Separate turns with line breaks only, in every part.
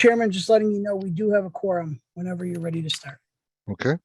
Chairman, just letting you know we do have a quorum whenever you're ready to start.
Okay.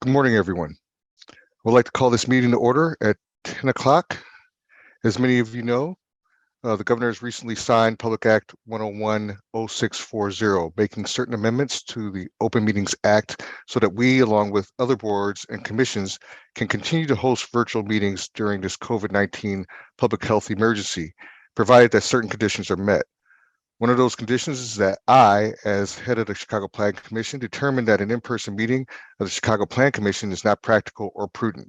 Good morning, everyone. I would like to call this meeting to order at 10 o'clock. As many of you know, the governor has recently signed Public Act 101-0640, making certain amendments to the Open Meetings Act so that we, along with other boards and commissions, can continue to host virtual meetings during this COVID-19 public health emergency, provided that certain conditions are met. One of those conditions is that I, as head of the Chicago Plan Commission, determined that an in-person meeting of the Chicago Plan Commission is not practical or prudent.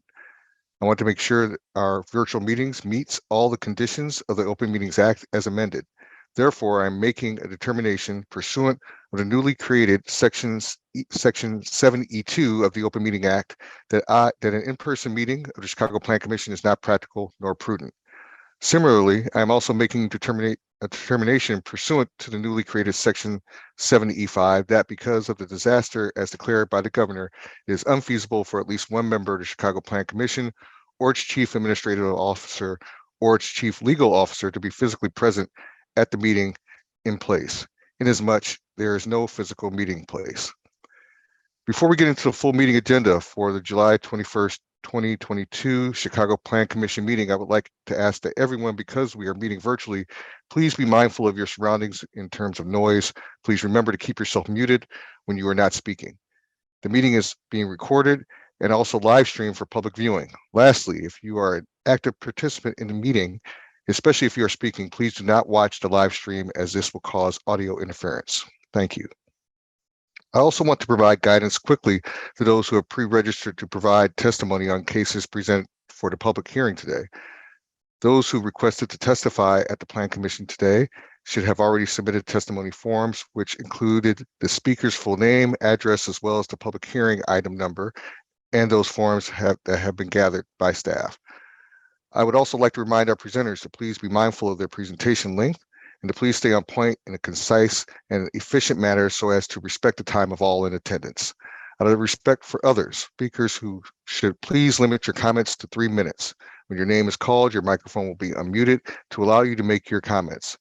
I want to make sure that our virtual meetings meets all the conditions of the Open Meetings Act as amended. Therefore, I'm making a determination pursuant of the newly created Section 7E2 of the Open Meeting Act that an in-person meeting of the Chicago Plan Commission is not practical nor prudent. Similarly, I'm also making a determination pursuant to the newly created Section 7E5 that because of the disaster as declared by the governor, it is unfeasible for at least one member of the Chicago Plan Commission or its chief administrative officer or its chief legal officer to be physically present at the meeting in place, inasmuch there is no physical meeting place. Before we get into the full meeting agenda for the July 21st, 2022 Chicago Plan Commission meeting, I would like to ask that everyone, because we are meeting virtually, please be mindful of your surroundings in terms of noise. Please remember to keep yourself muted when you are not speaking. The meeting is being recorded and also live streamed for public viewing. Lastly, if you are an active participant in the meeting, especially if you are speaking, please do not watch the live stream as this will cause audio interference. Thank you. I also want to provide guidance quickly to those who have pre-registered to provide testimony on cases presented for the public hearing today. Those who requested to testify at the Plan Commission today should have already submitted testimony forms, which included the speaker's full name, address, as well as the public hearing item number, and those forms that have been gathered by staff. I would also like to remind our presenters to please be mindful of their presentation length and to please stay on point in a concise and efficient manner so as to respect the time of all in attendance. Out of respect for others, speakers who should please limit your comments to 3 minutes. When your name is called, your microphone will be unmuted to allow you to make your comments.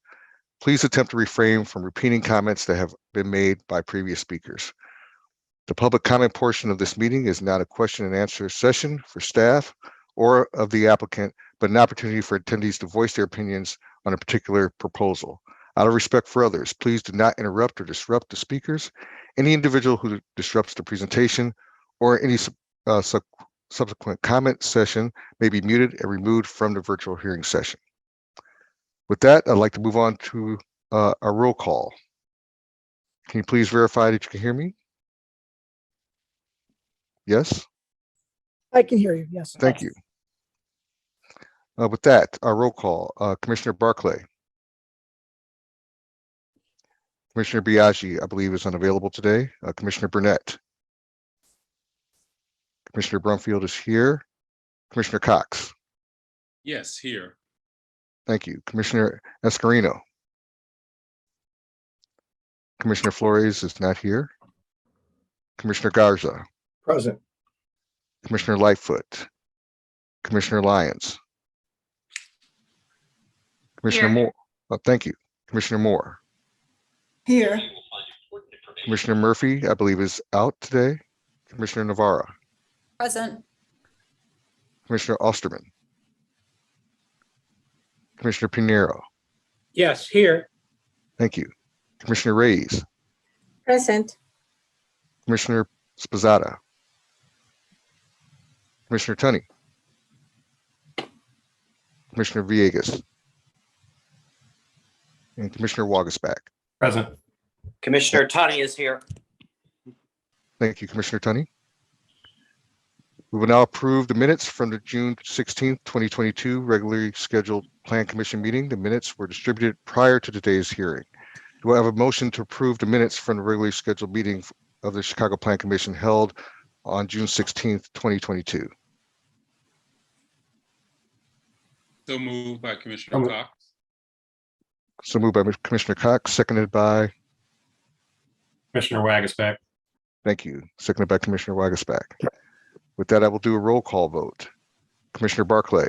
Please attempt to refrain from repeating comments that have been made by previous speakers. The public comment portion of this meeting is not a question and answer session for staff or of the applicant, but an opportunity for attendees to voice their opinions on a particular proposal. Out of respect for others, please do not interrupt or disrupt the speakers. Any individual who disrupts the presentation or any subsequent comment session may be muted and removed from the virtual hearing session. With that, I'd like to move on to a roll call. Can you please verify that you can hear me? Yes?
I can hear you, yes.
Thank you. With that, our roll call, Commissioner Barclay. Commissioner Biaggi, I believe, is unavailable today. Commissioner Burnett. Commissioner Brumfield is here. Commissioner Cox.
Yes, here.
Thank you. Commissioner Escarino. Commissioner Flores is not here. Commissioner Garza.
Present.
Commissioner Lightfoot. Commissioner Lyons. Commissioner
Here.
Moore. Oh, thank you. Commissioner Moore.
Here.
Commissioner Murphy, I believe, is out today. Commissioner Navarro.
Present.
Commissioner Osterman. Commissioner Pinheiro.
Yes, here.
Thank you. Commissioner Reyes,
Present.
Commissioner Spazada, Commissioner Tunney, Commissioner Villegas, and Commissioner Wagasback.
Present.
Commissioner Tanya is here.
Thank you, Commissioner Tunney. We will now approve the minutes from the June 16th, 2022 regularly scheduled Plan Commission meeting. The minutes were distributed prior to today's hearing. Do I have a motion to approve the minutes from the regularly scheduled meeting of the Chicago Plan Commission held on June 16th, 2022?
So moved by Commissioner Cox.
So moved by Commissioner Cox, seconded by,
Commissioner Wagasback.
thank you, seconded by Commissioner Wagasback. With that, I will do a roll call vote. Commissioner Barclay,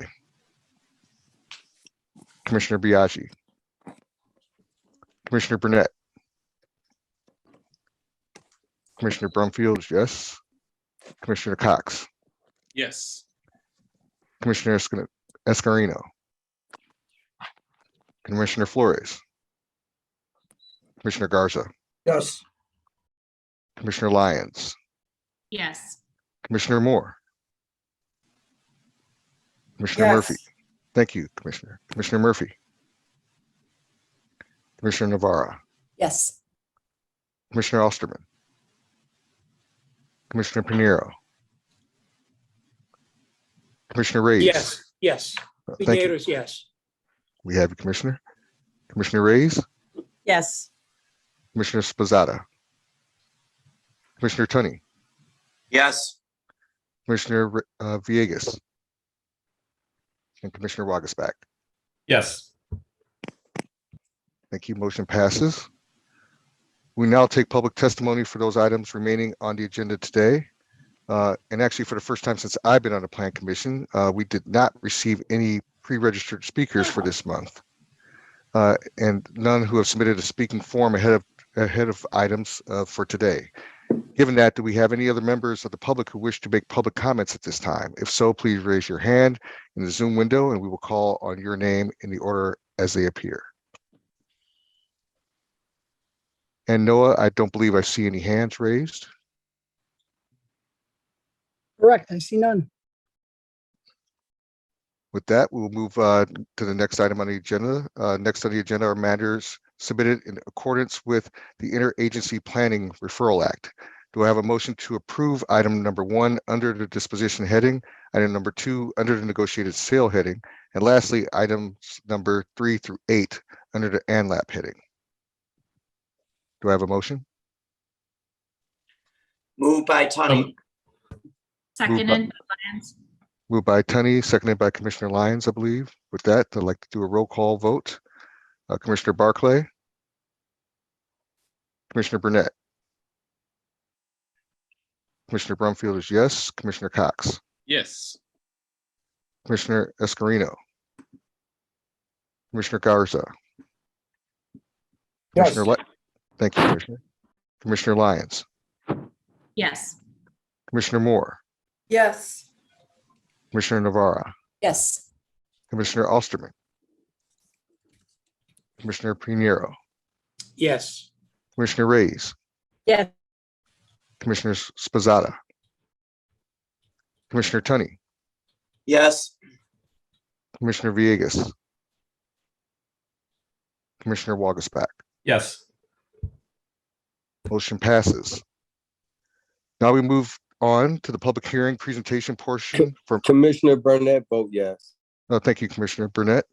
Commissioner Biaggi, Commissioner Burnett, Commissioner Brumfield, yes. Commissioner Cox,
Yes.
Commissioner Escarino, Commissioner Flores, Commissioner Garza,
Yes.
Commissioner Lyons,
Yes.
Commissioner Moore, Commissioner Murphy. Thank you, Commissioner. Commissioner Murphy, Commissioner Navarra,
Yes.
Commissioner Osterman, Commissioner Pinheiro, Commissioner Reyes.
Yes, yes.
Thank you.
Pinero's yes.
We have you, Commissioner. Commissioner Reyes,
Yes.
Commissioner Spazada, Commissioner Tunney,
Yes.
Commissioner Villegas, and Commissioner Wagasback.
Yes.
Thank you. Motion passes. We now take public testimony for those items remaining on the agenda today. And actually, for the first time since I've been on the Plan Commission, we did not receive any pre-registered speakers for this month. And none who have submitted a speaking form ahead of items for today. Given that, do we have any other members of the public who wish to make public comments at this time? If so, please raise your hand in the Zoom window and we will call on your name in the order as they appear. And Noah, I don't believe I see any hands raised.
Correct. I see none.
With that, we'll move to the next item on the agenda. Next on the agenda are matters submitted in accordance with the Interagency Planning Referral Act. Do I have a motion to approve item number 1 under the disposition heading, item number 2 under the negotiated sale heading, and lastly, items number 3 through 8 under the ANLAP heading? Do I have a motion?
Moved by Tanya.
Seconded by Lyons.
Moved by Tunney, seconded by Commissioner Lyons, I believe. With that, I'd like to do a roll call vote. Commissioner Barclay, Commissioner Burnett, Commissioner Brumfield is yes. Commissioner Cox,
Yes.
Commissioner Escarino, Commissioner Garza,
Yes.
Thank you, Commissioner. Commissioner Lyons,
Yes.
Commissioner Moore,
Yes.
Commissioner Navarra,
Yes.
Commissioner Osterman, Commissioner Pinheiro,
Yes.
Commissioner Reyes,
Yes.
Commissioner Spazada, Commissioner Tunney,
Yes.
Commissioner Villegas, Commissioner Wagasback.
Yes.
Motion passes. Now we move on to the public hearing presentation portion for,
Commissioner Burnett, vote yes.
thank you, Commissioner Burnett.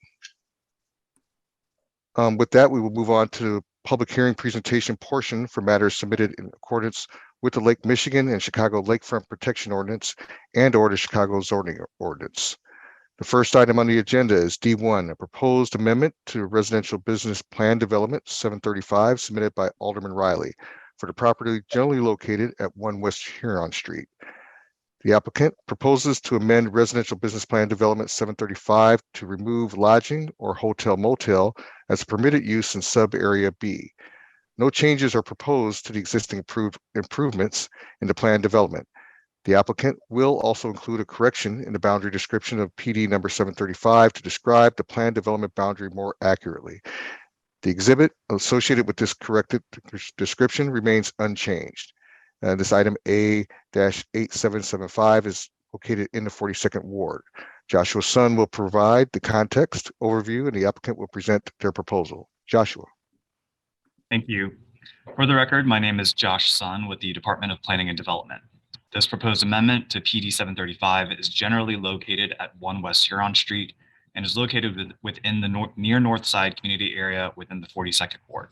With that, we will move on to the public hearing presentation portion for matters submitted in accordance with the Lake Michigan and Chicago Lakefront Protection Ordinance and/or the Chicago zoning ordinance. The first item on the agenda is D1, a proposed amendment to Residential Business Plan Development 735 submitted by Alderman Riley for the property generally located at 1 West Huron Street. The applicant proposes to amend Residential Business Plan Development 735 to remove lodging or hotel motel as a permitted use in sub-area B. No changes are proposed to the existing improvements in the plan development. The applicant will also include a correction in the boundary description of PD number 735 to describe the planned development boundary more accurately. The exhibit associated with this corrected description remains unchanged. This item A-8775 is located in the 42nd Ward. Joshua Sun will provide the context overview and the applicant will present their proposal. Joshua.
Thank you. For the record, my name is Josh Sun with the Department of Planning and Development. This proposed amendment to PD 735 is generally located at 1 West Huron Street and is located within the near North Side community area within the 42nd Ward.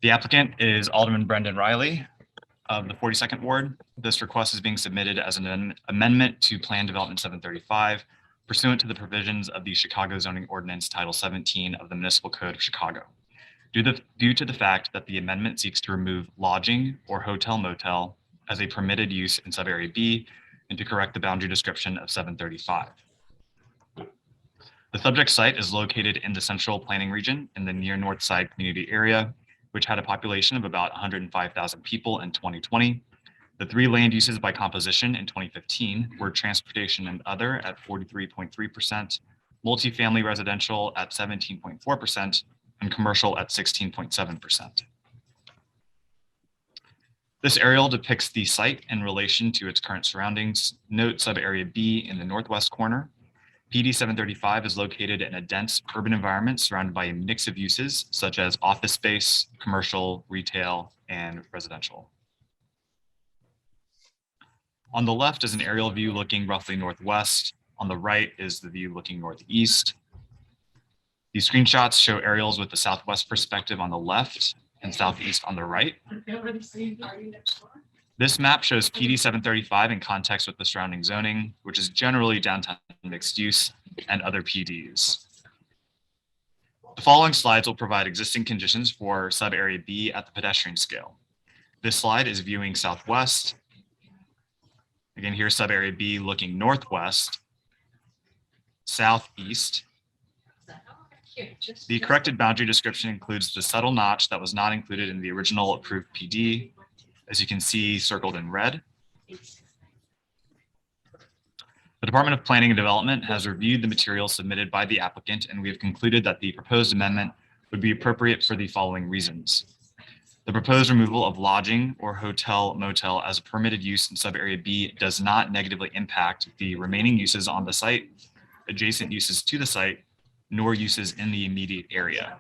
The applicant is Alderman Brendan Riley of the 42nd Ward. This request is being submitted as an amendment to Plan Development 735 pursuant to the provisions of the Chicago Zoning Ordinance Title 17 of the Municipal Code of Chicago. Due to the fact that the amendment seeks to remove lodging or hotel motel as a permitted use in subarea B and to correct the boundary description of 735. The subject site is located in the central planning region in the near North Side community area, which had a population of about 105,000 people in 2020. The 3 land uses by composition in 2015 were transportation and other at 43.3%, multifamily residential at 17.4%, and commercial at 16.7%. This aerial depicts the site in relation to its current surroundings. Note subarea B in the northwest corner. PD 735 is located in a dense urban environment surrounded by a mix of uses such as office space, commercial, retail, and residential. On the left is an aerial view looking roughly northwest. On the right is the view looking northeast. These screenshots show aerials with the southwest perspective on the left and southeast on the right. This map shows PD 735 in context with the surrounding zoning, which is generally downtown mixed use and other PDs. The following slides will provide existing conditions for sub-area B at the pedestrian scale. This slide is viewing southwest. Again, here's sub-area B looking northwest, southeast. The corrected boundary description includes the subtle notch that was not included in the original approved PD, as you can see circled in red. The Department of Planning and Development has reviewed the materials submitted by the applicant, and we have concluded that the proposed amendment would be appropriate for the following reasons. The proposed removal of lodging or hotel motel as a permitted use in sub-area B does not negatively impact the remaining uses on the site, adjacent uses to the site, nor uses in the immediate area.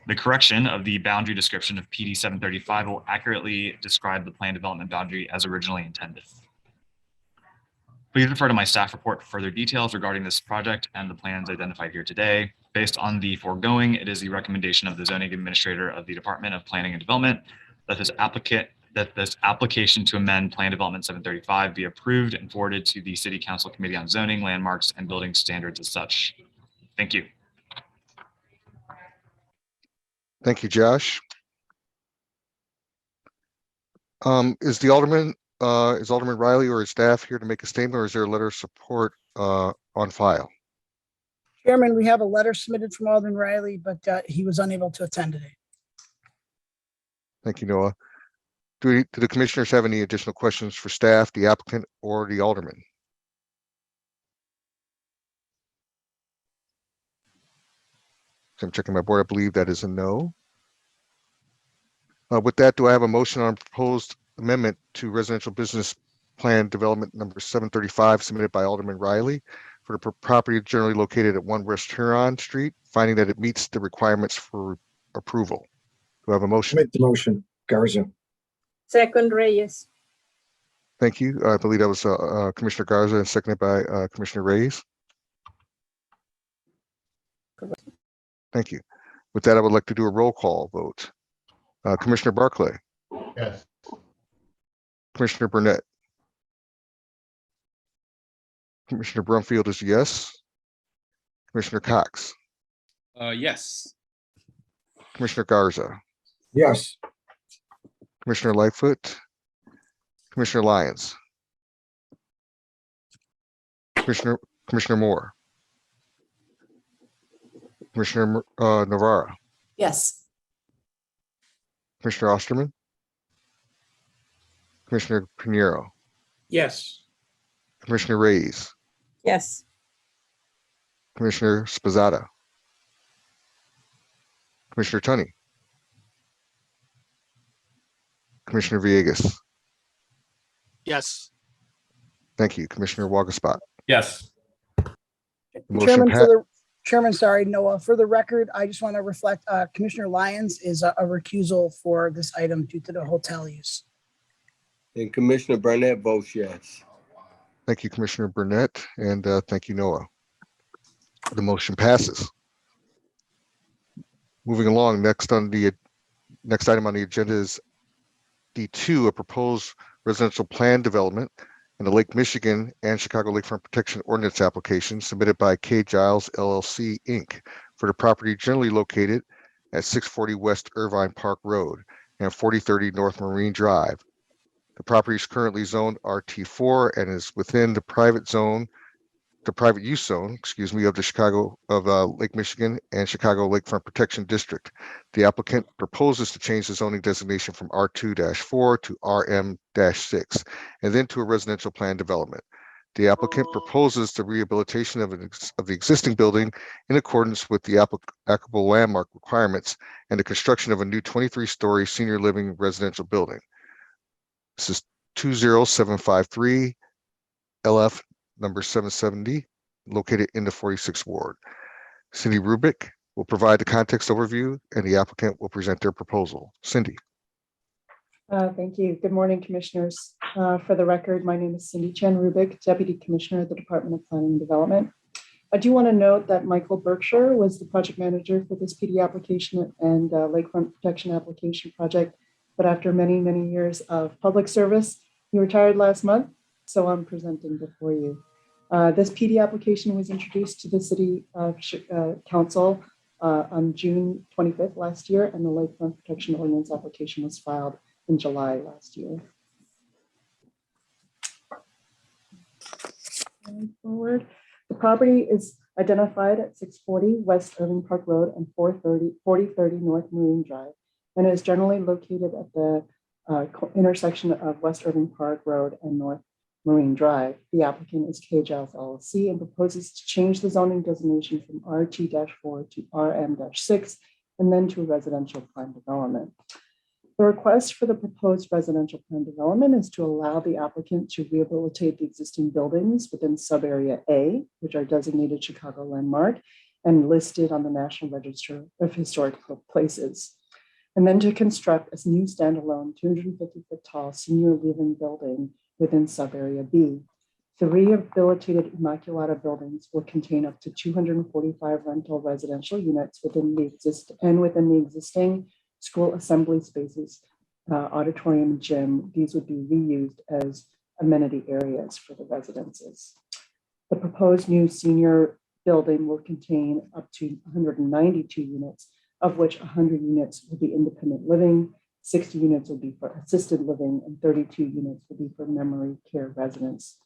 The correction of the boundary description of PD 735 will accurately describe the plan development boundary as originally intended. Please refer to my staff report for further details regarding this project and the plans identified here today. Based on the foregoing, it is the recommendation of the zoning administrator of the Department of Planning and Development that this application to amend Plan Development 735 be approved and forwarded to the City Council Committee on Zoning, Landmarks, and Building Standards as such. Thank you.
Thank you, Josh. Is Alderman Riley or his staff here to make a statement, or is there a letter of support on file?
Chairman, we have a letter submitted from Alderman Riley, but he was unable to attend today.
Thank you, Noah. Do the commissioners have any additional questions for staff, the applicant, or the alderman? I'm checking my board. I believe that is a no. With that, do I have a motion on proposed amendment to residential business plan development number 735 submitted by Alderman Riley for the property generally located at 1 West Huron Street, finding that it meets the requirements for approval? Do I have a motion?
Make the motion, Garza.
Second, Reyes.
Thank you. I believe that was Commissioner Garza and seconded by Commissioner Reyes. Thank you. With that, I would like to do a roll call vote. Commissioner Barclay.
Yes.
Commissioner Burnett. Commissioner Brumfield is yes. Commissioner Cox.
Yes.
Commissioner Garza.
Yes.
Commissioner Lightfoot. Commissioner Lyons. Commissioner Moore. Commissioner Navarro.
Yes.
Commissioner Osterman. Commissioner Pinheiro.
Yes.
Commissioner Reyes,
Yes.
Commissioner Spazada, Commissioner Tunney, Commissioner Villegas.
Yes.
Thank you, Commissioner Wagaspat.
Yes.
Motion
Chairman,
pat-
for the Chairman, sorry, Noah, for the record, I just want to reflect, Commissioner Lyons is a recusal for this item due to the hotel use.
And Commissioner Burnett votes yes.
Thank you, Commissioner Burnett, and thank you, Noah. The motion passes. Moving along, next item on the agenda is D2, a proposed residential plan development in the Lake Michigan and Chicago Lakefront Protection Ordinance application submitted by K. Giles LLC, Inc. for the property generally located at 640 West Irvine Park Road and 4030 North Marine Drive. The property is currently zoned RT4 and is within the private use zone, of the Lake Michigan and Chicago Lakefront Protection District. The applicant proposes to change the zoning designation from R2-4 to RM-6 and then to a residential plan development. The applicant proposes the rehabilitation of the existing building in accordance with the applicable landmark requirements and the construction of a new 23-story senior living residential building. This is 20753 LF number 770, located in the 46th Ward. Cindy Rubik will provide the context overview and the applicant will present their proposal. Cindy.
Thank you. Good morning, Commissioners. For the record, my name is Cindy Chen Rubik, Deputy Commissioner at the Department of Planning and Development. I do want to note that Michael Berkshire was the project manager for this PD application and Lakefront Protection Application project, but after many, many years of public service, he retired last month, so I'm presenting before you. This PD application was introduced to the City Council on June 25th last year, and the Lakefront Protection Ordinance application was filed in July last year. Going forward, the property is identified at 640 West Irving Park Road and 4030 North Marine Drive, and is generally located at the intersection of West Irving Park Road and North Marine Drive. The applicant is K. Giles LLC and proposes to change the zoning designation from RT-4 to RM-6 and then to a residential plan development. The request for the proposed residential plan development is to allow the applicant to rehabilitate the existing buildings within sub-area A, which are designated Chicago landmark and listed on the National Register of Historical Places, and then to construct a new standalone 250-foot tall senior living building within sub-area B. The rehabilitated Immaculata buildings will contain up to 245 rental residential units within the existing school assembly spaces, auditorium, and gym. These would be reused as amenity areas for the residences. The proposed new senior building will contain up to 192 units, of which 100 units will be independent living, 60 units will be for assisted living, and 32 units will be for memory care residents.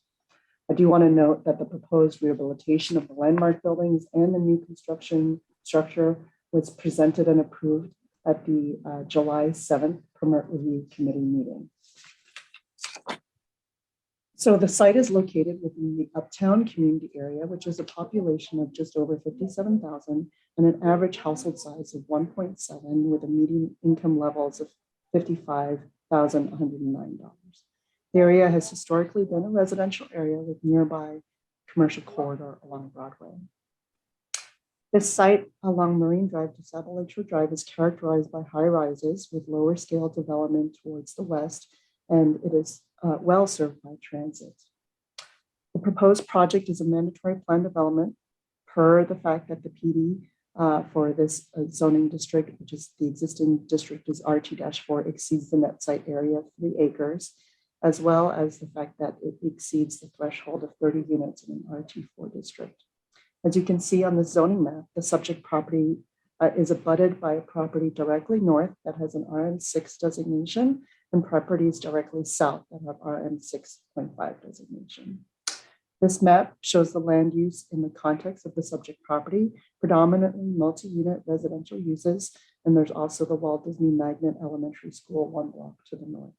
I do want to note that the proposed rehabilitation of the landmark buildings and the new construction structure was presented and approved at the July 7th Permit Review Committee meeting. So the site is located within the Uptown community area, which is a population of just over 57,000 and an average household size of 1.7 with a median income levels of $55,109. The area has historically been a residential area with nearby commercial corridor along Broadway. This site along Marine Drive to South Lakeshore Drive is characterized by high rises with lower scale development towards the west, and it is well served by transit. The proposed project is a mandatory plan development per the fact that the PD for this zoning district, which is the existing district is RT-4, exceeds the net site area of 3 acres, as well as the fact that it exceeds the threshold of 30 units in an RT4 district. As you can see on the zoning map, the subject property is abutted by a property directly north that has an RM6 designation and properties directly south that have RM6.5 designation. This map shows the land use in the context of the subject property, predominantly multi-unit residential uses, and there's also the Walt Disney Magnet Elementary School 1 block to the north.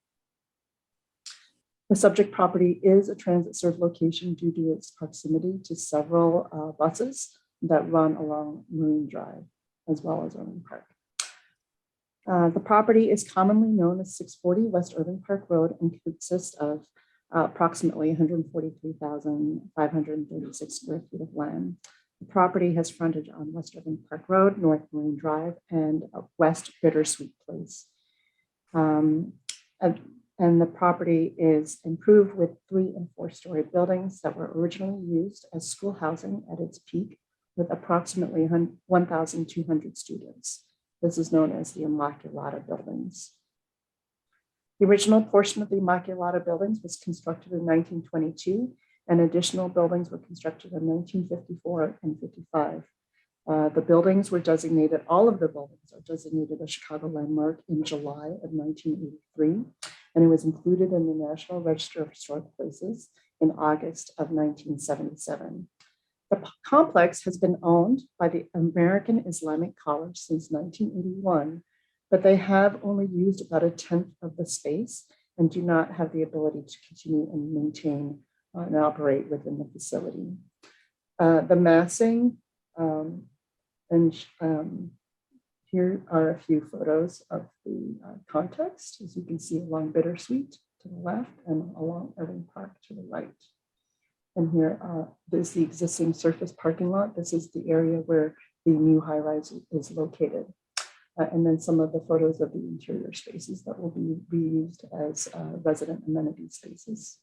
The subject property is a transit-served location due to its proximity to several buses that run along Marine Drive, as well as Irving Park. The property is commonly known as 640 West Irving Park Road and consists of approximately 143,536 square feet of land. The property has frontage on West Irving Park Road, North Marine Drive, and West Bittersweet Place. And the property is improved with 3- and 4-story buildings that were originally used as school housing at its peak, with approximately 1,200 students. This is known as the Immaculata buildings. The original portion of the Immaculata buildings was constructed in 1922, and additional buildings were constructed in 1954 and 55. The buildings were designated, all of the buildings are designated a Chicago landmark in July of 1983, and it was included in the National Register of Historic Places in August of 1977. The complex has been owned by the American Islamic College since 1981, but they have only used about 1/10 of the space and do not have the ability to continue and maintain and operate within the facility. The massing, here are a few photos of the context, as you can see along Bittersweet to the left and along Irving Park to the right. And here is the existing surface parking lot. This is the area where the new high-rise is located. And then some of the photos of the interior spaces that will be reused as resident amenity spaces.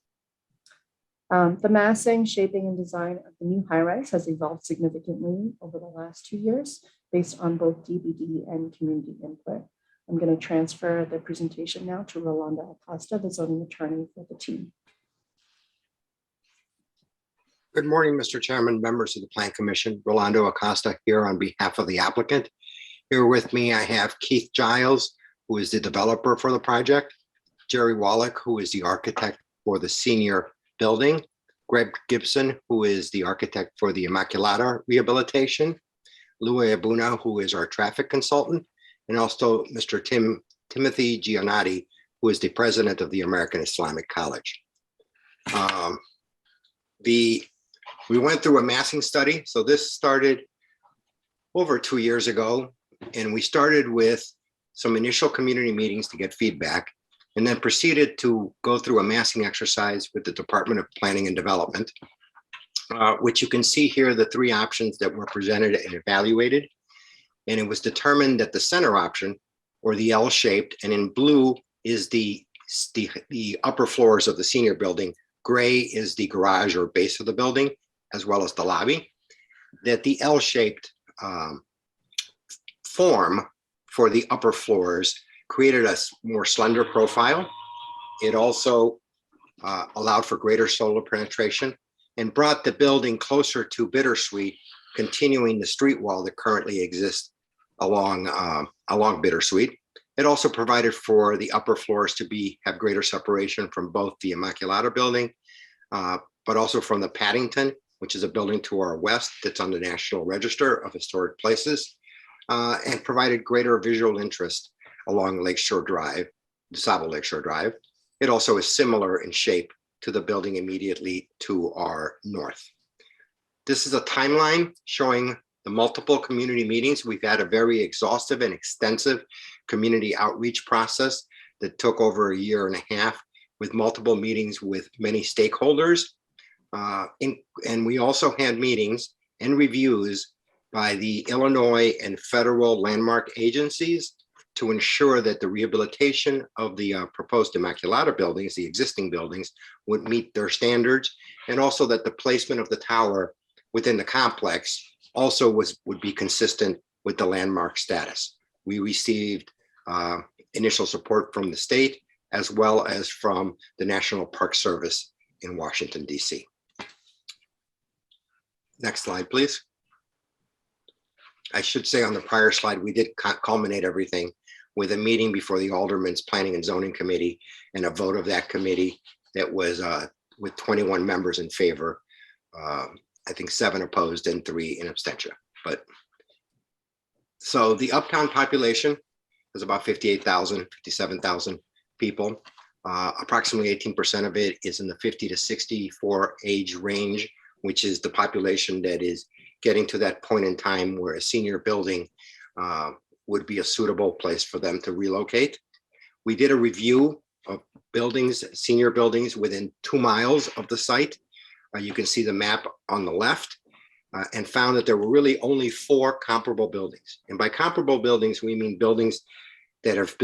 The massing, shaping, and design of the new high-rise has evolved significantly over the last 2 years based on both DPD and community input. I'm going to transfer the presentation now to Rolanda Acosta, the zoning attorney for the team.
Good morning, Mr. Chairman, members of the Plan Commission. Rolando Acosta here on behalf of the applicant. Here with me, I have Keith Giles, who is the developer for the project, Jerry Wallach, who is the architect for the senior building, Greg Gibson, who is the architect for the Immaculata rehabilitation, Louis Abuna, who is our traffic consultant, and also Mr. Timothy Giannotti, who is the president of the American Islamic College. We went through a massing study. So this started over 2 years ago, and we started with some initial community meetings to get feedback, and then proceeded to go through a massing exercise with the Department of Planning and Development, which you can see here, the 3 options that were presented and evaluated. And it was determined that the center option, or the L-shaped, and in blue is the upper floors of the senior building, gray is the garage or base of the building, as well as the lobby, that the L-shaped form for the upper floors created a more slender profile. It also allowed for greater solar penetration and brought the building closer to Bittersweet, continuing the street wall that currently exists along Bittersweet. It also provided for the upper floors to have greater separation from both the Immaculata building, but also from the Paddington, which is a building to our west that's on the National Register of Historic Places, and provided greater visual interest along Lakeshore Drive, DeSable Lakeshore Drive. It also is similar in shape to the building immediately to our north. This is a timeline showing the multiple community meetings. We've had a very exhaustive and extensive community outreach process that took over 1.5 years with multiple meetings with many stakeholders. And we also had meetings and reviews by the Illinois and federal landmark agencies to ensure that the rehabilitation of the proposed Immaculata buildings, the existing buildings, would meet their standards, and also that the placement of the tower within the complex also would be consistent with the landmark status. We received initial support from the state as well as from the National Park Service in Washington, D.C. Next slide, please. I should say on the prior slide, we did culminate everything with a meeting before the Alderman's Planning and Zoning Committee and a vote of that committee that was with 21 members in favor, I think 7 opposed and 3 in abstention. But so the uptown population is about 58,000, 57,000 people. Approximately 18% of it is in the 50 to 64 age range, which is the population that is getting to that point in time where a senior building would be a suitable place for them to relocate. We did a review of buildings, senior buildings within 2 miles of the site. You can see the map on the left, and found that there were really only 4 comparable buildings. And by comparable buildings, we mean buildings that have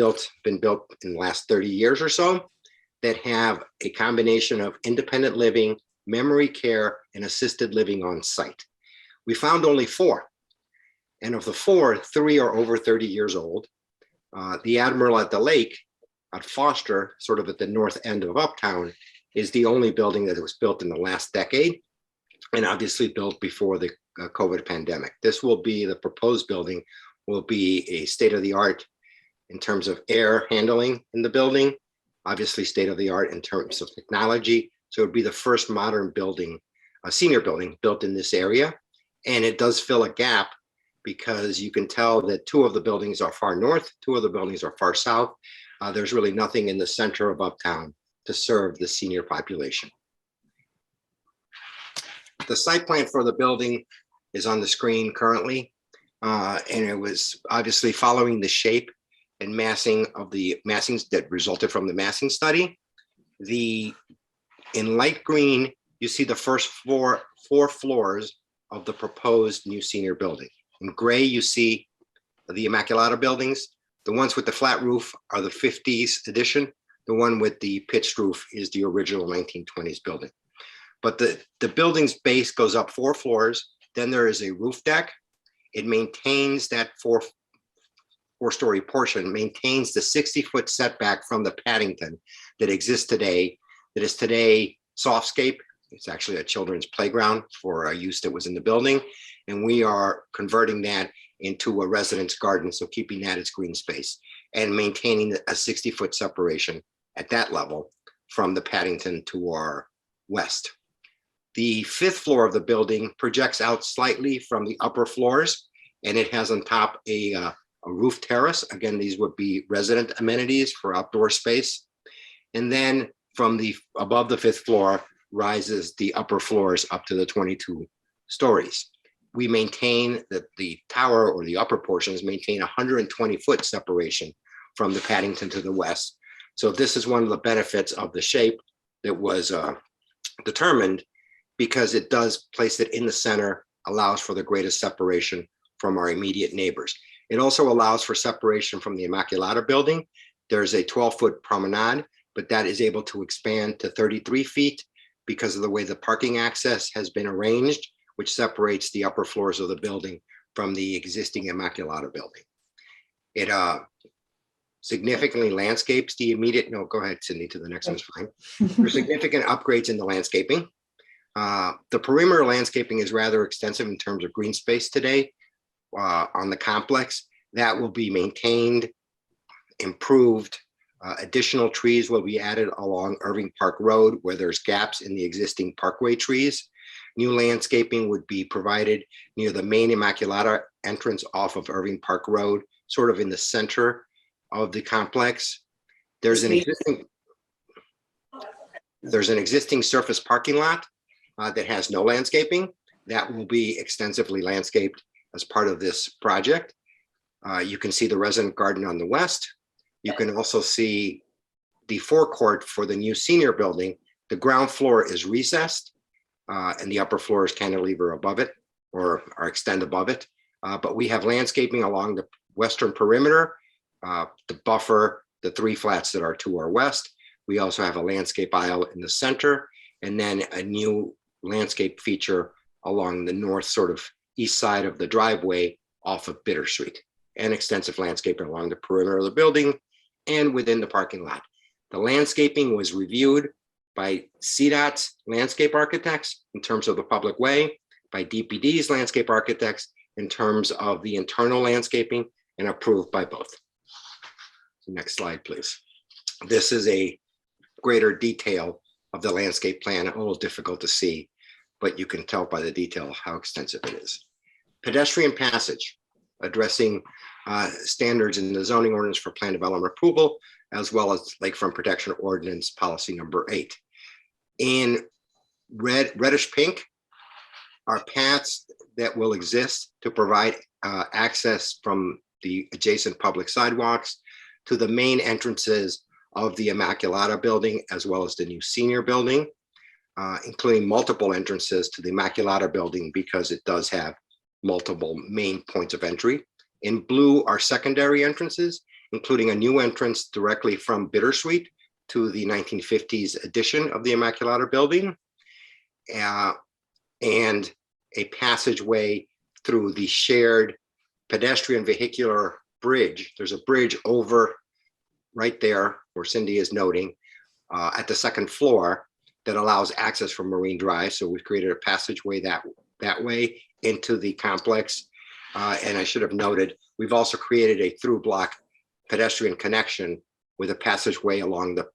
been built in the last 30 years or so, that have a combination of independent living, memory care, and assisted living on site. We found only 4. And of the 4, 3 are over 30 years old. The Admiral at the Lake at Foster, sort of at the north end of Uptown, is the only building that was built in the last decade, and obviously built before the COVID pandemic. This will be, the proposed building will be a state-of-the-art in terms of air handling in the building, obviously state-of-the-art in terms of technology. So it would be the first modern building, a senior building built in this area. And it does fill a gap because you can tell that 2 of the buildings are far north, 2 of the buildings are far south. There's really nothing in the center of Uptown to serve the senior population. The site plan for the building is on the screen currently, and it was obviously following the shape and massing of the massings that resulted from the massing study. In light green, you see the first 4 floors of the proposed new senior building. In gray, you see the Immaculata buildings. The ones with the flat roof are the 50s edition. The one with the pitched roof is the original 1920s building. But the building's base goes up 4 floors. Then there is a roof deck. It maintains that 4-story portion, maintains the 60-foot setback from the Paddington that exists today, that is today Softscape. It's actually a children's playground for a use that was in the building. And we are converting that into a residence garden, so keeping that as green space and maintaining a 60-foot separation at that level from the Paddington to our west. The 5th floor of the building projects out slightly from the upper floors, and it has on top a roof terrace. Again, these would be resident amenities for outdoor space. And then from above the 5th floor rises the upper floors up to the 22 stories. We maintain that the tower, or the upper portions, maintain 120-foot separation from the Paddington to the west. So this is one of the benefits of the shape that was determined, because it does place it in the center, allows for the greatest separation from our immediate neighbors. It also allows for separation from the Immaculata building. There's a 12-foot promenade, but that is able to expand to 33 feet because of the way the parking access has been arranged, which separates the upper floors of the building from the existing Immaculata building. It significantly landscapes the immediate, no, go ahead, Sydney, to the next one's fine. There's significant upgrades in the landscaping. The perimeter landscaping is rather extensive in terms of green space today on the complex. That will be maintained, improved. Additional trees will be added along Irving Park Road where there's gaps in the existing parkway trees. New landscaping would be provided near the main Immaculata entrance off of Irving Park Road, sort of in the center of the complex. There's an existing surface parking lot that has no landscaping. That will be extensively landscaped as part of this project. You can see the resident garden on the west. You can also see the forecourt for the new senior building. The ground floor is recessed and the upper floor is cantilever above it, or extend above it. But we have landscaping along the western perimeter, the buffer, the 3 flats that are to our west. We also have a landscape aisle in the center, and then a new landscape feature along the north, sort of east side of the driveway off of Bittersweet, and extensive landscaping along the perimeter of the building and within the parking lot. The landscaping was reviewed by CDOT's landscape architects in terms of the public way, by DPD's landscape architects in terms of the internal landscaping, and approved by both. Next slide, please. This is a greater detail of the landscape plan, a little difficult to see, but you can tell by the detail how extensive it is. Pedestrian passage, addressing standards in the zoning ordinance for plan development approval. as well as Lakefront Protection Ordinance Policy Number 8. In reddish pink are paths that will exist to provide access from the adjacent public sidewalks to the main entrances of the Immaculata building, as well as the new senior building, including multiple entrances to the Immaculata building because it does have multiple main points of entry. In blue are secondary entrances, including a new entrance directly from Bittersweet to the 1950s edition of the Immaculata building, and a passageway through the shared pedestrian vehicular bridge. There's a bridge over right there where Cindy is noting at the second floor that allows access from Marine Drive. So we've created a passageway that way into the complex. And I should have noted, we've also created a through block pedestrian connection with a passageway along the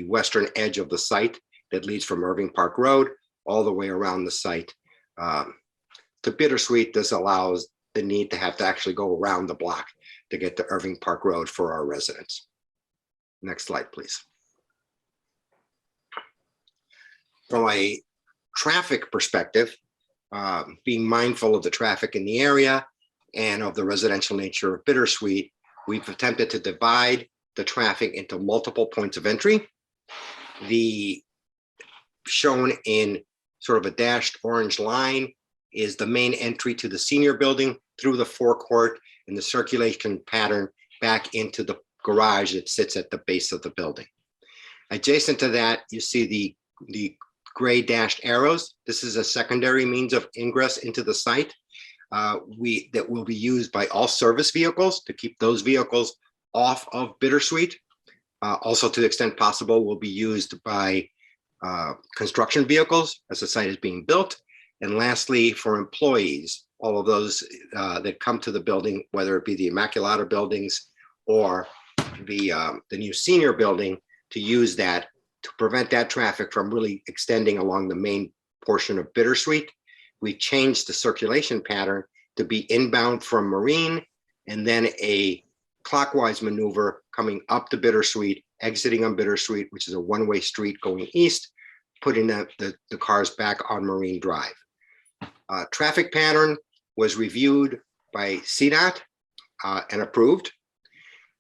western edge of the site that leads from Irving Park Road all the way around the site to Bittersweet. This allows the need to have to actually go around the block to get to Irving Park Road for our residents. Next slide, please. From a traffic perspective, being mindful of the traffic in the area and of the residential nature of Bittersweet, we've attempted to divide the traffic into multiple points of entry. The shown in sort of a dashed orange line is the main entry to the senior building through the forecourt and the circulation pattern back into the garage that sits at the base of the building. Adjacent to that, you see the gray dashed arrows. This is a secondary means of ingress into the site that will be used by all service vehicles to keep those vehicles off of Bittersweet. Also, to the extent possible, will be used by construction vehicles as the site is being built. And lastly, for employees, all of those that come to the building, whether it be the Immaculata buildings or the new senior building, to use that to prevent that traffic from really extending along the main portion of Bittersweet. We changed the circulation pattern to be inbound from Marine and then a clockwise maneuver coming up to Bittersweet, exiting on Bittersweet, which is a one-way street going east, putting the cars back on Marine Drive. Traffic pattern was reviewed by CDOT and approved.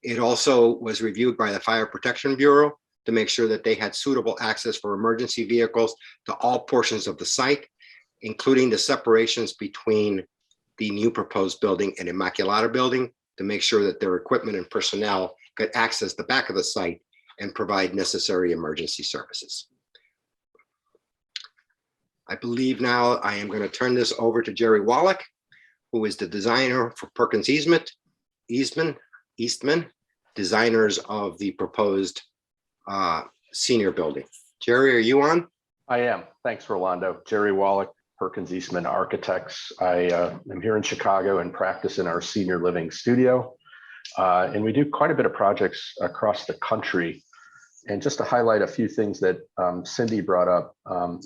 It also was reviewed by the Fire Protection Bureau to make sure that they had suitable access for emergency vehicles to all portions of the site, including the separations between the new proposed building and Immaculata building, to make sure that their equipment and personnel could access the back of the site and provide necessary emergency services. I believe now I am going to turn this over to Jerry Wallach, who is the designer for Perkins Eastman, designers of the proposed senior building. Jerry, are you on?
I am. Thanks, Rolando. Jerry Wallach, Perkins Eastman Architects. I am here in Chicago and practice in our senior living studio. And we do quite a bit of projects across the country. And just to highlight a few things that Cindy brought up,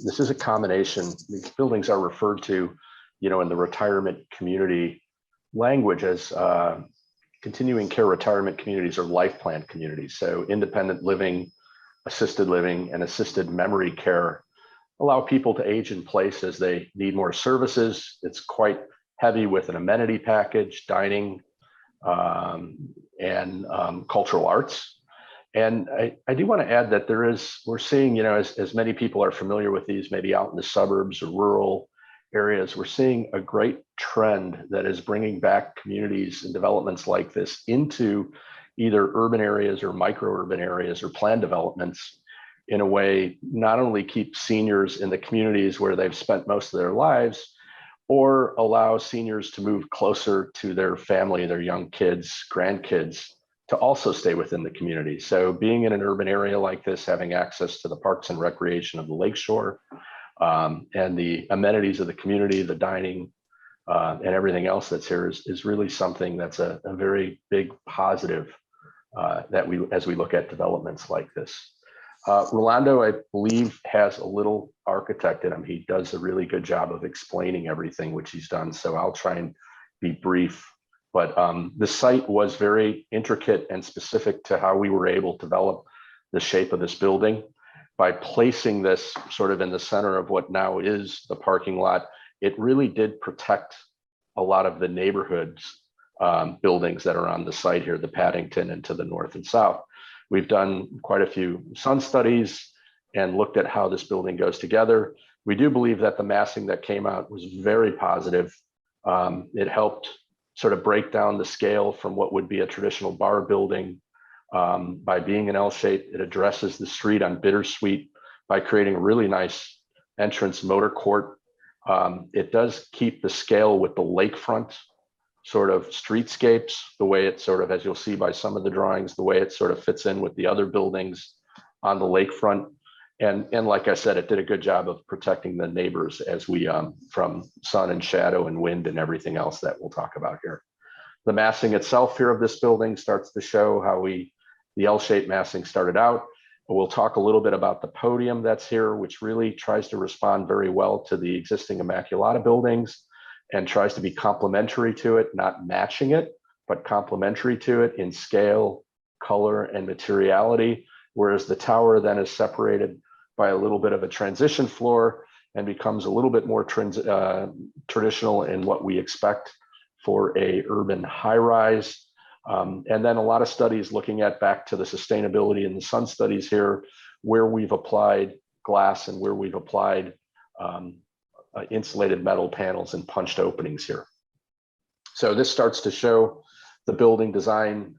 this is a combination. These buildings are referred to, in the retirement community language as continuing care retirement communities or life plan communities. So independent living, assisted living, and assisted memory care allow people to age in place as they need more services. It's quite heavy with an amenity package, dining, and cultural arts. And I do want to add that we're seeing, as many people are familiar with these, maybe out in the suburbs or rural areas, we're seeing a great trend that is bringing back communities and developments like this into either urban areas or micro-urban areas or planned developments in a way not only keep seniors in the communities where they've spent most of their lives, or allow seniors to move closer to their family, their young kids, grandkids, to also stay within the community. So being in an urban area like this, having access to the parks and recreation of the lakeshore, and the amenities of the community, the dining, and everything else that's here is really something that's a very big positive as we look at developments like this. Rolando, I believe, has a little architect in him. He does a really good job of explaining everything which he's done. So I'll try and be brief But the site was very intricate and specific to how we were able to develop the shape of this building. By placing this sort of in the center of what now is the parking lot, it really did protect a lot of the neighborhoods buildings that are on the site here, the Paddington and to the north and south. We've done quite a few sun studies and looked at how this building goes together. We do believe that the massing that came out was very positive. It helped sort of break down the scale from what would be a traditional bar building. By being an L shape, it addresses the street on Bittersweet by creating a really nice entrance motor court. It does keep the scale with the lakefront sort of streetscapes, the way it sort of, as you'll see by some of the drawings, the way it sort of fits in with the other buildings on the lakefront. And like I said, it did a good job of protecting the neighbors as we from sun and shadow and wind and everything else that we'll talk about here. The massing itself here of this building starts to show how the L-shaped massing started out. We'll talk a little bit about the podium that's here, which really tries to respond very well to the existing Immaculata buildings and tries to be complementary to it, not matching it, but complementary to it in scale, color, and materiality. Whereas the tower then is separated by a little bit of a transition floor and becomes a little bit more traditional in what we expect for a urban high-rise. And then a lot of studies looking at back to the sustainability and the sun studies here, where we've applied glass and where we've applied insulated metal panels and punched openings here. So this starts to show the building design,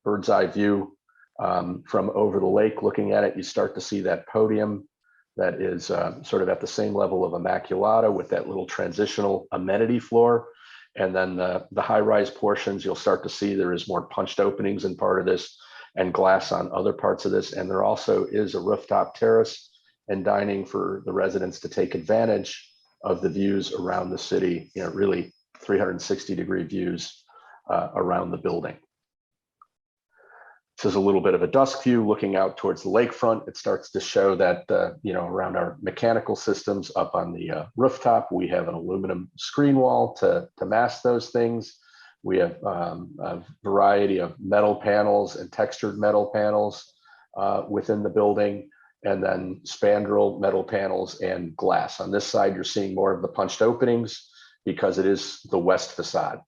bird's eye view from over the lake. Looking at it, you start to see that podium that is sort of at the same level of Immaculata with that little transitional amenity floor. And then the high-rise portions, you'll start to see there is more punched openings in part of this and glass on other parts of this. And there also is a rooftop terrace and dining for the residents to take advantage of the views around the city, you know, really 360-degree views around the building. This is a little bit of a dusk view looking out towards the lakefront. It starts to show that, you know, around our mechanical systems up on the rooftop, we have an aluminum screen wall to mask those things. We have a variety of metal panels and textured metal panels within the building, and then spandrel metal panels and glass. On this side, you're seeing more of the punched openings because it is the west facade.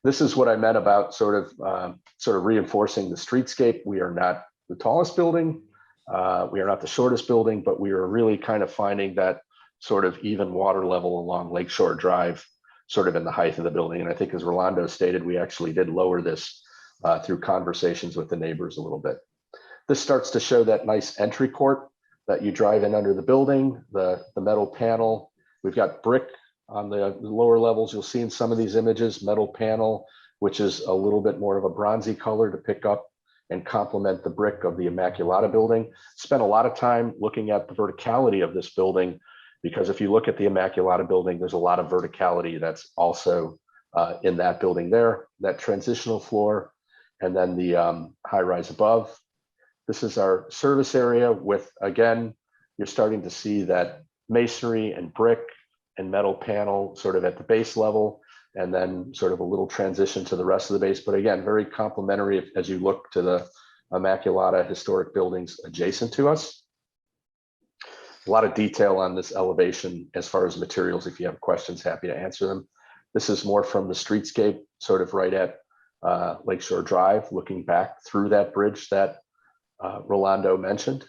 This is what I meant about sort of reinforcing the streetscape. We are not the tallest building. We are not the shortest building, but we are really kind of finding that sort of even water level along Lakeshore Drive, sort of in the height of the building. And I think as Rolando stated, we actually did lower this through conversations with the neighbors a little bit. This starts to show that nice entry court that you drive in under the building, the metal panel. We've got brick on the lower levels. You'll see in some of these images, metal panel, which is a little bit more of a bronzy color to pick up and complement the brick of the Immaculata building. Spent a lot of time looking at the verticality of this building, because if you look at the Immaculata building, there's a lot of verticality that's also in that building there, that transitional floor, and then the high rise above. This is our service area with, again, you're starting to see that masonry and brick and metal panel sort of at the base level, and then sort of a little transition to the rest of the base. But again, very complementary as you look to the Immaculata historic buildings adjacent to us. A lot of detail on this elevation as far as materials. If you have questions, happy to answer them. This is more from the streetscape, sort of right at Lakeshore Drive, looking back through that bridge that Rolando mentioned.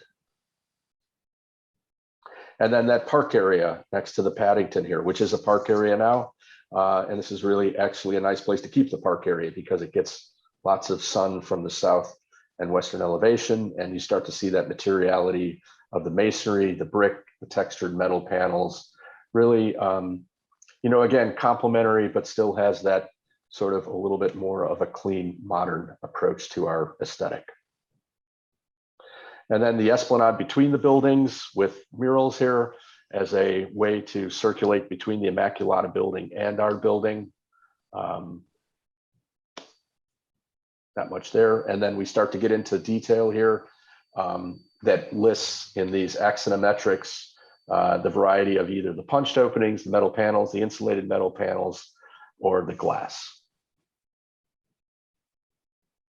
And then that park area next to the Paddington here, which is a park area now. And this is really actually a nice place to keep the park area because it gets lots of sun from the south and western elevation. And you start to see that materiality of the masonry, the brick, the textured metal panels, really, you know, again, complementary, but still has that sort of a little bit more of a clean, modern approach to our aesthetic. And then the esplanade between the buildings with murals here as a way to circulate between the Immaculata building and our building. Not much there. And then we start to get into detail here that lists in these axonometrics the variety of either the punched openings, the metal panels, the insulated metal panels, or the glass.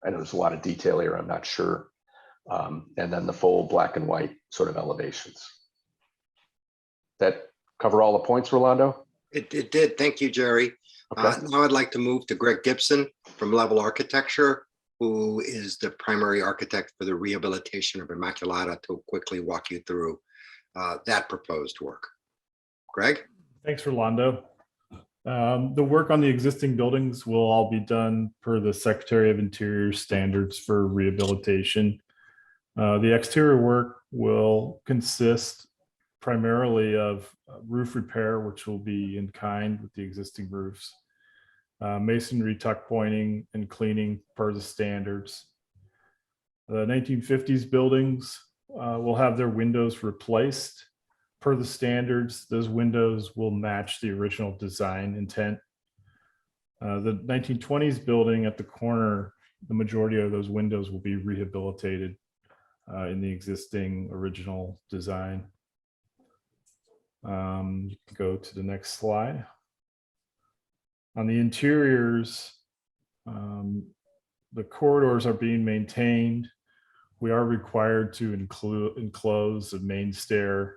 I know there's a lot of detail here, I'm not sure. And then the full black and white sort of elevations. That cover all the points, Rolando?
It did. Thank you, Jerry.
Okay.
Now I'd like to move to Greg Gibson from Level Architecture, who is the primary architect for the rehabilitation of Immaculata, to quickly walk you through that proposed work. Greg?
Thanks, Rolando. The work on the existing buildings will all be done per the Secretary of Interior standards for rehabilitation. The exterior work will consist primarily of roof repair, which will be in kind with the existing roofs, masonry tuck pointing and cleaning per the standards. The 1950s buildings will have their windows replaced per the standards. Those windows will match the original design intent. The 1920s building at the corner, the majority of those windows will be rehabilitated in the existing original design. You can go to the next slide. On the interiors, the corridors are being maintained. We are required to enclose the main stair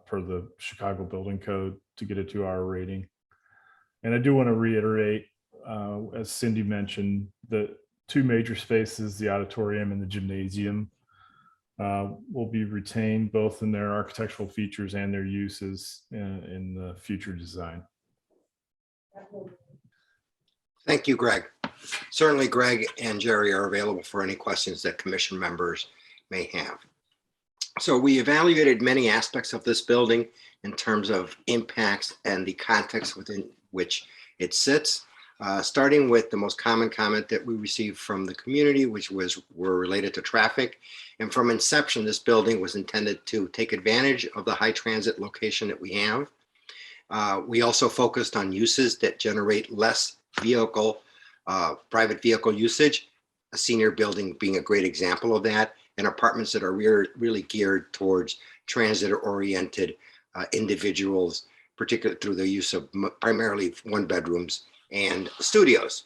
per the Chicago Building Code to get a 2-hour rating. And I do want to reiterate, as Cindy mentioned, the 2 major spaces, the auditorium and the gymnasium, will be retained both in their architectural features and their uses in the future design.
Thank you, Greg. Certainly, Greg and Jerry are available for any questions that commission members may have. So we evaluated many aspects of this building in terms of impacts and the context within which it sits, starting with the most common comment that we received from the community, which were related to traffic. And from inception, this building was intended to take advantage of the high transit location that we have. We also focused on uses that generate less private vehicle usage, a senior building being a great example of that, and apartments that are really geared towards transit-oriented individuals, particularly through the use of primarily 1-bedrooms and studios.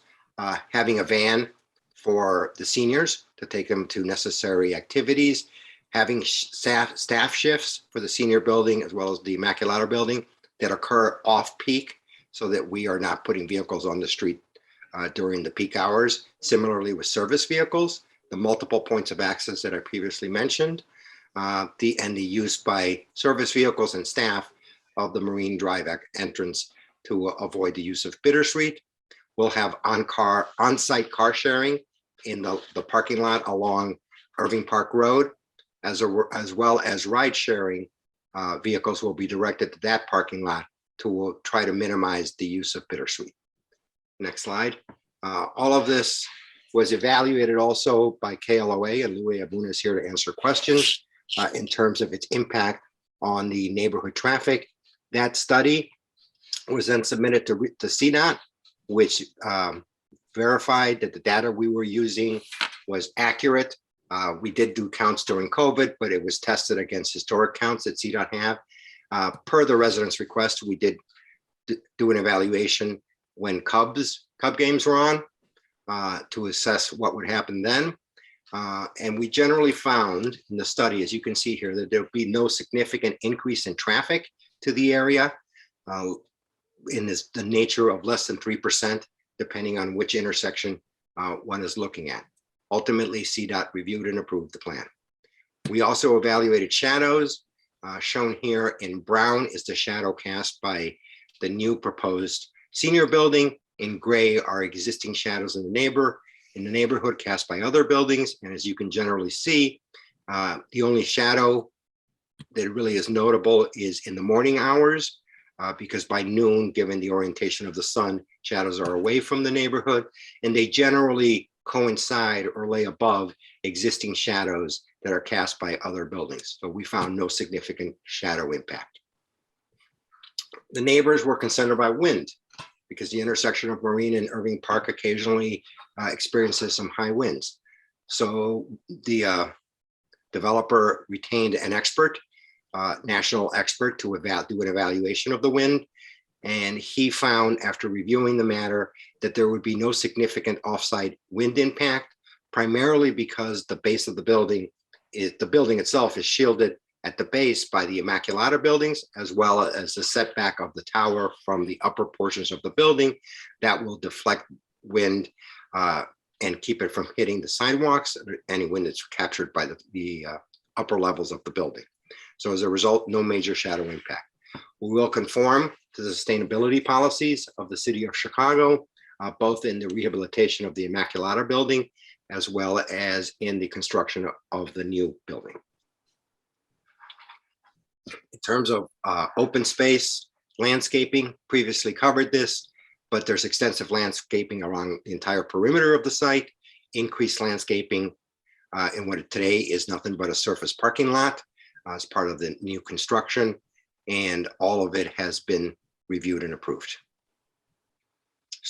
Having a van for the seniors to take them to necessary activities, having staff shifts for the senior building as well as the Immaculata building that occur off-peak so that we are not putting vehicles on the street during the peak hours. Similarly with service vehicles, the multiple points of access that I previously mentioned, and the use by service vehicles and staff of the Marine Drive entrance to avoid the use of Bittersweet. We'll have on-site car sharing in the parking lot along Irving Park Road, as well as ride sharing vehicles will be directed to that parking lot to try to minimize the use of Bittersweet. Next slide. All of this was evaluated also by KLOA, and Louis Abuna is here to answer questions in terms of its impact on the neighborhood traffic. That study was then submitted to CDOT, which verified that the data we were using was accurate. We did do counts during COVID, but it was tested against historic counts that CDOT have. Per the residents' request, we did do an evaluation when Cub games were on to assess what would happen then. And we generally found in the study, as you can see here, that there would be no significant increase in traffic to the area in the nature of less than 3%, depending on which intersection one is looking at. Ultimately, CDOT reviewed and approved the plan. We also evaluated shadows. Shown here in brown is the shadow cast by the new proposed senior building. In gray are existing shadows in the neighborhood cast by other buildings. And as you can generally see, the only shadow that really is notable is in the morning hours, because by noon, given the orientation of the sun, shadows are away from the neighborhood, and they generally coincide or lay above existing shadows that are cast by other buildings. So we found no significant shadow impact. The neighbors were concerned about wind because the intersection of Marine and Irving Park occasionally experiences some high winds. So the developer retained an expert, national expert, to do an evaluation of the wind. And he found, after reviewing the matter, that there would be no significant offsite wind impact, primarily because the base of the building itself is shielded at the base by the Immaculata buildings, as well as the setback of the tower from the upper portions of the building that will deflect wind and keep it from hitting the sidewalks, any wind that's captured by the upper levels of the building. So as a result, no major shadow impact. We will conform to the sustainability policies of the city of Chicago, both in the rehabilitation of the Immaculata building, as well as in the construction of the new building. In terms of open space, landscaping, previously covered this, but there's extensive landscaping around the entire perimeter of the site, increased landscaping in what today is nothing but a surface parking lot as part of the new construction, and all of it has been reviewed and approved.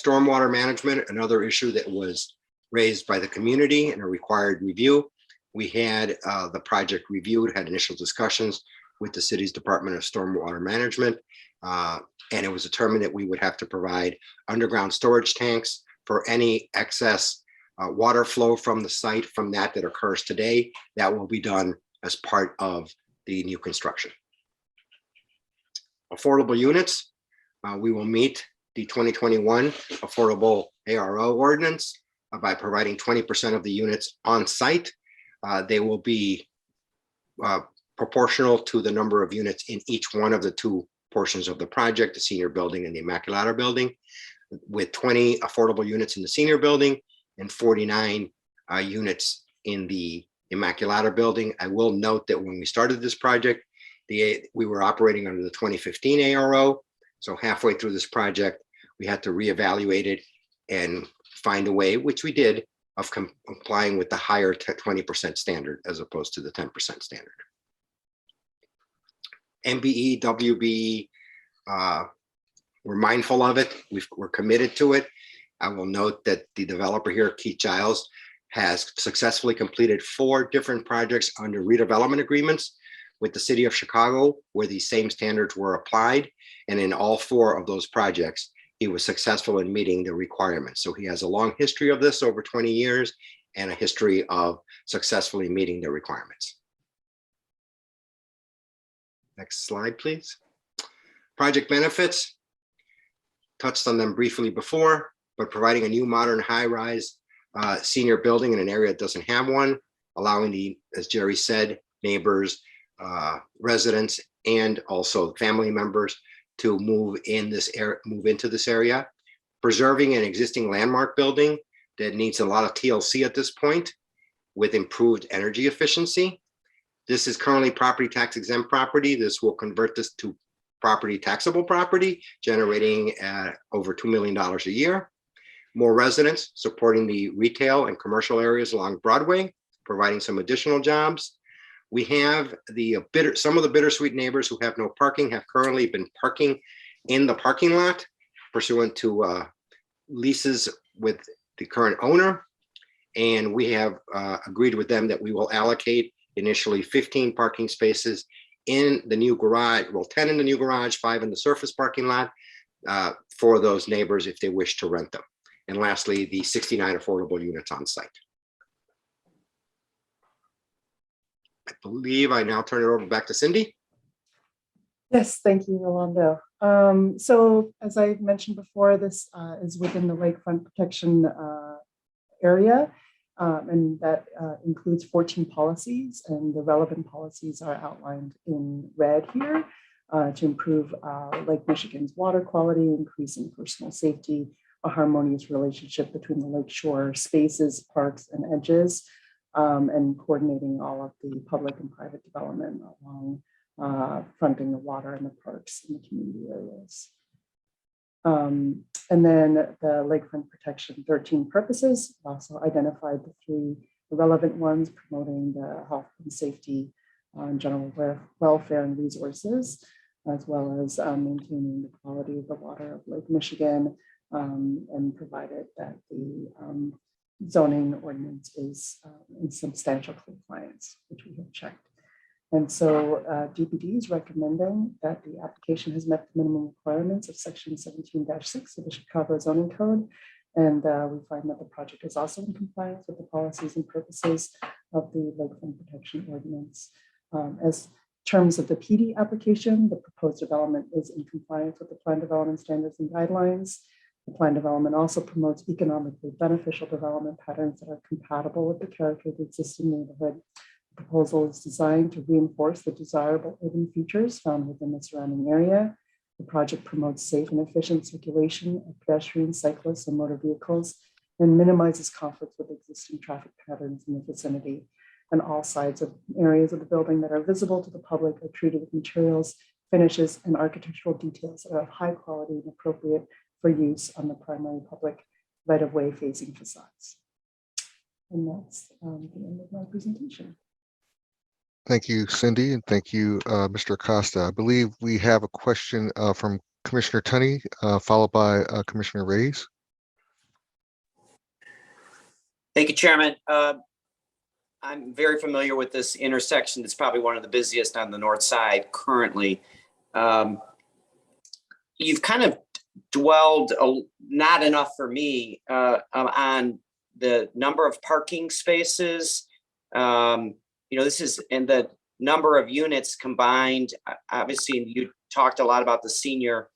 Stormwater management, another issue that was raised by the community and a required review. We had the project reviewed, had initial discussions with the city's Department of Stormwater Management, and it was determined that we would have to provide underground storage tanks for any excess water flow from the site from that occurs today. That will be done as part of the new construction. Affordable units, we will meet the 2021 Affordable ARO ordinance by providing 20% of the units on site. They will be proportional to the number of units in each one of the two portions of the project, the senior building and the Immaculata building, with 20 affordable units in the senior building and 49 units in the Immaculata building. I will note that when we started this project, we were operating under the 2015 ARO. So halfway through this project, we had to reevaluate it and find a way, which we did, of complying with the higher 20% standard as opposed to the 10% standard. MBE, WBE, we're mindful of it. We're committed to it. I will note that the developer here, Keith Giles, has successfully completed 4 different projects under redevelopment agreements with the city of Chicago, where these same standards were applied. And in all 4 of those projects, he was successful in meeting the requirements. So he has a long history of this, over 20 years, and a history of successfully meeting the requirements. Next slide, please. Project benefits, touched on them briefly before, but providing a new modern high-rise senior building in an area that doesn't have one, allowing the, as Jerry said, neighbors, residents, and also family members to move into this area, preserving an existing landmark building that needs a lot of TLC at this point with improved energy efficiency. This is currently property tax exempt property. This will convert this to property taxable property, generating over $2 million a year. More residents supporting the retail and commercial areas along Broadway, providing some additional jobs. We have some of the Bittersweet neighbors who have no parking have currently been parking in the parking lot pursuant to leases with the current owner. And we have agreed with them that we will allocate initially 15 parking spaces in the new garage, well, 10 in the new garage, 5 in the surface parking lot for those neighbors if they wish to rent them. And lastly, the 69 affordable units on site. I believe I now turn it over back to Cindy.
Yes, thank you, Rolando. So as I mentioned before, this is within the lakefront protection area, and that includes 14 policies, and the relevant policies are outlined in red here to improve Lake Michigan's water quality, increasing personal safety, a harmonious relationship between the lakeshore spaces, parks, and edges, and coordinating all of the public and private development along fronting the water and the parks in the community areas. And then the lakefront protection 13 purposes also identified the 3 relevant ones, promoting the health and safety, general welfare and resources, as well as maintaining the quality of the water of Lake Michigan, and provided that the zoning ordinance is in substantial compliance, which we have checked. And so DPD is recommending that the application has met the minimum requirements of section 17-6 of the Chicago zoning code And we find that the project is also in compliance with the policies and purposes of the Lakefront Protection Ordinance. As terms of the PD application, the proposed development is in compliance with the plan development standards and guidelines. The plan development also promotes economically beneficial development patterns that are compatible with the character of the existing neighborhood. The proposal is designed to reinforce the desirable urban features found within the surrounding area. The project promotes safe and efficient circulation of pedestrians, cyclists, and motor vehicles, and minimizes conflicts with existing traffic patterns in the vicinity. And all sides of areas of the building that are visible to the public are treated with materials, finishes, and architectural details that are of high quality and appropriate for use on the primary public right-of-way facing facades. And that's the end of my presentation.
Thank you, Cindy, and thank you, Mr. Acosta. I believe we have a question from Commissioner Tunney, followed by Commissioner Reyes.
Thank you, Chairman. I'm very familiar with this intersection. It's probably one of the busiest on the north side currently. You've kind of dwelled, not enough for me, on the number of parking spaces. This is in the number of units combined. Obviously, you talked a lot about the senior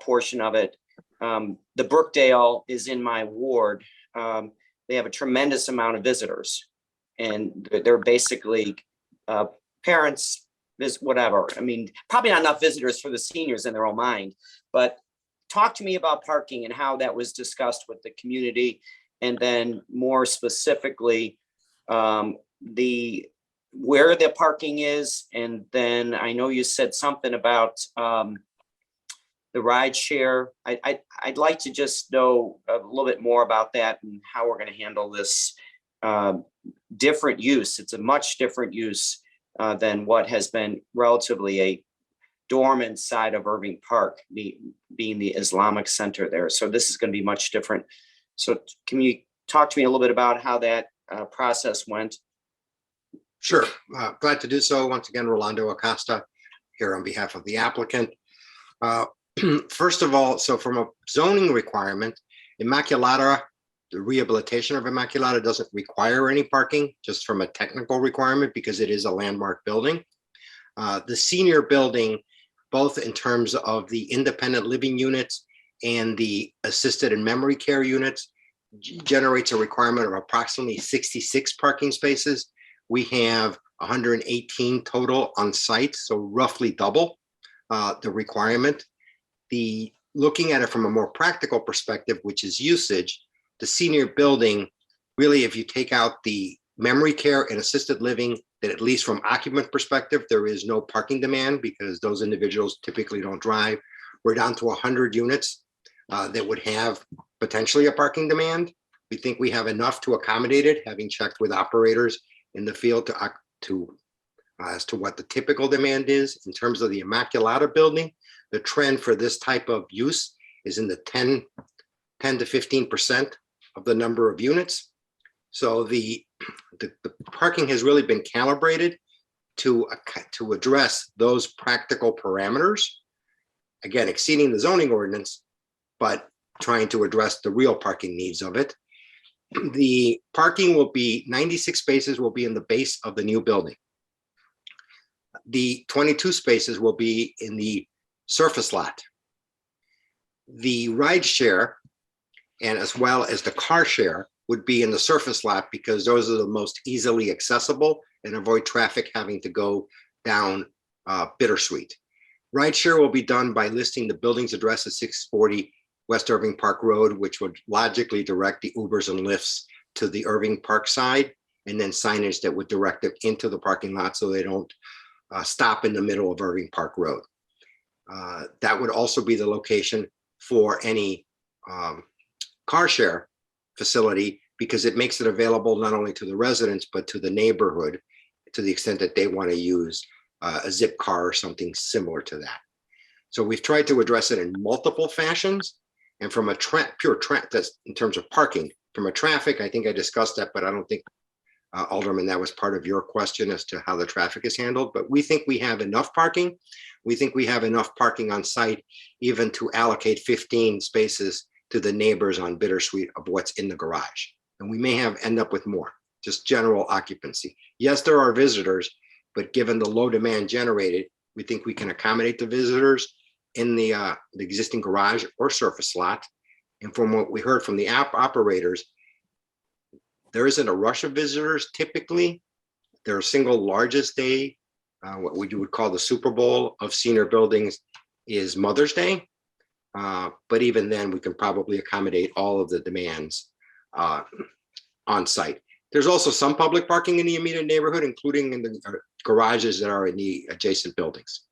portion of it. The Brookdale is in my ward. They have a tremendous amount of visitors, and they're basically parents, whatever. I mean, probably not enough visitors for the seniors in their own mind, but talk to me about parking and how that was discussed with the community. And then more specifically, where the parking is. And then I know you said something about the ride share. I'd like to just know a little bit more about that and how we're going to handle this different use. It's a much different use than what has been relatively a dormant side of Irving Park, being the Islamic center there. So this is going to be much different. So can you talk to me a little bit about how that process went?
Sure, glad to do so. Once again, Rolando Acosta here on behalf of the applicant. First of all, so from a zoning requirement, Immaculata, the rehabilitation of Immaculata doesn't require any parking, just from a technical requirement because it is a landmark building. The senior building, both in terms of the independent living units and the assisted and memory care units, generates a requirement of approximately 66 parking spaces. We have 118 total on site, so roughly double the requirement. Looking at it from a more practical perspective, which is usage, the senior building, really, if you take out the memory care and assisted living, that at least from occupant perspective, there is no parking demand because those individuals typically don't drive. We're down to 100 units that would have potentially a parking demand. We think we have enough to accommodate it, having checked with operators in the field as to what the typical demand is. In terms of the Immaculata building, the trend for this type of use is in the 10 to 15% of the number of units. So the parking has really been calibrated to address those practical parameters. Again, exceeding the zoning ordinance, but trying to address the real parking needs of it. The parking will be 96 spaces will be in the base of the new building. The 22 spaces will be in the surface lot. The ride share, and as well as the car share, would be in the surface lot because those are the most easily accessible and avoid traffic having to go down Bittersweet. Ride share will be done by listing the building's address at 640 West Irving Park Road, which would logically direct the Ubers and Lyfts to the Irving Park side, and then signage that would direct them into the parking lot so they don't stop in the middle of Irving Park Road. That would also be the location for any car share facility because it makes it available not only to the residents, but to the neighborhood to the extent that they want to use a zip car or something similar to that. So we've tried to address it in multiple fashions. And from a that's in terms of parking, from a traffic, I think I discussed that, but I don't think, Alderman, that was part of your question as to how the traffic is handled. But we think we have enough parking. We think we have enough parking on site even to allocate 15 spaces to the neighbors on Bittersweet of what's in the garage. And we may end up with more, just general occupancy. Yes, there are visitors, but given the low demand generated, we think we can accommodate the visitors in the existing garage or surface lot. And from what we heard from the operators, there isn't a rush of visitors typically. Their single largest day, what we would call the Super Bowl of senior buildings, is Mother's Day. But even then, we can probably accommodate all of the demands on site. There's also some public parking in the immediate neighborhood, including in the garages that are in the adjacent buildings.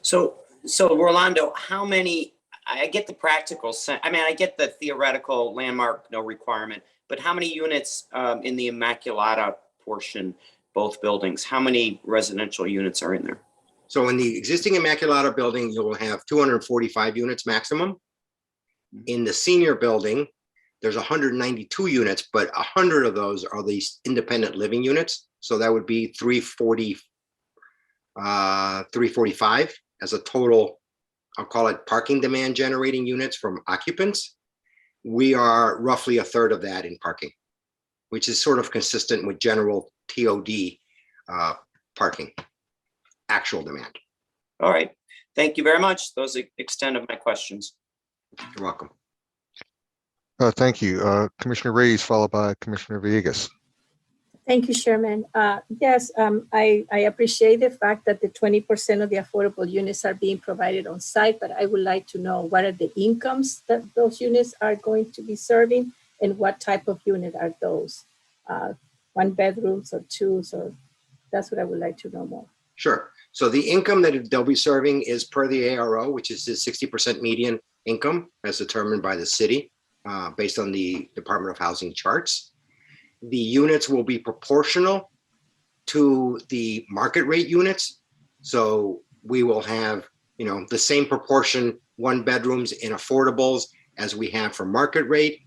So Rolando, how many, I get the practical sense, I mean, I get the theoretical landmark, no requirement, but how many units in the Immaculata portion, both buildings, how many residential units are in there?
So in the existing Immaculata building, you will have 245 units maximum. In the senior building, there's 192 units, but 100 of those are these independent living units. So that would be 345 as a total, I'll call it parking demand generating units from occupants. We are roughly a third of that in parking, which is sort of consistent with general TOD parking, actual demand.
All right, thank you very much. Those are the extent of my questions.
You're welcome.
Thank you. Commissioner Reyes, followed by Commissioner Villegas.
Thank you, Chairman. Yes, I appreciate the fact that the 20% of the affordable units are being provided on site, but I would like to know what are the incomes that those units are going to be serving and what type of unit are those? 1 bedrooms or 2s, or that's what I would like to know more.
Sure. So the income that they'll be serving is per the ARO, which is the 60% median income as determined by the city based on the Department of Housing charts. The units will be proportional to the market rate units. So we will have, you know, the same proportion 1 bedrooms in affordables as we have for market rate,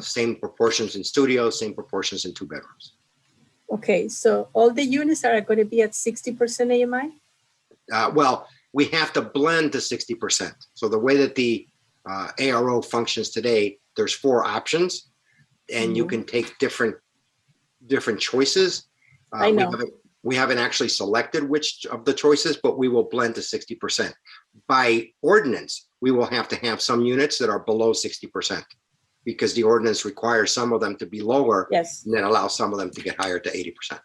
same proportions in studios, same proportions in 2 bedrooms.
Okay, so all the units are going to be at 60% AMI?
Well, we have to blend to 60%. So the way that the ARO functions today, there's 4 options. And you can take different choices.
I know.
We haven't actually selected which of the choices, but we will blend to 60%. By ordinance, we will have to have some units that are below 60% because the ordinance requires some of them to be lower.
Yes.
And then allow some of them to get higher to 80%.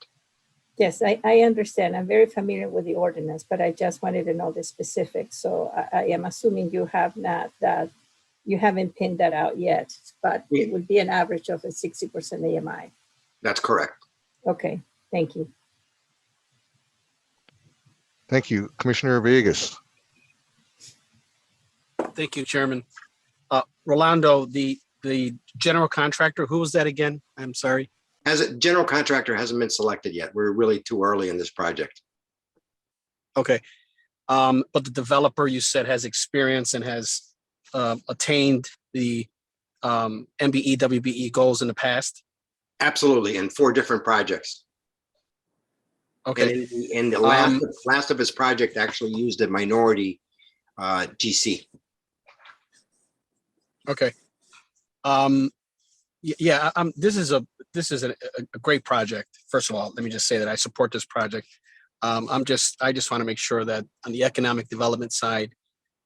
Yes, I understand. I'm very familiar with the ordinance, but I just wanted to know the specifics. So I am assuming you have not that. You haven't pinned that out yet, but it would be an average of a 60% AMI.
That's correct.
Okay, thank you.
Thank you. Commissioner Villegas.
Thank you, Chairman. Rolando, the general contractor, who was that again? I'm sorry.
General contractor hasn't been selected yet. We're really too early in this project.
Okay. But the developer you said has experience and has attained the MBE, WBE goals in the past?
Absolutely, in 4 different projects.
Okay.
And the last of his project actually used a minority GC.
Okay. Yeah. This is a great project. First of all, let me just say that I support this project. I just want to make sure that on the economic development side,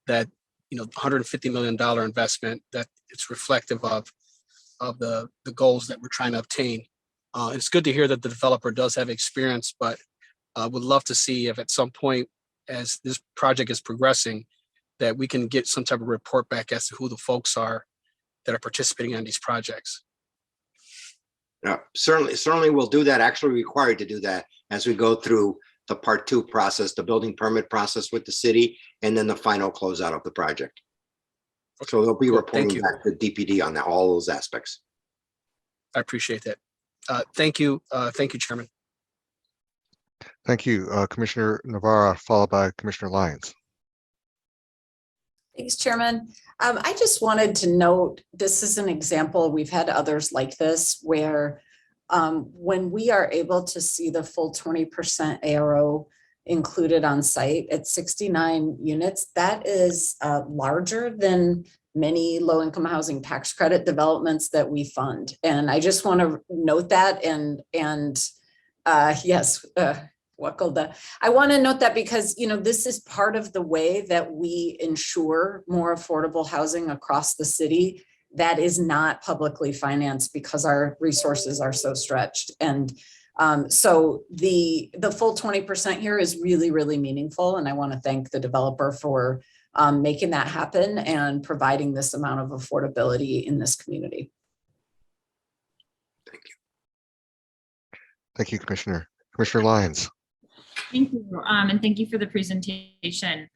that $150 million investment, that it's reflective of the goals that we're trying to obtain. It's good to hear that the developer does have experience, but would love to see if at some point as this project is progressing, that we can get some type of report back as to who the folks are that are participating on these projects.
Certainly we'll do that, actually required to do that as we go through the part 2 process, the building permit process with the city, and then the final closeout of the project. Okay. So they'll be reporting back to DPD on all those aspects.
I appreciate that. Thank you. Thank you, Chairman.
Thank you. Commissioner Navarro, followed by Commissioner Lyons.
Thanks, Chairman. I just wanted to note, this is an example, we've had others like this, where when we are able to see the full 20% ARO included on site at 69 units. That is larger than many low-income housing tax credit developments that we fund. And I just want to note that yes, I want to note that because, this is part of the way that we ensure more affordable housing across the city that is not publicly financed because our resources are so stretched. And so the full 20% here is really, really meaningful. And I want to thank the developer for making that happen and providing this amount of affordability in this community.
Thank you.
Thank you, Commissioner. Commissioner Lyons.
Thank you, and thank you for the presentation.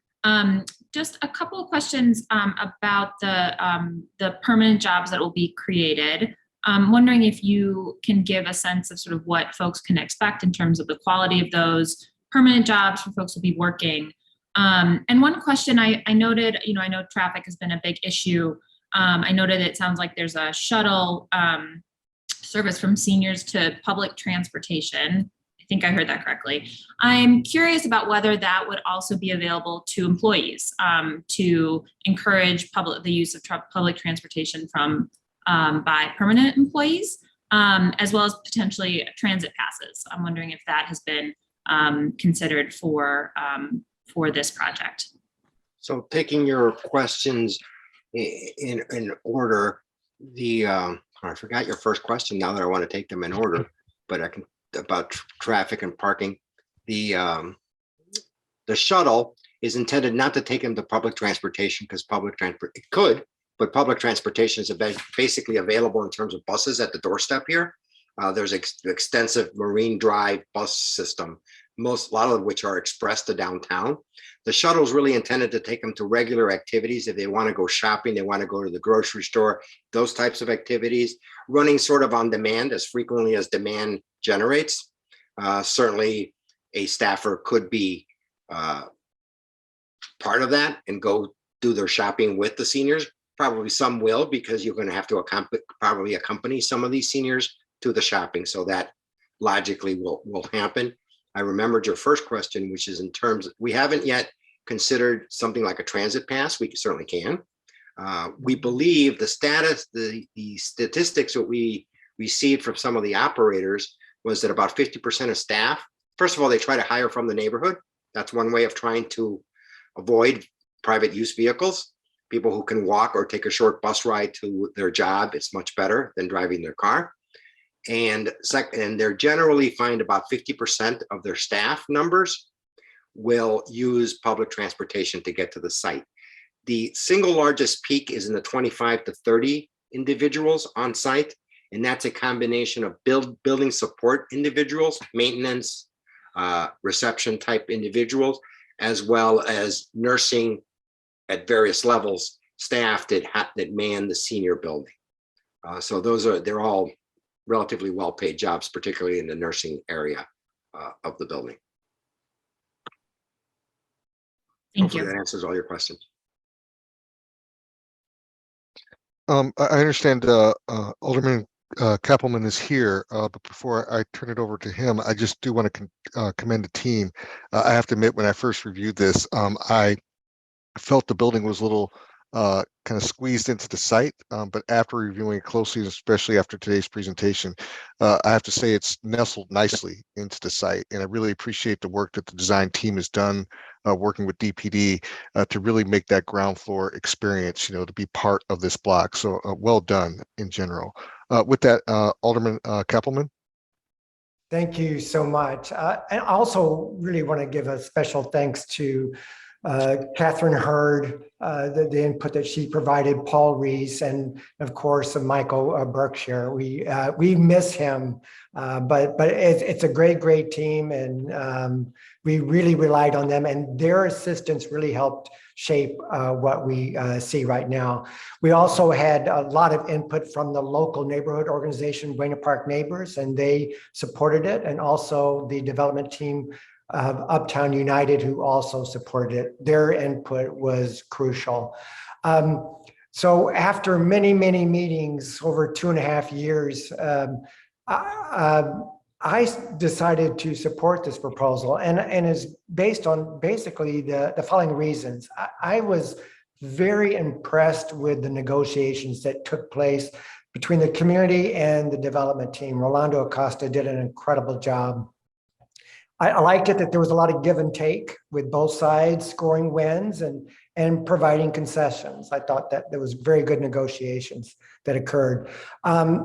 Just a couple of questions about the permanent jobs that will be created. I'm wondering if you can give a sense of sort of what folks can expect in terms of the quality of those permanent jobs for folks who will be working. And one question I noted, I know traffic has been a big issue. I noted it sounds like there's a shuttle service from seniors to public transportation. I think I heard that correctly. I'm curious about whether that would also be available to employees to encourage the use of public transportation from by permanent employees, as well as potentially transit passes. I'm wondering if that has been considered for this project.
So taking your questions in order, I forgot your first question now that I want to take them in order, but I can about traffic and parking. The shuttle is intended not to take them to public transportation because it could, but public transportation is basically available in terms of buses at the doorstep here. There's extensive Marine Drive bus system, a lot of which are express to downtown. The shuttle is really intended to take them to regular activities. If they want to go shopping, they want to go to the grocery store, those types of activities, running sort of on demand as frequently as demand generates. Certainly a staffer could be part of that and go do their shopping with the seniors. Probably some will, because you're going to have to probably accompany some of these seniors to the shopping. So that logically will happen. I remembered your first question, which is in terms, we haven't yet considered something like a transit pass. We certainly can. We believe the statistics that we received from some of the operators was that about 50% of staff, first of all, they try to hire from the neighborhood. That's one way of trying to avoid private use vehicles. People who can walk or take a short bus ride to their job, it's much better than driving their car. And they're generally find about 50% of their staff numbers will use public transportation to get to the site. The single largest peak is in the 25 to 30 individuals on site. And that's a combination of building support individuals, maintenance, reception type individuals, as well as nursing at various levels, staff that man the senior building. So they're all relatively well-paid jobs, particularly in the nursing area of the building. Hopefully that answers all your questions.
I understand Alderman Kappelman is here, but before I turn it over to him, I just do want to commend the team. I have to admit, when I first reviewed this, I felt the building was a little kind of squeezed into the site, but after reviewing it closely, especially after today's presentation, I have to say it's nestled nicely into the site, and I really appreciate the work that the design team has done working with DPD to really make that ground floor experience, to be part of this block. So well done in general. With that, Alderman Kappelman.
Thank you so much. And I also really want to give a special thanks to Catherine Hurd, the input that she provided, Paul Reese, and of course Michael Berkshire. We miss him, but it's a great team, and we really relied on them, and their assistance really helped shape what we see right now. We also had a lot of input from the local neighborhood organization, Buena Park Neighbors, and they supported it, and also the development team of Uptown United, who also supported it. Their input was crucial. So after many meetings over 2.5 years, I decided to support this proposal and is based on basically the following reasons. I was very impressed with the negotiations that took place between the community and the development team. Rolando Acosta did an incredible job. I liked it that there was a lot of give and take with both sides scoring wins and providing concessions. I thought that there was very good negotiations that occurred.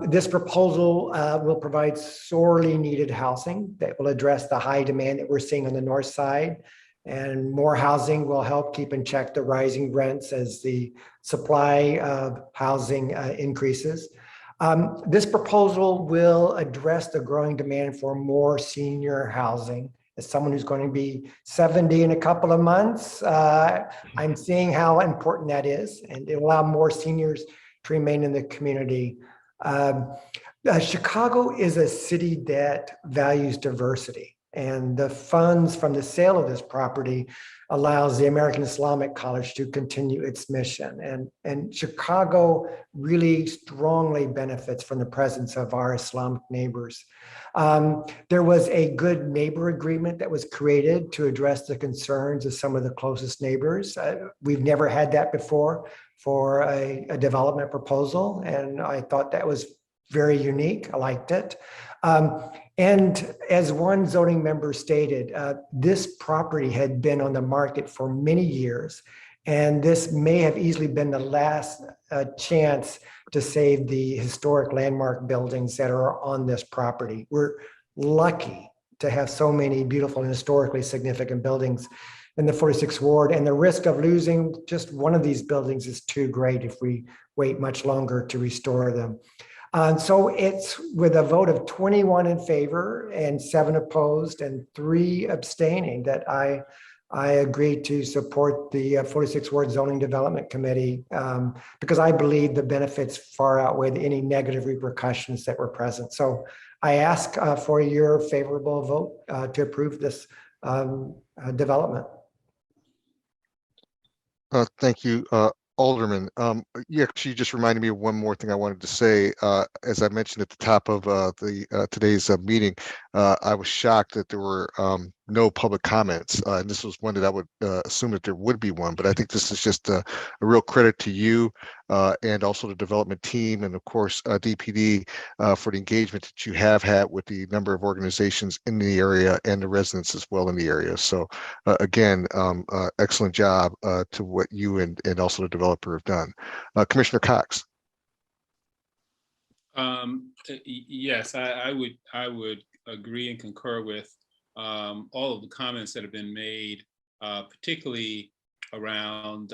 This proposal will provide sorely needed housing that will address the high demand that we're seeing on the north side. And more housing will help keep in check the rising rents as the supply of housing increases. This proposal will address the growing demand for more senior housing. As someone who's going to be 70 in a couple of months, I'm seeing how important that is, and it will allow more seniors to remain in the community. Chicago is a city that values diversity, and the funds from the sale of this property allows the American Islamic College to continue its mission. And Chicago really strongly benefits from the presence of our Islamic neighbors. There was a good neighbor agreement that was created to address the concerns of some of the closest neighbors. We've never had that before for a development proposal, and I thought that was very unique. I liked it. And as one zoning member stated, this property had been on the market for many years, and this may have easily been the last chance to save the historic landmark buildings that are on this property. We're lucky to have so many beautiful and historically significant buildings in the 46th Ward, and the risk of losing just one of these buildings is too great if we wait much longer to restore them. So it's with a vote of 21 in favor and 7 opposed and 3 abstaining that I agreed to support the 46th Ward Zoning Development Committee because I believe the benefits far outweigh any negative repercussions that were present. So I ask for your favorable vote to approve this development.
Thank you, Alderman. Yeah, she just reminded me of one more thing I wanted to say. As I mentioned at the top of today's meeting, I was shocked that there were no public comments. And this was one that I would assume that there would be one, but I think this is just a real credit to you and also the development team and of course DPD for the engagement that you have had with the number of organizations in the area and the residents as well in the area. So again, excellent job to what you and also the developer have done. Commissioner Cox.
Yes, I would agree and concur with all of the comments that have been made, particularly around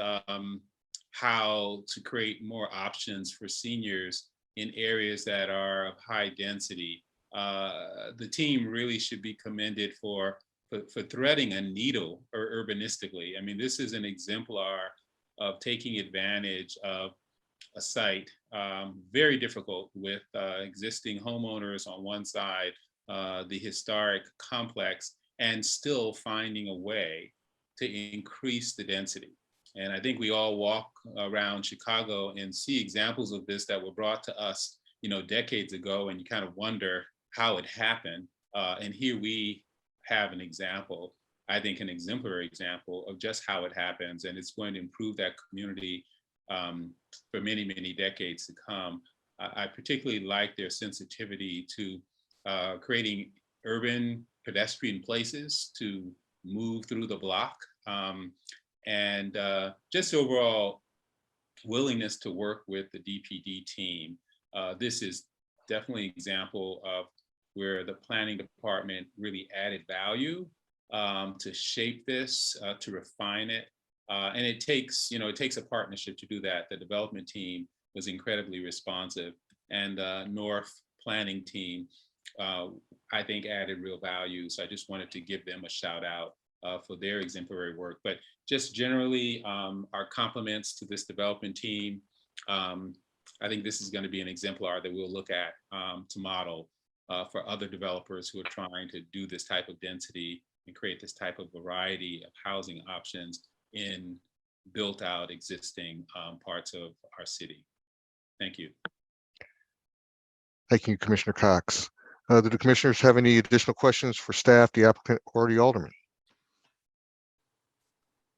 how to create more options for seniors in areas that are of high density. The team really should be commended for threading a needle urbanistically. I mean, this is an exemplar of taking advantage of a site very difficult with existing homeowners on one side, the historic complex, and still finding a way to increase the density. And I think we all walk around Chicago and see examples of this that were brought to us, decades ago, and you kind of wonder how it happened. And here we have an example, I think an exemplary example of just how it happens, and it's going to improve that community for many, many decades to come. I particularly like their sensitivity to creating urban pedestrian places to move through the block, and just overall willingness to work with the DPD team. This is definitely an example of where the planning department really added value to shape this, to refine it. And it takes a partnership to do that. The development team was incredibly responsive, and the North planning team, I think, added real value. So I just wanted to give them a shout out for their exemplary work. But just generally, our compliments to this development team. I think this is going to be an exemplar that we'll look at to model for other developers who are trying to do this type of density and create this type of variety of housing options in built out existing parts of our city. Thank you.
Thank you, Commissioner Cox. Do the commissioners have any additional questions for staff, the applicant, or the alderman?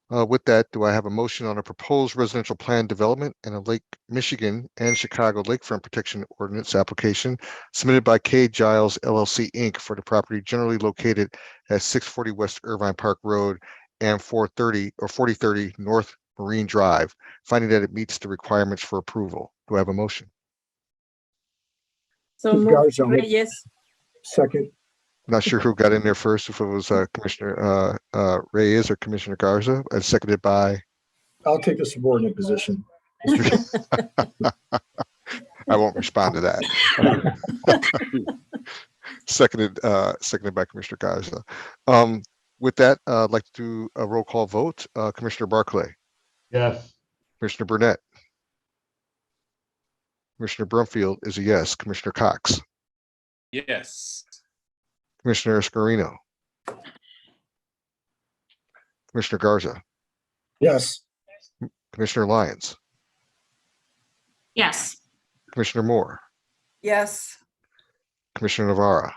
With that, do I have a motion on a proposed residential plan development and a Lake Michigan and Chicago Lakefront Protection Ordinance application submitted by K. Giles LLC Inc. for the property generally located at 640 West Irvine Park Road and 4030 North Marine Drive, finding that it meets the requirements for approval? Do I have a motion?
So move, Reyes.
Second.
Not sure who got in there first, if it was Commissioner Reyes or Commissioner Garza, and seconded by.
I'll take the subordinate position.
I won't respond to that. Seconded by Commissioner Garza. With that, I'd like to do a roll call vote. Commissioner Barclay.
Yes.
Commissioner Burnett. Commissioner Brumfield is a yes. Commissioner Cox.
Yes.
Commissioner Escarino. Commissioner Garza.
Yes.
Commissioner Lyons.
Yes.
Commissioner Moore.
Yes.
Commissioner Navarra.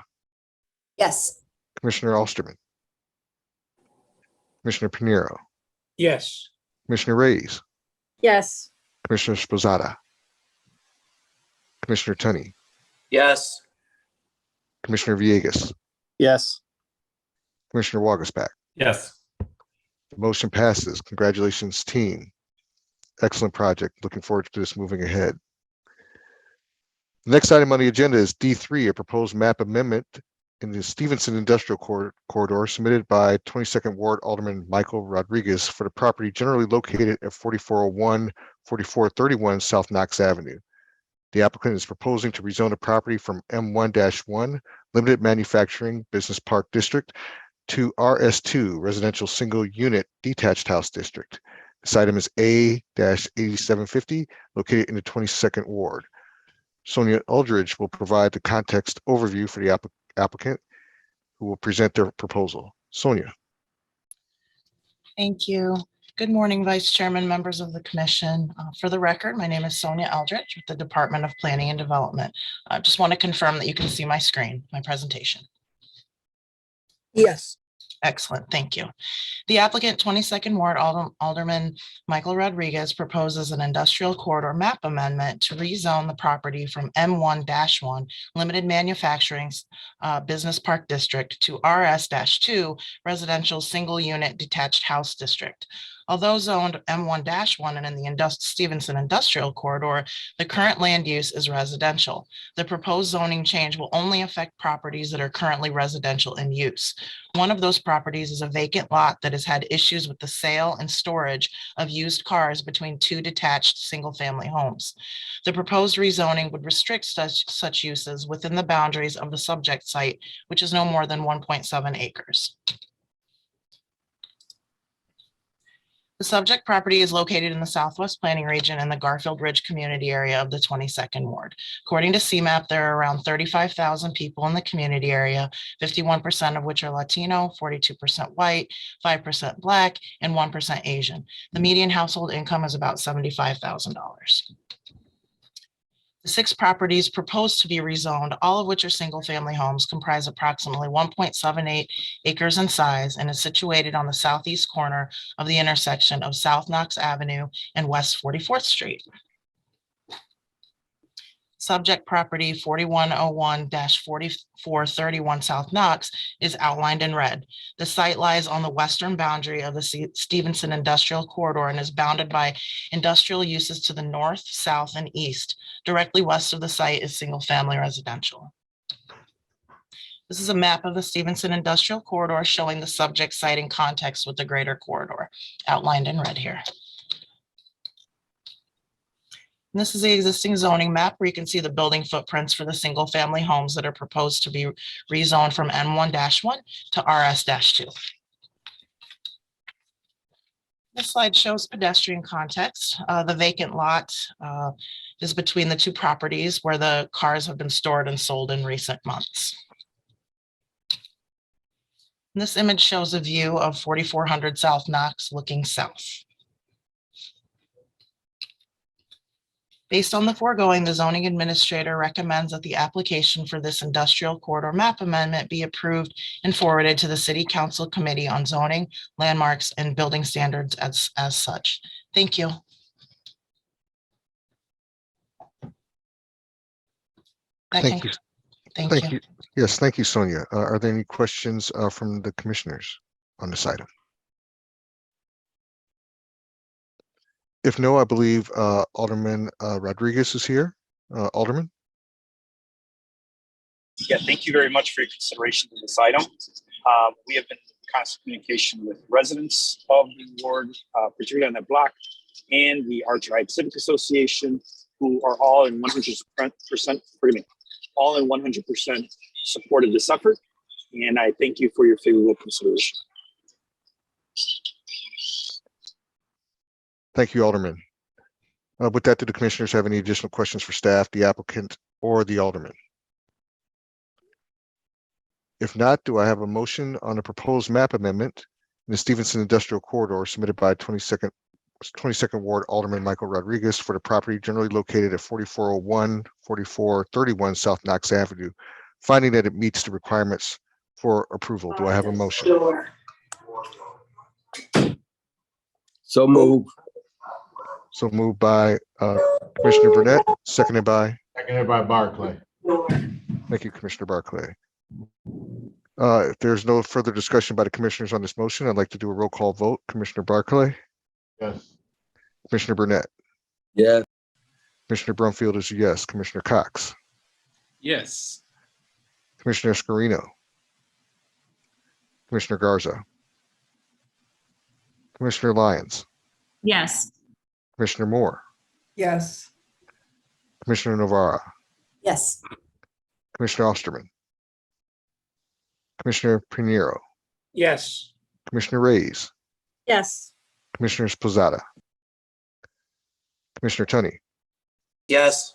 Yes.
Commissioner Osterman. Commissioner Pinheiro.
Yes.
Commissioner Reyes.
Yes.
Commissioner Sposata. Commissioner Tunney.
Yes.
Commissioner Villegas.
Yes.
Commissioner Wagasback.
Yes.
The motion passes. Congratulations, team. Excellent project. Looking forward to this moving ahead. The next item on the agenda is D3, a proposed map amendment in the Stevenson Industrial Corridor submitted by 22nd Ward Alderman Michael Rodriguez for the property generally located at 4401, 4431 South Knox Avenue. The applicant is proposing to rezone the property from M1-1 Limited Manufacturing Business Park District to RS2 Residential Single Unit Detached House District. This item is A-8750, located in the 22nd Ward. Sonia Eldridge will provide the context overview for the applicant, who will present their proposal. Sonia.
Thank you. Good morning, Vice Chairman, members of the Commission. For the record, my name is Sonia Eldridge with the Department of Planning and Development. I just want to confirm that you can see my screen, my presentation.
Yes.
Excellent, thank you. The applicant, 22nd Ward Alderman Michael Rodriguez, proposes an industrial corridor map amendment to rezone the property from M1-1 Limited Manufacturing Business Park District to RS-2 Residential Single Unit Detached House District. Although zoned M1-1 and in the Stevenson Industrial Corridor, the current land use is residential. The proposed zoning change will only affect properties that are currently residential in use. One of those properties is a vacant lot that has had issues with the sale and storage of used cars between two detached single-family homes. The proposed rezoning would restrict such uses within the boundaries of the subject site, which is no more than 1.7 acres. The subject property is located in the Southwest Planning Region in the Garfield Ridge community area of the 22nd Ward. According to CMAP, there are around 35,000 people in the community area, 51% of which are Latino, 42% white, 5% Black, and 1% Asian. The median household income is about $75,000. The 6 properties proposed to be rezoned, all of which are single-family homes, comprise approximately 1.78 acres in size and is situated on the southeast corner of the intersection of South Knox Avenue and West 44th Street. Subject property 4101-4431 South Knox is outlined in red. The site lies on the western boundary of the Stevenson Industrial Corridor and is bounded by industrial uses to the north, south, and east. Directly west of the site is single-family residential. This is a map of the Stevenson Industrial Corridor showing the subject site in context with the greater corridor, outlined in red here. And this is the existing zoning map where you can see the building footprints for the single family homes that are proposed to be rezoned from M1-1 to RS-2. This slide shows pedestrian context. The vacant lot is between the 2 properties where the cars have been stored and sold in recent months. And this image shows a view of 4400 South Knox looking south. Based on the foregoing, the zoning administrator recommends that the application for this industrial corridor map amendment be approved and forwarded to the City Council Committee on Zoning, Landmarks, and Building Standards as such. Thank you.
Thank you.
Thank you.
Yes, thank you, Sonia. Are there any questions from the commissioners on this item? If no, I believe Alderman Rodriguez is here. Alderman?
Yeah, thank you very much for your consideration of this item. We have been in constant communication with residents of the ward, particularly on that block, and the Our Tribe Civic Association, who are all in 100%, all in 100% support of this effort. And I thank you for your favorable consideration.
Thank you, Alderman. With that, do the commissioners have any additional questions for staff, the applicant, or the alderman? If not, do I have a motion on the proposed map amendment in the Stevenson Industrial Corridor submitted by 22nd Ward Alderman Michael Rodriguez for the property generally located at 4401, 4431 South Knox Avenue, finding that it meets the requirements for approval? Do I have a motion?
So move.
So moved by Commissioner Burnett, seconded by
Barclay.
Thank you, Commissioner Barclay. If there's no further discussion by the commissioners on this motion, I'd like to do a roll call vote. Commissioner Barclay?
Yes.
Commissioner Burnett?
Yes.
Commissioner Brumfield is a yes. Commissioner Cox?
Yes.
Commissioner Scarino? Commissioner Garza? Commissioner Lyons?
Yes.
Commissioner Moore?
Yes.
Commissioner Novara?
Yes.
Commissioner Osterman? Commissioner Pinheiro?
Yes.
Commissioner Reyes?
Yes.
Commissioner Posada? Commissioner Tunney?
Yes.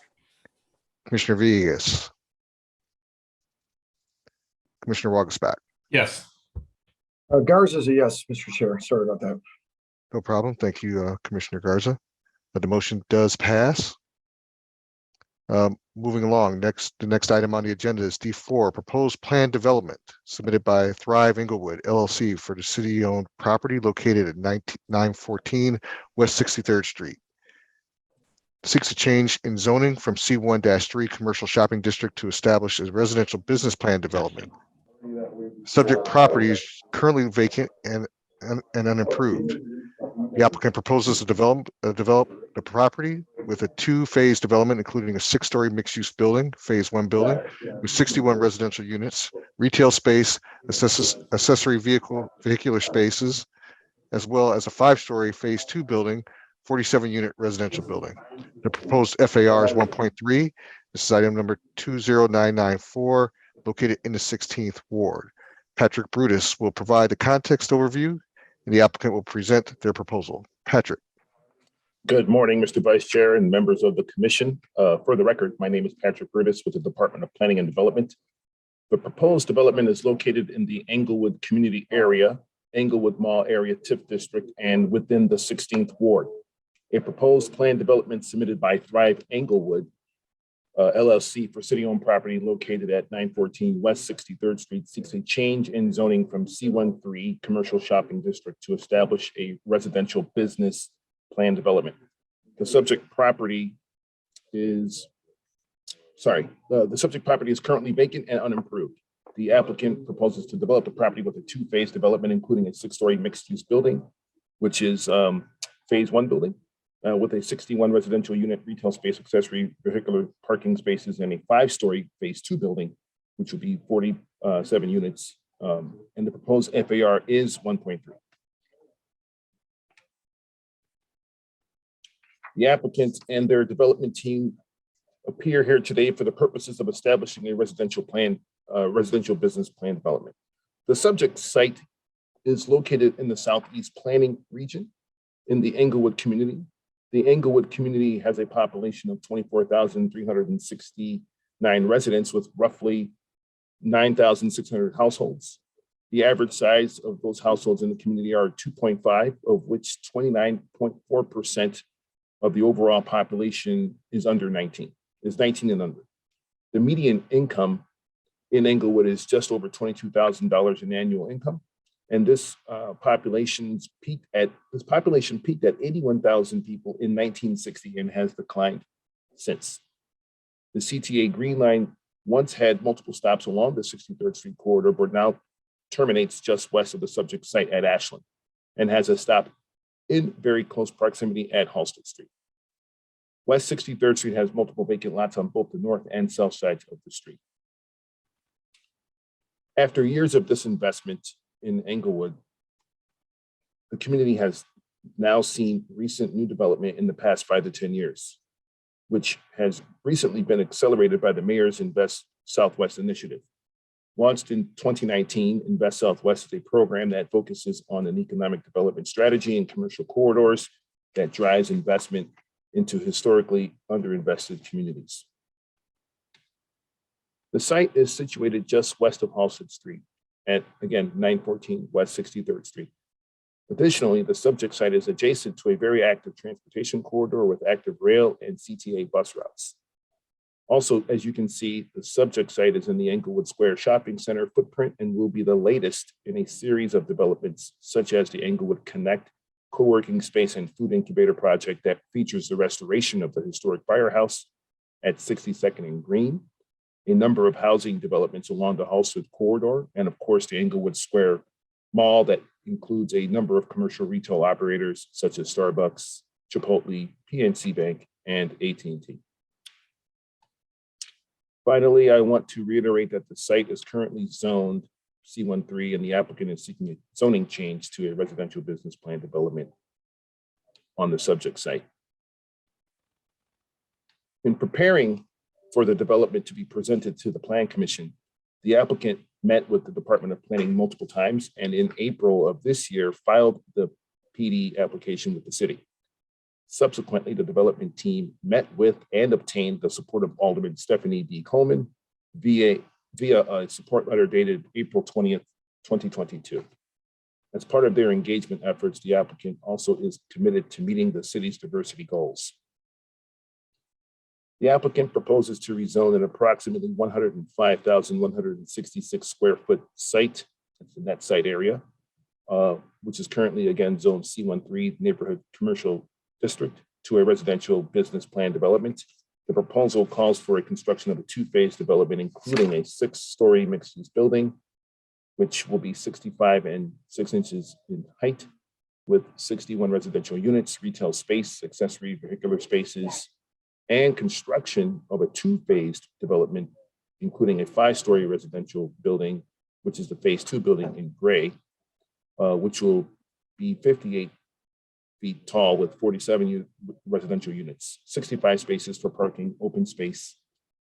Commissioner Villegas? Commissioner Wagasback?
Yes.
Garza's a yes, Mr. Chair. Sorry about that.
No problem. Thank you, Commissioner Garza. The motion does pass. Moving along, the next item on the agenda is D4, proposed plan development submitted by Thrive Inglewood LLC for the city-owned property located at 914 West 63rd Street. Seeks a change in zoning from C1-3 Commercial Shopping District to establish a residential business plan development. Subject property is currently vacant and unimproved. The applicant proposes to develop the property with a two-phase development, including a 6-story mixed-use building, phase 1 building, with 61 residential units, retail space, accessory vehicular spaces, as well as a 5-story phase 2 building, 47-unit residential building. The proposed FAR is 1.3. This is item number 20994, located in the 16th Ward. Patrick Brutus will provide the context overview, and the applicant will present their proposal. Patrick.
Good morning, Mr. Vice Chair and members of the commission. For the record, my name is Patrick Brutus with the Department of Planning and Development. The proposed development is located in the Englewood community area, Englewood Mall area TIF district, and within the 16th Ward. A proposed plan development submitted by Thrive Englewood LLC for city-owned property located at 914 West 63rd Street seeks a change in zoning from C13 Commercial Shopping District to establish a residential business plan development. The subject property is, the subject property is currently vacant and unimproved. The applicant proposes to develop the property with a 2-phase development, including a 6-story mixed-use building, which is phase 1 building, with a 61 residential unit, retail space, accessory vehicular parking spaces, and a 5-story phase 2 building, which will be 47 units. And the proposed FAR is 1.3. The applicant and their development team appear here today for the purposes of establishing a residential business plan development. The subject site is located in the Southeast Planning region in the Englewood community. The Englewood community has a population of 24,369 residents with roughly 9,600 households. The average size of those households in the community are 2.5, of which 29.4% of the overall population is under 19, is 19 and under. The median income in Englewood is just over $22,000 in annual income. And this population peaked at 81,000 people in 1960 and has declined since. The CTA Green Line once had multiple stops along the 63rd Street corridor, but now terminates just west of the subject site at Ashland and has a stop in very close proximity at Halsted Street. West 63rd Street has multiple vacant lots on both the north and south sides of the street. After years of disinvestment in Englewood, the community has now seen recent new development in the past 5 to 10 years, which has recently been accelerated by the Mayor's Invest Southwest initiative. Launched in 2019, Invest Southwest is a program that focuses on an economic development strategy in commercial corridors that drives investment into historically underinvested communities. The site is situated just west of Halsted Street at, again, 914 West 63rd Street. Additionally, the subject site is adjacent to a very active transportation corridor with active rail and CTA bus routes. Also, as you can see, the subject site is in the Englewood Square Shopping Center footprint and will be the latest in a series of developments, such as the Englewood Connect co-working space and food incubator project that features the restoration of the historic firehouse at 62nd and Green, a number of housing developments along the Halsted corridor, and of course, the Englewood Square Mall that includes a number of commercial retail operators such as Starbucks, Chipotle, PNC Bank, and AT&T. Finally, I want to reiterate that the site is currently zoned C13 and the applicant is seeking a zoning change to a residential business plan development on the subject site. In preparing for the development to be presented to the Plan Commission, the applicant met with the Department of Planning multiple times and in April of this year filed the PD application with the city. Subsequently, the development team met with and obtained the support of Alderman Stephanie D. Coleman via a support letter dated April 20th, 2022. As part of their engagement efforts, the applicant also is committed to meeting the city's diversity goals. The applicant proposes to rezone an approximately 105,166 square foot site, that's the net site area, which is currently again zone C13 neighborhood commercial district to a residential business plan development. The proposal calls for a construction of a 2-phase development, including a 6-story mixed-use building, which will be 65 and 6 inches in height, with 61 residential units, retail space, accessory vehicular spaces, and construction of a 2-phased development, including a 5-story residential building, which is the phase 2 building in gray, which will be 58 feet tall with 47 residential units, 65 spaces for parking, open space,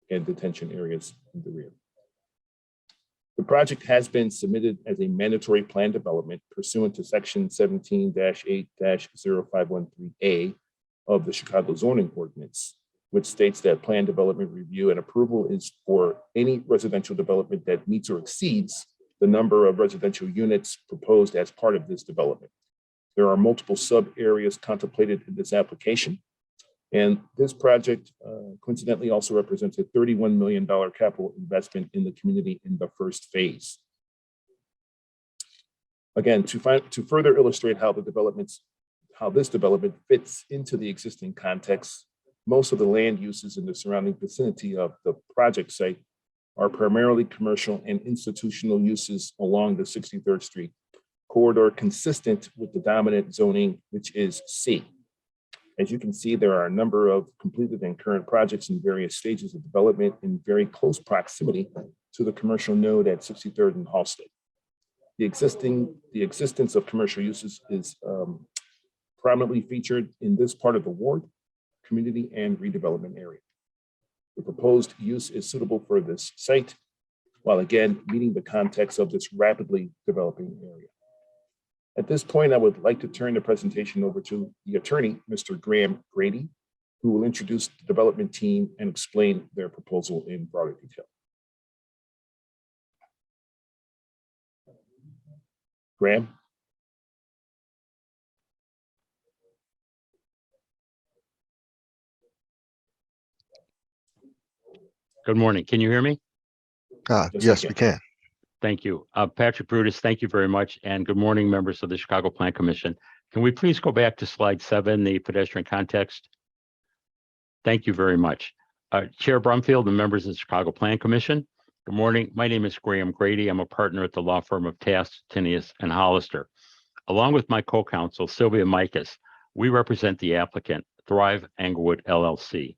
and detention areas in the rear. The project has been submitted as a mandatory plan development pursuant to section 17-8-0513A of the Chicago zoning ordinance, which states that plan development review and approval is for any residential development that meets or exceeds the number of residential units proposed as part of this development. There are multiple sub areas contemplated in this application. And this project coincidentally also represents a $31 million capital investment in the community in the first phase. Again, to further illustrate how this development fits into the existing context, most of the land uses in the surrounding vicinity of the project site are primarily commercial and institutional uses along the 63rd Street corridor, consistent with the dominant zoning, which is C. As you can see, there are a number of completed and current projects in various stages of development in very close proximity to the commercial node at 63rd and Halsted. The existence of commercial uses is prominently featured in this part of the ward, community, and redevelopment area. The proposed use is suitable for this site, while again meeting the context of this rapidly developing area. At this point, I would like to turn the presentation over to the attorney, Mr. Graham Grady, who will introduce the development team and explain their proposal in broader detail. Graham?
Good morning. Can you hear me?
Yes, we can.
Thank you. Patrick Brutus, thank you very much. And good morning, members of the Chicago Plan Commission. Can we please go back to slide 7, the pedestrian context? Thank you very much. Chair Brumfield and members of the Chicago Plan Commission, good morning. My name is Graham Grady. I'm a partner at the law firm of Tass, Tinius, and Hollister. Along with my co-counsel, Sylvia Mikas, we represent the applicant, Thrive Englewood LLC.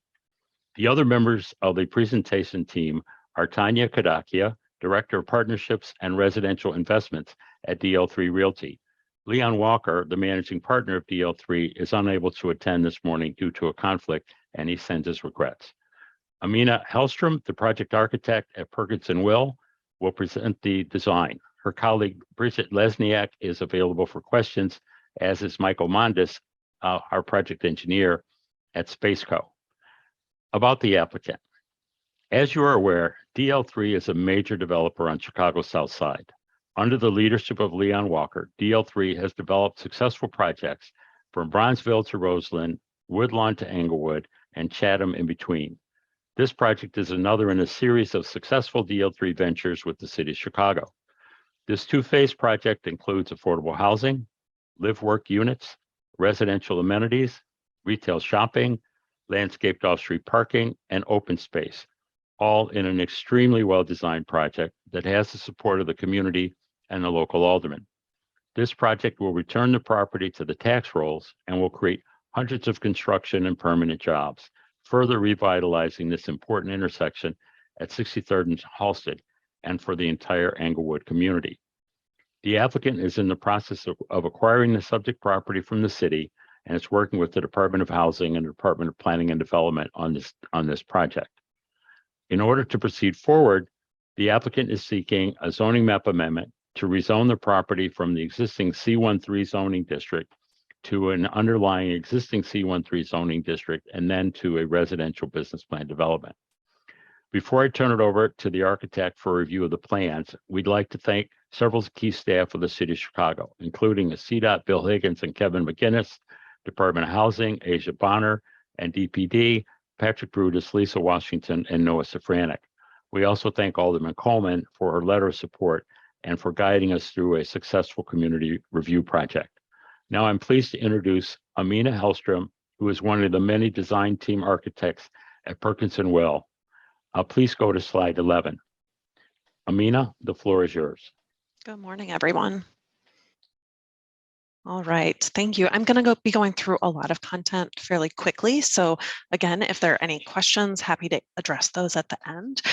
The other members of the presentation team are Tanya Kadakia, Director of Partnerships and Residential Investments at DL3 Realty. Leon Walker, the managing partner of DL3, is unable to attend this morning due to a conflict, and he sends his regrets. Amina Hellstrom, the project architect at Perkins & Will present the design. Her colleague Bridget Lesniak is available for questions, as is Michael Mondes, our project engineer at Spaceco. About the applicant. As you are aware, DL3 is a major developer on Chicago's South Side. Under the leadership of Leon Walker, DL3 has developed successful projects from Bronzeville to Roseland, Woodlawn to Englewood, and Chatham in between. This project is another in a series of successful DL3 ventures with the City of Chicago. This two-phase project includes affordable housing, live-work units, residential amenities, retail shopping, landscaped off-street parking, and open space, all in an extremely well-designed project that has the support of the community and the local aldermen. This project will return the property to the tax rolls and will create hundreds of construction and permanent jobs, further revitalizing this important intersection at 63rd and Halsted and for the entire Englewood community. The applicant is in the process of acquiring the subject property from the city and is working with the Department of Housing and the Department of Planning and Development on this project. In order to proceed forward, the applicant is seeking a zoning map amendment to rezone the property from the existing C13 zoning district to an underlying existing C13 zoning district and then to a residential business plan development. Before I turn it over to the architect for a review of the plans, we'd like to thank several key staff of the City of Chicago, including the CDOT Bill Higgins and Kevin McGinnis, Department of Housing, Asia Bonner, and DPD, Patrick Brutus, Lisa Washington, and Noah Safranek. We also thank Alderman Coleman for her letter of support and for guiding us through a successful community review project. Now I'm pleased to introduce Amina Hellstrom, who is one of the many design team architects at Perkins & Will. Please go to slide 11. Amina, the floor is yours.
Good morning, everyone. All right, thank you. I'm going to be going through a lot of content fairly quickly. So again, if there are any questions, happy to address those at the end.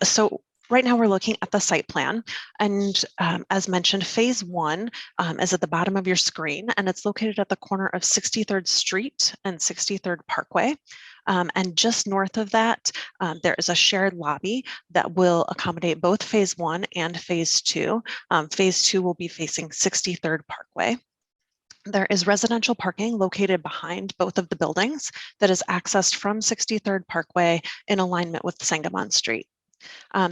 So right now we're looking at the site plan, and as mentioned, phase 1 is at the bottom of your screen, and it's located at the corner of 63rd Street and 63rd Parkway. And just north of that, there is a shared lobby that will accommodate both phase 1 and phase 2. Phase 2 will be facing 63rd Parkway. There is residential parking located behind both of the buildings that is accessed from 63rd Parkway in alignment with Sangamon Street.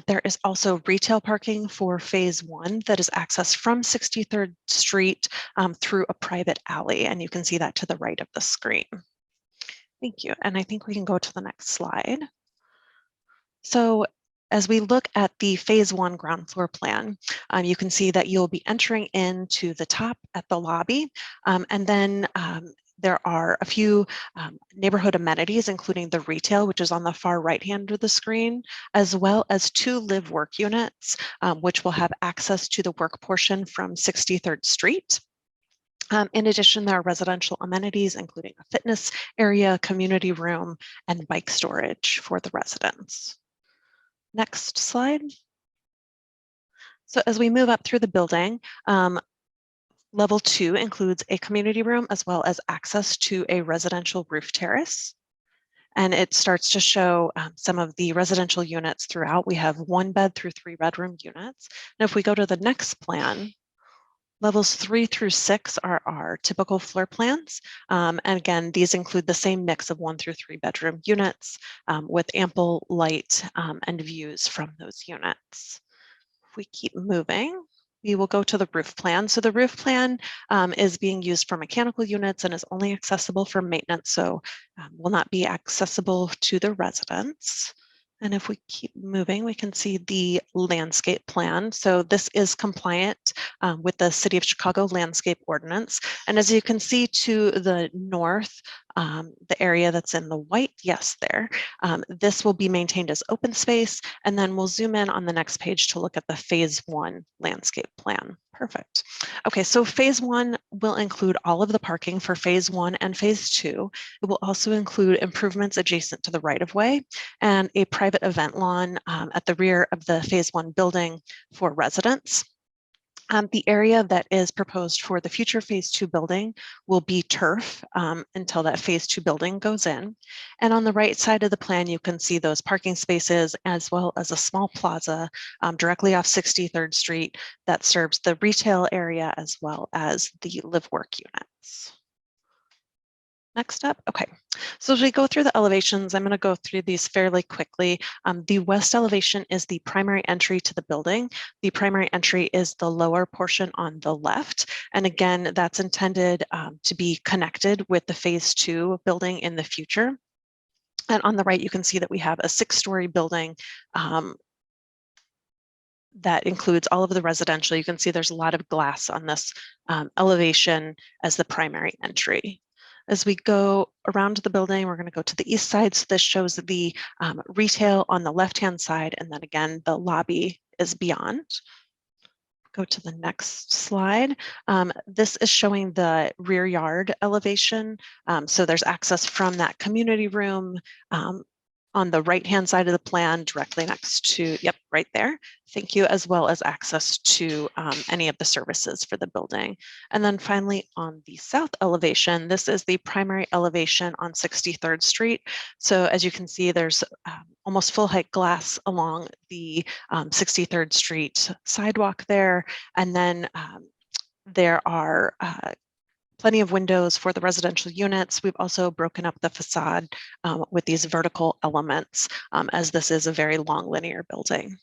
There is also retail parking for phase 1 that is accessed from 63rd Street through a private alley, and you can see that to the right of the screen. Thank you, and I think we can go to the next slide. So as we look at the phase 1 ground floor plan, you can see that you'll be entering into the top at the lobby, and then there are a few neighborhood amenities, including the retail, which is on the far right hand of the screen, as well as 2 live work units, which will have access to the work portion from 63rd Street. In addition, there are residential amenities, including a fitness area, community room, and bike storage for the residents. Next slide. So as we move up through the building, level 2 includes a community room as well as access to a residential roof terrace. And it starts to show some of the residential units throughout. We have 1 bed through 3 bedroom units. Now, if we go to the next plan, levels 3 through 6 are our typical floor plans. And again, these include the same mix of 1 through 3 bedroom units with ample light and views from those units. If we keep moving, we will go to the roof plan. So the roof plan is being used for mechanical units and is only accessible for maintenance, so will not be accessible to the residents. And if we keep moving, we can see the landscape plan. So this is compliant with the City of Chicago Landscape Ordinance. And as you can see to the north, the area that's in the white, yes, there, this will be maintained as open space. And then we'll zoom in on the next page to look at the phase 1 landscape plan. Perfect. Okay, so phase 1 will include all of the parking for phase 1 and phase 2. It will also include improvements adjacent to the right-of-way and a private event lawn at the rear of the phase 1 building for residents. The area that is proposed for the future phase 2 building will be turf until that phase 2 building goes in. And on the right side of the plan, you can see those parking spaces as well as a small plaza directly off 63rd Street that serves the retail area as well as the live work units. Next up, okay. So as we go through the elevations, I'm going to go through these fairly quickly. The west elevation is the primary entry to the building. The primary entry is the lower portion on the left. And again, that's intended to be connected with the phase 2 building in the future. And on the right, you can see that we have a 6-story building that includes all of the residential. You can see there's a lot of glass on this elevation as the primary entry. As we go around the building, we're going to go to the east side. So this shows the retail on the left-hand side, and then again, the lobby is beyond. Go to the next slide. This is showing the rear yard elevation. So there's access from that community room on the right-hand side of the plan, directly next to, yep, right there. Thank you, as well as access to any of the services for the building. And then finally on the south elevation, this is the primary elevation on 63rd Street. So as you can see, there's almost full height glass along the 63rd Street sidewalk there. And then there are plenty of windows for the residential units. We've also broken up the facade with these vertical elements as this is a very long linear building.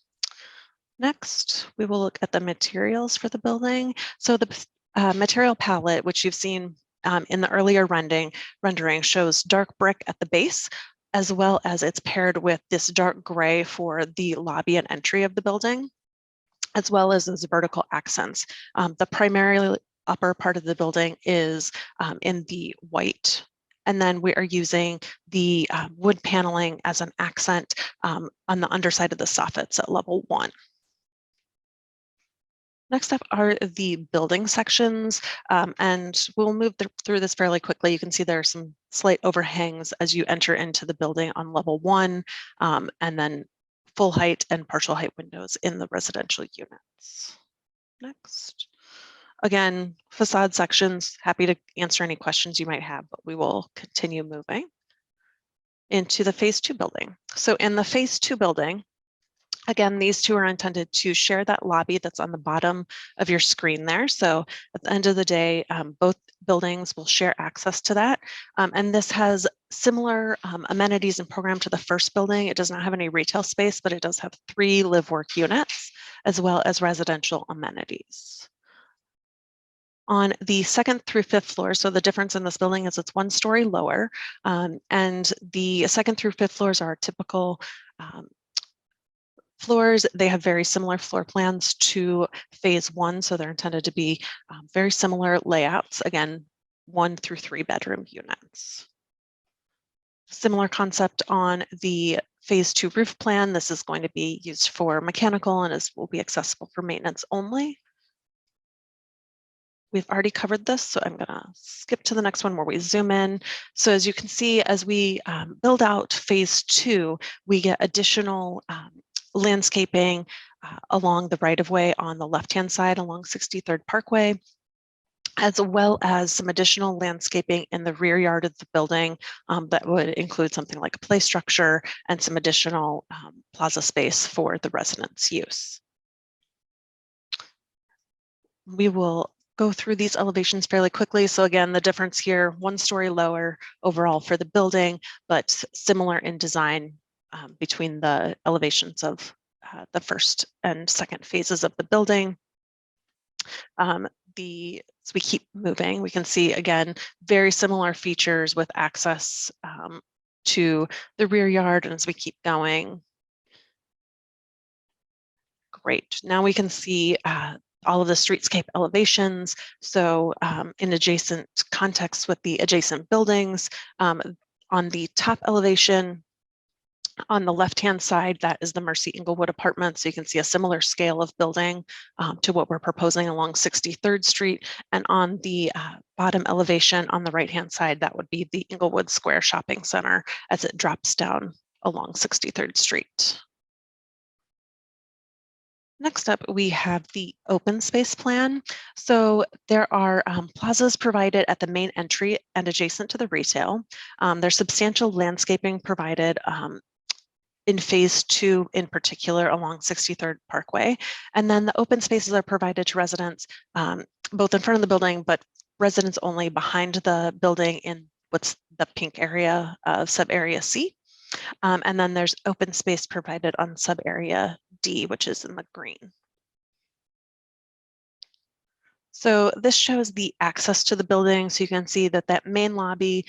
Next, we will look at the materials for the building. So the material palette, which you've seen in the earlier rendering, shows dark brick at the base, as well as it's paired with this dark gray for the lobby and entry of the building, as well as those vertical accents. The primarily upper part of the building is in the white. And then we are using the wood paneling as an accent on the underside of the soffits at level 1. Next up are the building sections, and we'll move through this fairly quickly. You can see there are some slight overhangs as you enter into the building on level 1, and then full height and partial height windows in the residential units. Next. Again, facade sections, happy to answer any questions you might have, but we will continue moving into the phase 2 building. So in the phase 2 building, again, these two are intended to share that lobby that's on the bottom of your screen there. So at the end of the day, both buildings will share access to that. And this has similar amenities and program to the first building. It does not have any retail space, but it does have 3 live work units, as well as residential amenities. On the 2nd through 5th floors, so the difference in this building is it's 1 story lower, and the 2nd through 5th floors are typical floors. They have very similar floor plans to phase 1, so they're intended to be very similar layouts, again, 1 through 3 bedroom units. Similar concept on the phase 2 roof plan. This is going to be used for mechanical and will be accessible for maintenance only. We've already covered this, so I'm going to skip to the next one where we zoom in. So as you can see, as we build out phase 2, we get additional landscaping along the right-of-way on the left-hand side along 63rd Parkway, as well as some additional landscaping in the rear yard of the building that would include something like a play structure and some additional plaza space for the residents' use. We will go through these elevations fairly quickly. So again, the difference here, 1 story lower overall for the building, but similar in design between the elevations of the first and second phases of the building. As we keep moving, we can see again, very similar features with access to the rear yard. And as we keep going, Great. Now we can see all of the streetscape elevations. So in adjacent context with the adjacent buildings, on the top elevation, on the left-hand side, that is the Mercy Inglewood apartment. So you can see a similar scale of building to what we're proposing along 63rd Street. And on the bottom elevation on the right-hand side, that would be the Inglewood Square Shopping Center as it drops down along 63rd Street. Next up, we have the open space plan. So there are plazas provided at the main entry and adjacent to the retail. There's substantial landscaping provided in phase 2, in particular along 63rd Parkway. And then the open spaces are provided to residents both in front of the building, but residents only behind the building in what's the pink area of sub-area C. And then there's open space provided on sub-area D, which is in the green. So this shows the access to the building. So you can see that that main lobby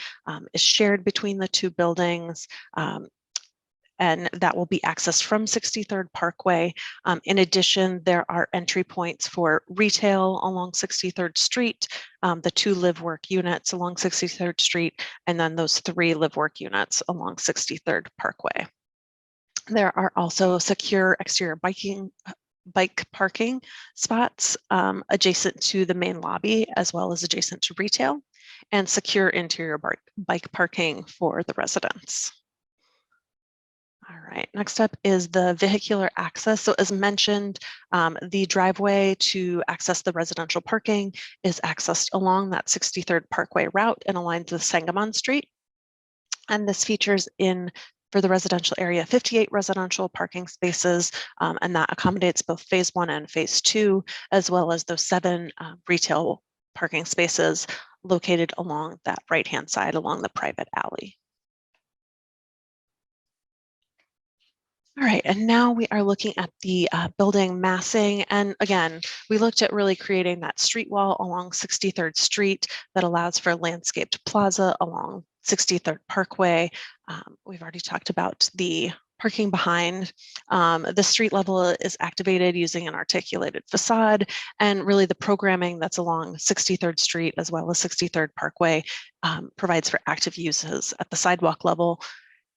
is shared between the two buildings. And that will be accessed from 63rd Parkway. In addition, there are entry points for retail along 63rd Street, the 2 live-work units along 63rd Street, and then those 3 live-work units along 63rd Parkway. There are also secure exterior bike parking spots adjacent to the main lobby, as well as adjacent to retail, and secure interior bike parking for the residents. All right, next up is the vehicular access. So as mentioned, the driveway to access the residential parking is accessed along that 63rd Parkway route and aligns with Sangamon Street. And this features in, for the residential area, 58 residential parking spaces, and that accommodates both phase 1 and phase 2, as well as those 7 retail parking spaces located along that right-hand side along the private alley. All right, and now we are looking at the building massing. And again, we looked at really creating that street wall along 63rd Street that allows for a landscaped plaza along 63rd Parkway. We've already talked about the parking behind. The street level is activated using an articulated facade, and really the programming that's along 63rd Street as well as 63rd Parkway provides for active uses at the sidewalk level.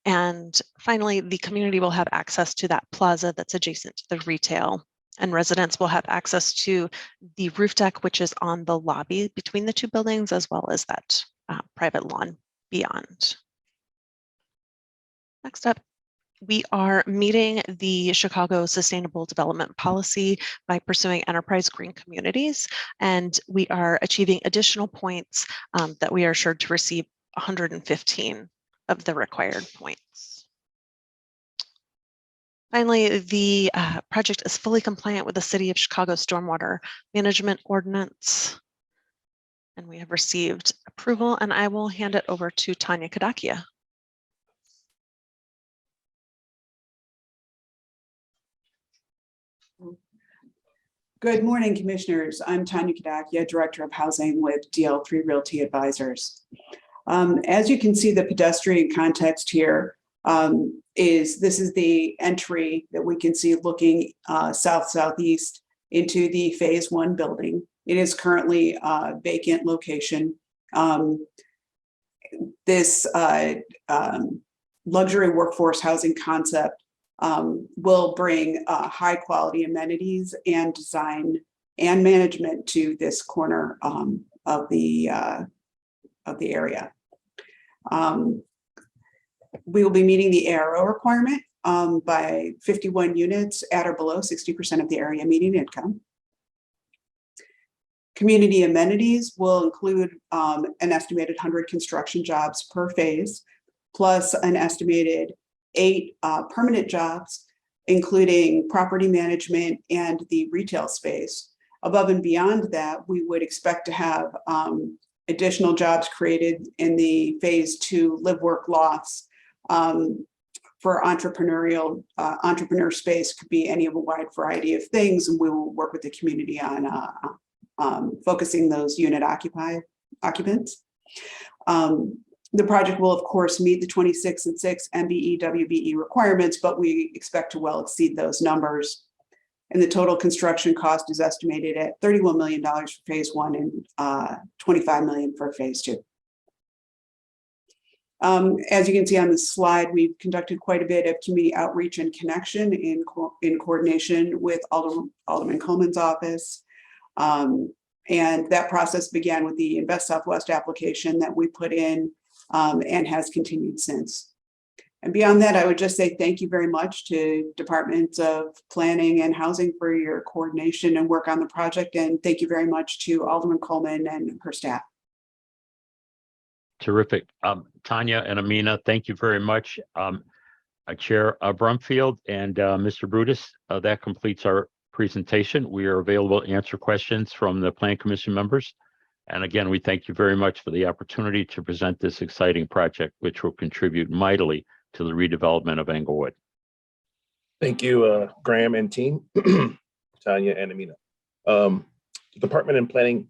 And finally, the community will have access to that plaza that's adjacent to the retail, and residents will have access to the roof deck, which is on the lobby between the 2 buildings, as well as that private lawn beyond. Next up, we are meeting the Chicago Sustainable Development Policy by pursuing enterprise green communities, and we are achieving additional points that we are assured to receive 115 of the required points. Finally, the project is fully compliant with the City of Chicago Stormwater Management Ordinance, and we have received approval, and I will hand it over to Tanya Kadakia.
Good morning, Commissioners. I'm Tanya Kadakia, Director of Housing with DL3 Realty Advisors. As you can see, the pedestrian context here is the entry that we can see looking south-southeast into the phase 1 building. It is currently a vacant location. This luxury workforce housing concept will bring high quality amenities and design and management to this corner of the area. We will be meeting the ARO requirement by 51 units at or below 60% of the area median income. Community amenities will include an estimated 100 construction jobs per phase, plus an estimated 8 permanent jobs, including property management and the retail space. Above and beyond that, we would expect to have additional jobs created in the phase 2 live work lofts for entrepreneur space. Could be any of a wide variety of things, and we will work with the community on focusing those unit occupants. The project will of course meet the 26 and 6 MBE WBE requirements, but we expect to well exceed those numbers. And the total construction cost is estimated at $31 million for phase 1 and $25 million for phase 2. As you can see on the slide, we've conducted quite a bit of community outreach and connection in coordination with Alderman Coleman's office. And that process began with the Invest Southwest application that we put in and has continued since. And beyond that, I would just say thank you very much to Departments of Planning and Housing for your coordination and work on the project. And thank you very much to Alderman Coleman and her staff.
Terrific. Tanya and Amina, thank you very much. Chair Brumfield and Mr. Brutus, that completes our presentation. We are available to answer questions from the Plan Commission members. And again, we thank you very much for the opportunity to present this exciting project, which will contribute mightily to the redevelopment of Englewood.
Thank you, Graham and team, Tanya and Amina. The Department of Planning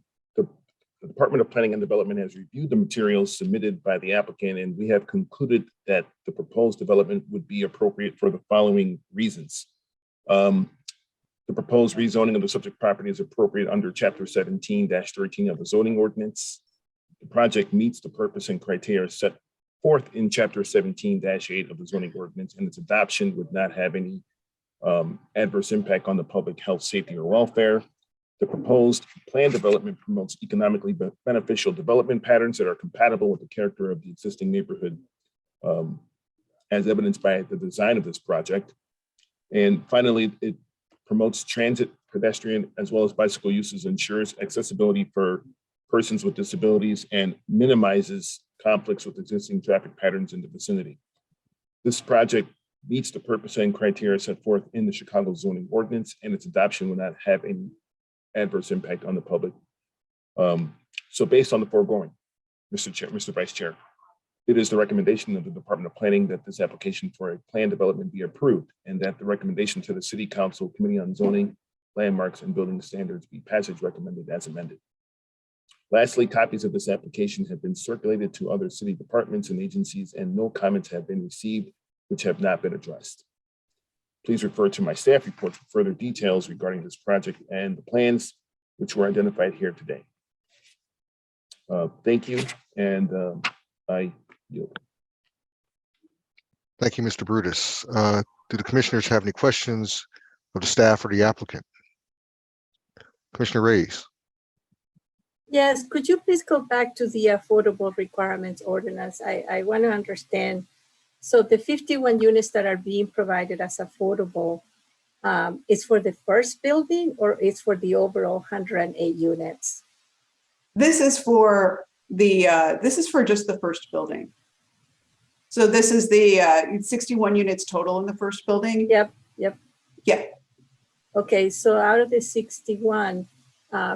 and Development has reviewed the materials submitted by the applicant, and we have concluded that the proposed development would be appropriate for the following reasons. The proposed rezoning of the subject property is appropriate under Chapter 17-13 of the zoning ordinance. The project meets the purpose and criteria set forth in Chapter 17-8 of the zoning ordinance, and its adoption would not have any adverse impact on the public health, safety, or welfare. The proposed plan development promotes economically beneficial development patterns that are compatible with the character of the existing neighborhood, as evidenced by the design of this project. And finally, it promotes transit, pedestrian, as well as bicycle uses, ensures accessibility for persons with disabilities, and minimizes conflicts with existing traffic patterns in the vicinity. This project meets the purpose and criteria set forth in the Chicago zoning ordinance, and its adoption will not have any adverse impact on the public. So based on the foregoing, Mr. Vice Chair, it is the recommendation of the Department of Planning that this application for a plan development be approved, and that the recommendation to the City Council Committee on Zoning, Landmarks, and Building Standards be passage recommended as amended. Lastly, copies of this application have been circulated to other city departments and agencies, and no comments have been received which have not been addressed. Please refer to my staff report for further details regarding this project and the plans which were identified here today. Thank you, and I yield.
Thank you, Mr. Brutus. Do the commissioners have any questions of the staff or the applicant? Commissioner Reyes.
Yes, could you please go back to the affordable requirements ordinance? I want to understand. So the 51 units that are being provided as affordable is for the first building, or is for the overall 108 units?
This is for the this is for just the first building. So this is the 61 units total in the first building.
Yep.
Yeah.
Okay, so out of the 61,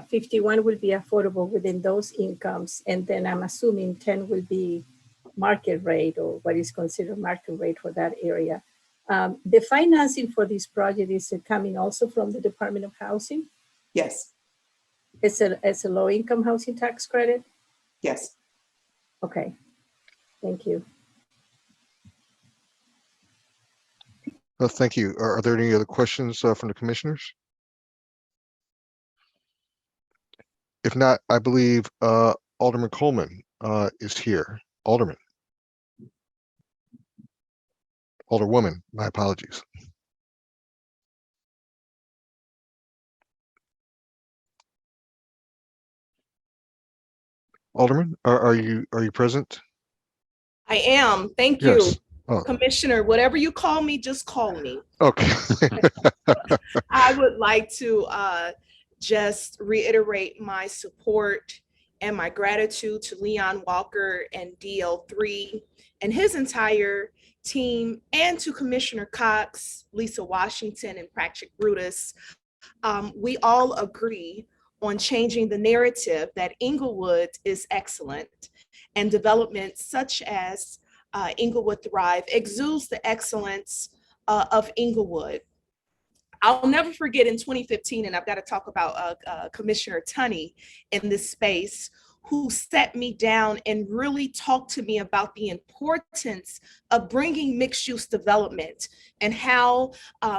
51 will be affordable within those incomes, and then I'm assuming 10 will be market rate, or what is considered market rate for that area. The financing for this project is coming also from the Department of Housing?
Yes.
It's a low income housing tax credit?
Yes.
Okay, thank you.
Well, thank you. Are there any other questions from the commissioners? If not, I believe Alderman Coleman is here. Alderman. Alderwoman, my apologies. Alderman, are you present?
I am. Thank
Yes.
you.
Oh.
Commissioner, whatever you call me, just call me.
Okay.
I would like to just reiterate my support and my gratitude to Leon Walker and DL3 and his entire team, and to Commissioner Cox, Lisa Washington, and Patrick Brutus. We all agree on changing the narrative that Englewood is excellent, and development such as Englewood Thrive exudes the excellence of Englewood. I'll never forget in 2015, and I've got to talk about Commissioner Tunney in this space, who sat me down and really talked to me about the importance of bringing mixed-use development and how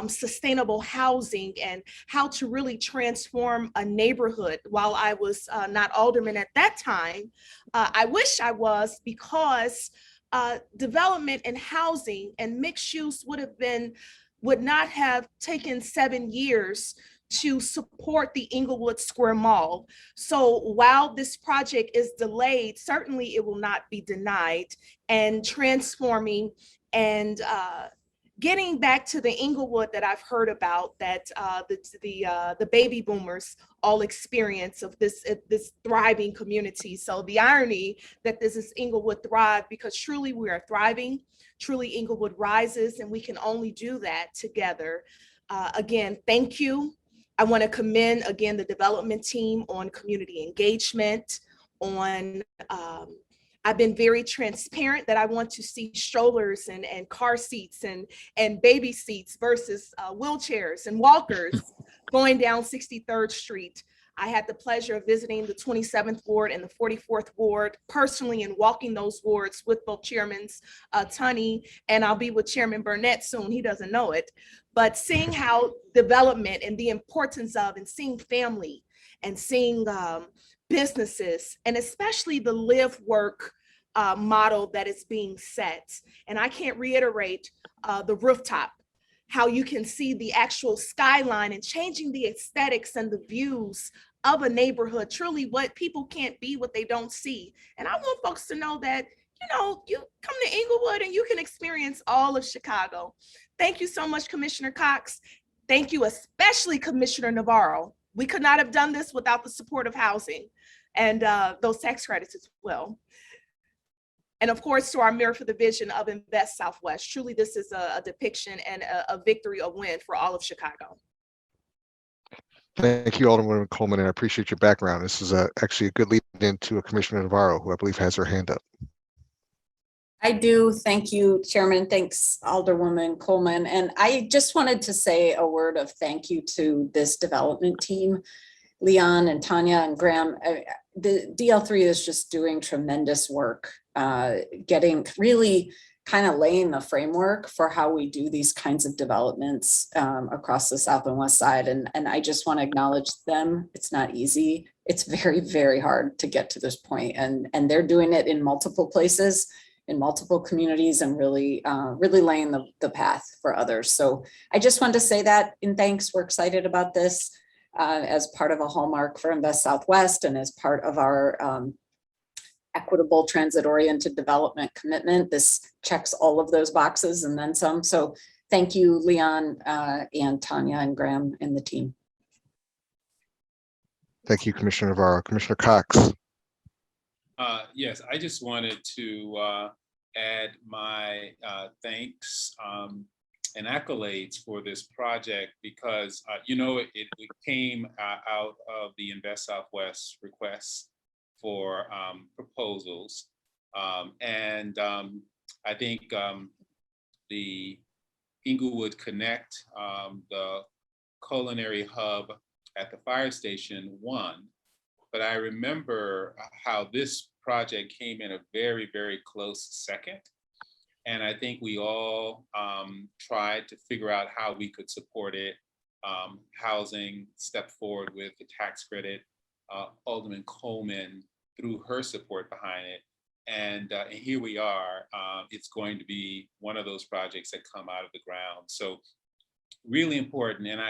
sustainable housing and how to really transform a neighborhood. While I was not alderman at that time, I wish I was, because development and housing and mixed use would not have taken 7 years to support the Inglewood Square Mall. So while this project is delayed, certainly it will not be denied, and transforming and getting back to the Inglewood that I've heard about, that the baby boomers all experience of this thriving community. So the irony that this is Inglewood Thrive, because truly we are thriving, truly Inglewood rises, and we can only do that together. Again, thank you. I want to commend again the development team on community engagement, on I've been very transparent that I want to see strollers and car seats and baby seats versus wheelchairs and walkers going down 63rd Street. I had the pleasure of visiting the 27th Ward and the 44th Ward personally and walking those wards with both chairmans, Tanya, and I'll be with Chairman Burnett soon. He doesn't know it, but seeing how development and the importance of, and seeing family and seeing businesses, and especially the live work model that is being set. And I can't reiterate the rooftop, how you can see the actual skyline and changing the aesthetics and the views of a neighborhood, truly what people can't be what they don't see. And I want folks to know that, you know, you come to Inglewood and you can experience all of Chicago. Thank you so much, Commissioner Cox. Thank you, especially Commissioner Navarro. We could not have done this without the support of housing and those tax credits as well. And of course, to our Mayor for the Vision of Invest Southwest. Truly, this is a depiction and a victory, a win for all of Chicago.
Thank you, Alderman Coleman, and I appreciate your background. This is actually a good lead into Commissioner Navarro, who I believe has her hand up.
I do. Thank you, Chairman. Thanks, Alderwoman Coleman. And I just wanted to say a word of thank you to this development team, Leon and Tanya and Graham. The DL3 is just doing tremendous work, getting really kind of laying the framework for how we do these kinds of developments across the South and West Side. And I just want to acknowledge them. It's not easy. It's very, very hard to get to this point. And they're doing it in multiple places, in multiple communities, and really, really laying the path for others. So I just wanted to say that in thanks. We're excited about this as part of a hallmark for Invest Southwest and as part of our equitable transit-oriented development commitment. This checks all of those boxes and then some. So thank you, Leon and Tanya and Graham and the team.
Thank you, Commissioner Navarro. Commissioner Cox.
Yes, I just wanted to add my thanks and accolades for this project, because you know, it came out of the Invest Southwest requests for proposals, and I think the Inglewood Connect, the culinary hub at the fire station, won. But I remember how this project came in a very, very close second. And I think we all tried to figure out how we could support it. Housing stepped forward with the tax credit. Alderman Coleman threw her support behind it. And here we are. It's going to be one of those projects that come out of the ground. So really important. And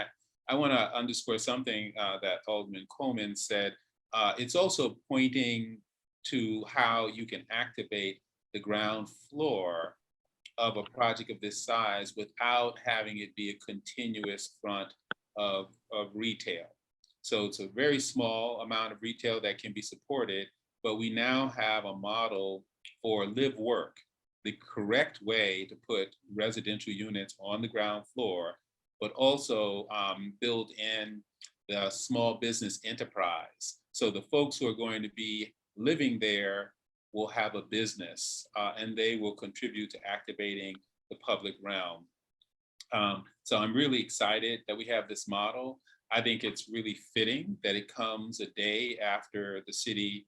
I want to underscore something that Alderman Coleman said. It's also pointing to how you can activate the ground floor of a project of this size without having it be a continuous front of retail. So it's a very small amount of retail that can be supported, but we now have a model for live work, the correct way to put residential units on the ground floor, but also build in the small business enterprise. So the folks who are going to be living there will have a business and they will contribute to activating the public realm. So I'm really excited that we have this model. I think it's really fitting that it comes a day after the city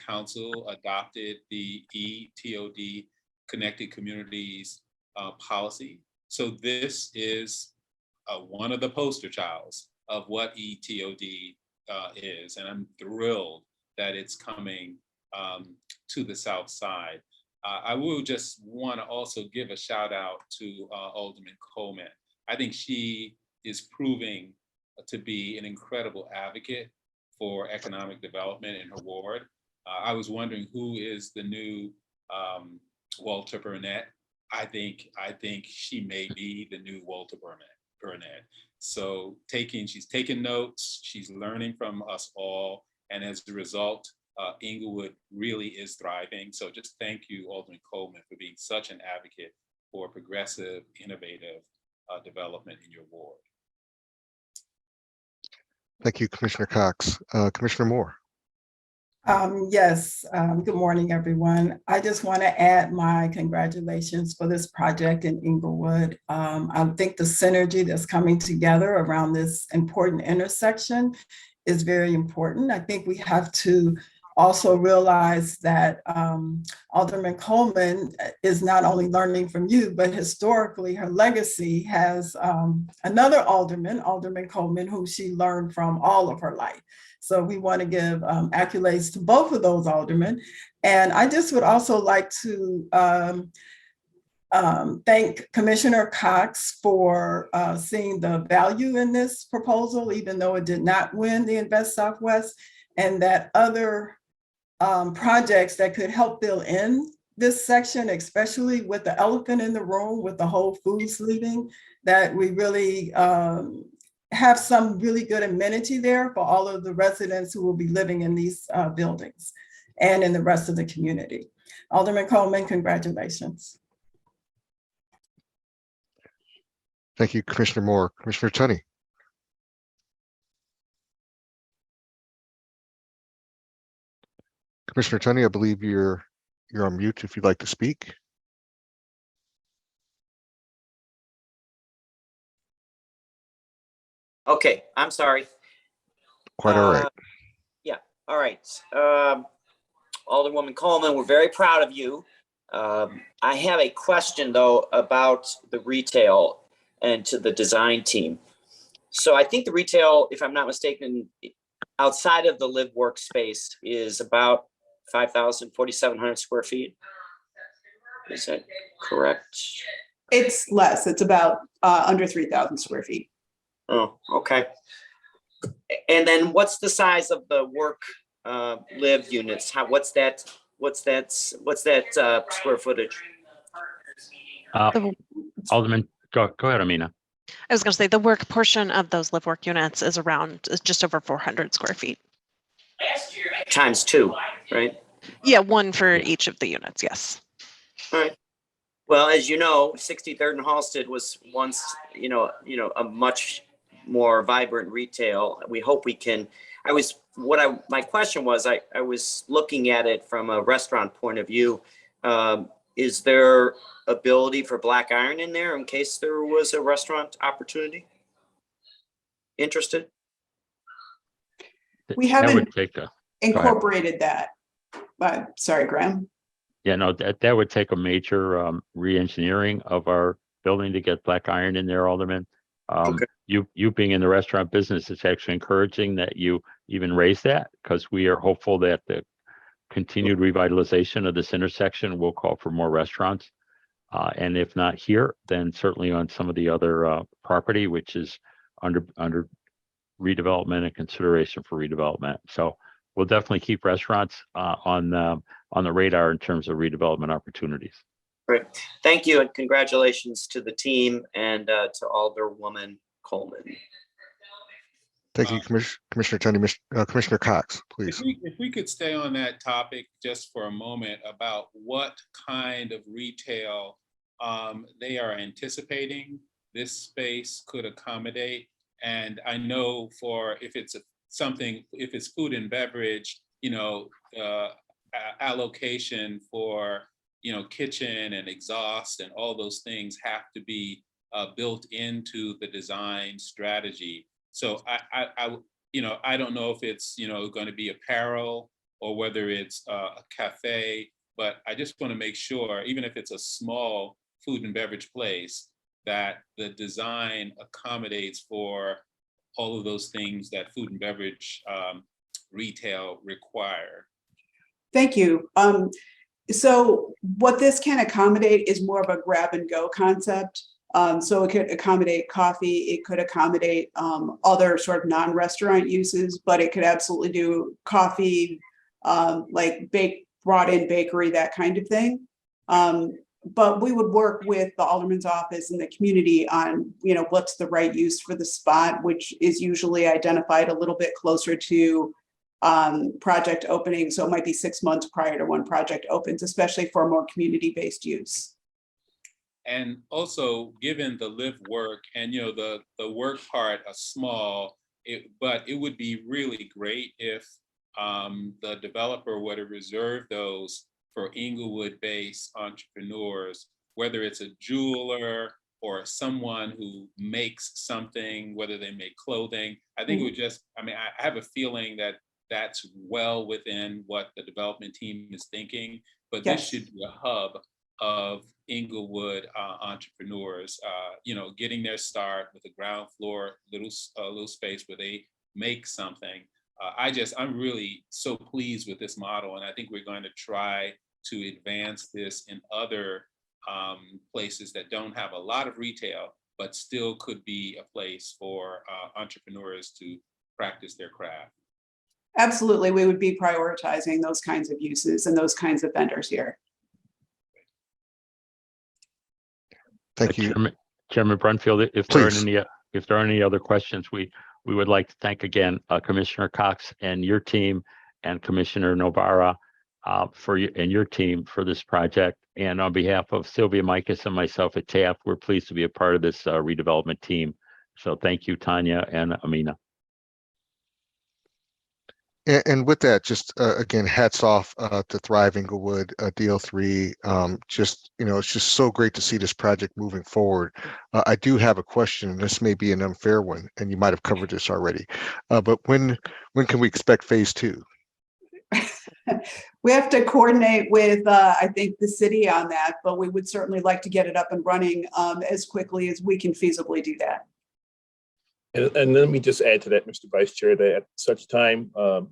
Council adopted the ETOD Connected Communities policy. So this is one of the poster childs of what ETOD is, and I'm thrilled that it's coming to the South Side. I will just want to also give a shout out to Alderman Coleman. I think she is proving to be an incredible advocate for economic development in her ward. I was wondering who is the new Walter Burnett. I think she may be the new Walter Burnett. So she's taking notes, she's learning from us all, and as a result, Inglewood really is thriving. So just thank you, Alderman Coleman, for being such an advocate for progressive, innovative development in your ward.
Thank you, Commissioner Cox. Commissioner Moore.
Yes, good morning, everyone. I just want to add my congratulations for this project in Inglewood. I think the synergy that's coming together around this important intersection is very important. I think we have to also realize that Alderman Coleman is not only learning from you, but historically her legacy has another Alderman Coleman, who she learned from all of her life. So we want to give accolades to both of those aldermen. And I just would also like to thank Commissioner Cox for seeing the value in this proposal, even though it did not win the Invest Southwest, and that other projects that could help fill in this section, especially with the elephant in the room, with the Whole Foods leaving, that we really have some really good amenity there for all of the residents who will be living in these buildings and in the rest of the community. Alderman Coleman, congratulations.
Thank you, Commissioner Moore. Commissioner Tunney. Commissioner Tunney, I believe you're on mute if you'd like to speak.
Okay, I'm sorry.
Quite all right.
Yeah, all right. Alderwoman Coleman, we're very proud of you. I have a question though about the retail and to the design team. So I think the retail, if I'm not mistaken, outside of the live workspace is about 4,700 square feet. Is that correct?
It's less. It's about under 3,000 square feet.
Oh, okay. And then what's the size of the work live units? What's that square footage?
Alderman, go ahead, Amina.
I was going to say the work portion of those live work units is just over 400 square feet.
Times two, right?
Yeah, one for each of the units, yes.
All right. Well, as you know, 63rd and Halsted was once, a much more vibrant retail. We hope we can. My question was, I was looking at it from a restaurant point of view. Is there ability for black iron in there in case there was a restaurant opportunity? Interested?
We haven't incorporated that, but sorry, Graham.
Yeah, no, that would take a major re-engineering of our building to get black iron in there, Alderman.
Okay.
You being in the restaurant business, it's actually encouraging that you even raise that, because we are hopeful that the continued revitalization of this intersection will call for more restaurants. And if not here, then certainly on some of the other property, which is under redevelopment and consideration for redevelopment. So we'll definitely keep restaurants on the radar in terms of redevelopment opportunities.
Great. Thank you, and congratulations to the team and to Alderwoman Coleman.
Thank you, Commissioner Tunney. Commissioner Cox, please.
If we could stay on that topic just for a moment about what kind of retail they are anticipating this space could accommodate. And I know if it's food and beverage, allocation for, kitchen and exhaust and all those things have to be built into the design strategy. So I don't know if it's, going to be apparel or whether it's a cafe. But I just want to make sure, even if it's a small food and beverage place, that the design accommodates for all of those things that food and beverage retail require.
Thank you. So what this can accommodate is more of a grab and go concept. So it could accommodate coffee, it could accommodate other sort of non-restaurant uses, but it could absolutely do coffee, like brought in bakery, that kind of thing. But we would work with the alderman's office and the community on, you know, what's the right use for the spot, which is usually identified a little bit closer to project opening. So it might be 6 months prior to when project opens, especially for more community-based use.
And also, given the live work and, you know, the work part are small, but it would be really great if the developer were to reserve those for Inglewood-based entrepreneurs, whether it's a jeweler or someone who makes something, whether they make clothing. I think it would just, I mean, I have a feeling that that's well within what the development team is thinking, but this should be a hub of Inglewood entrepreneurs, you know, getting their start with a ground floor, little space where they make something. I'm really so pleased with this model, and I think we're going to try to advance this in other places that don't have a lot of retail, but still could be a place for entrepreneurs to practice their craft.
Absolutely, we would be prioritizing those kinds of uses and those kinds of vendors here.
Thank you.
Chairman Brunfield, if there are any other questions, we would like to thank again Commissioner Cox and your team and Commissioner Novara and your team for this project. And on behalf of Sylvia Mikas and myself at TAF, we're pleased to be a part of this redevelopment team. So thank you, Tanya and Amina.
And with that, just again, hats off to Thrive Inglewood, DL3. Just, you know, it's just so great to see this project moving forward. I do have a question. This may be an unfair one, and you might have covered this already. But when can we expect phase 2?
We have to coordinate with, I think, the city on that, but we would certainly like to get it up and running as quickly as we can feasibly do that.
And let me just add to that, Mr. Vice Chair, that at such time, the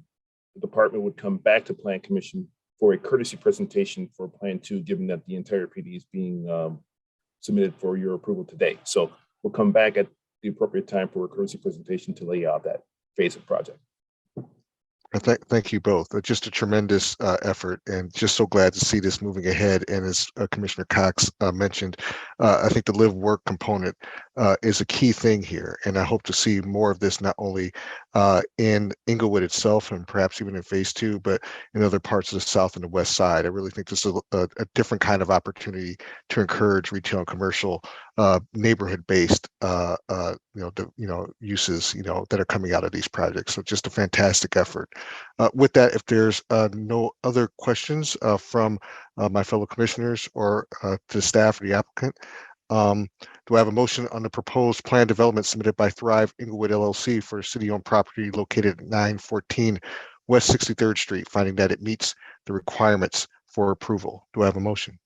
department would come back to Plan Commission for a courtesy presentation for Plan 2, given that the entire PD is being submitted for your approval today. So we'll come back at the appropriate time for a courtesy presentation to lay out that phase of project.
Thank you both. Just a tremendous effort, and just so glad to see this moving ahead. And as Commissioner Cox mentioned, I think the live work component is a key thing here. And I hope to see more of this, not only in Inglewood itself and perhaps even in phase 2, but in other parts of the south and the west side. I really think this is a different kind of opportunity to encourage retail and commercial neighborhood-based uses that are coming out of these projects. So just a fantastic effort. With that, if there's no other questions from my fellow commissioners or to the staff or the applicant, do I have a motion on the proposed plan development submitted by Thrive Inglewood LLC for city-owned property located at 914 West 63rd Street, finding that it meets the requirements for approval? Do I have a motion?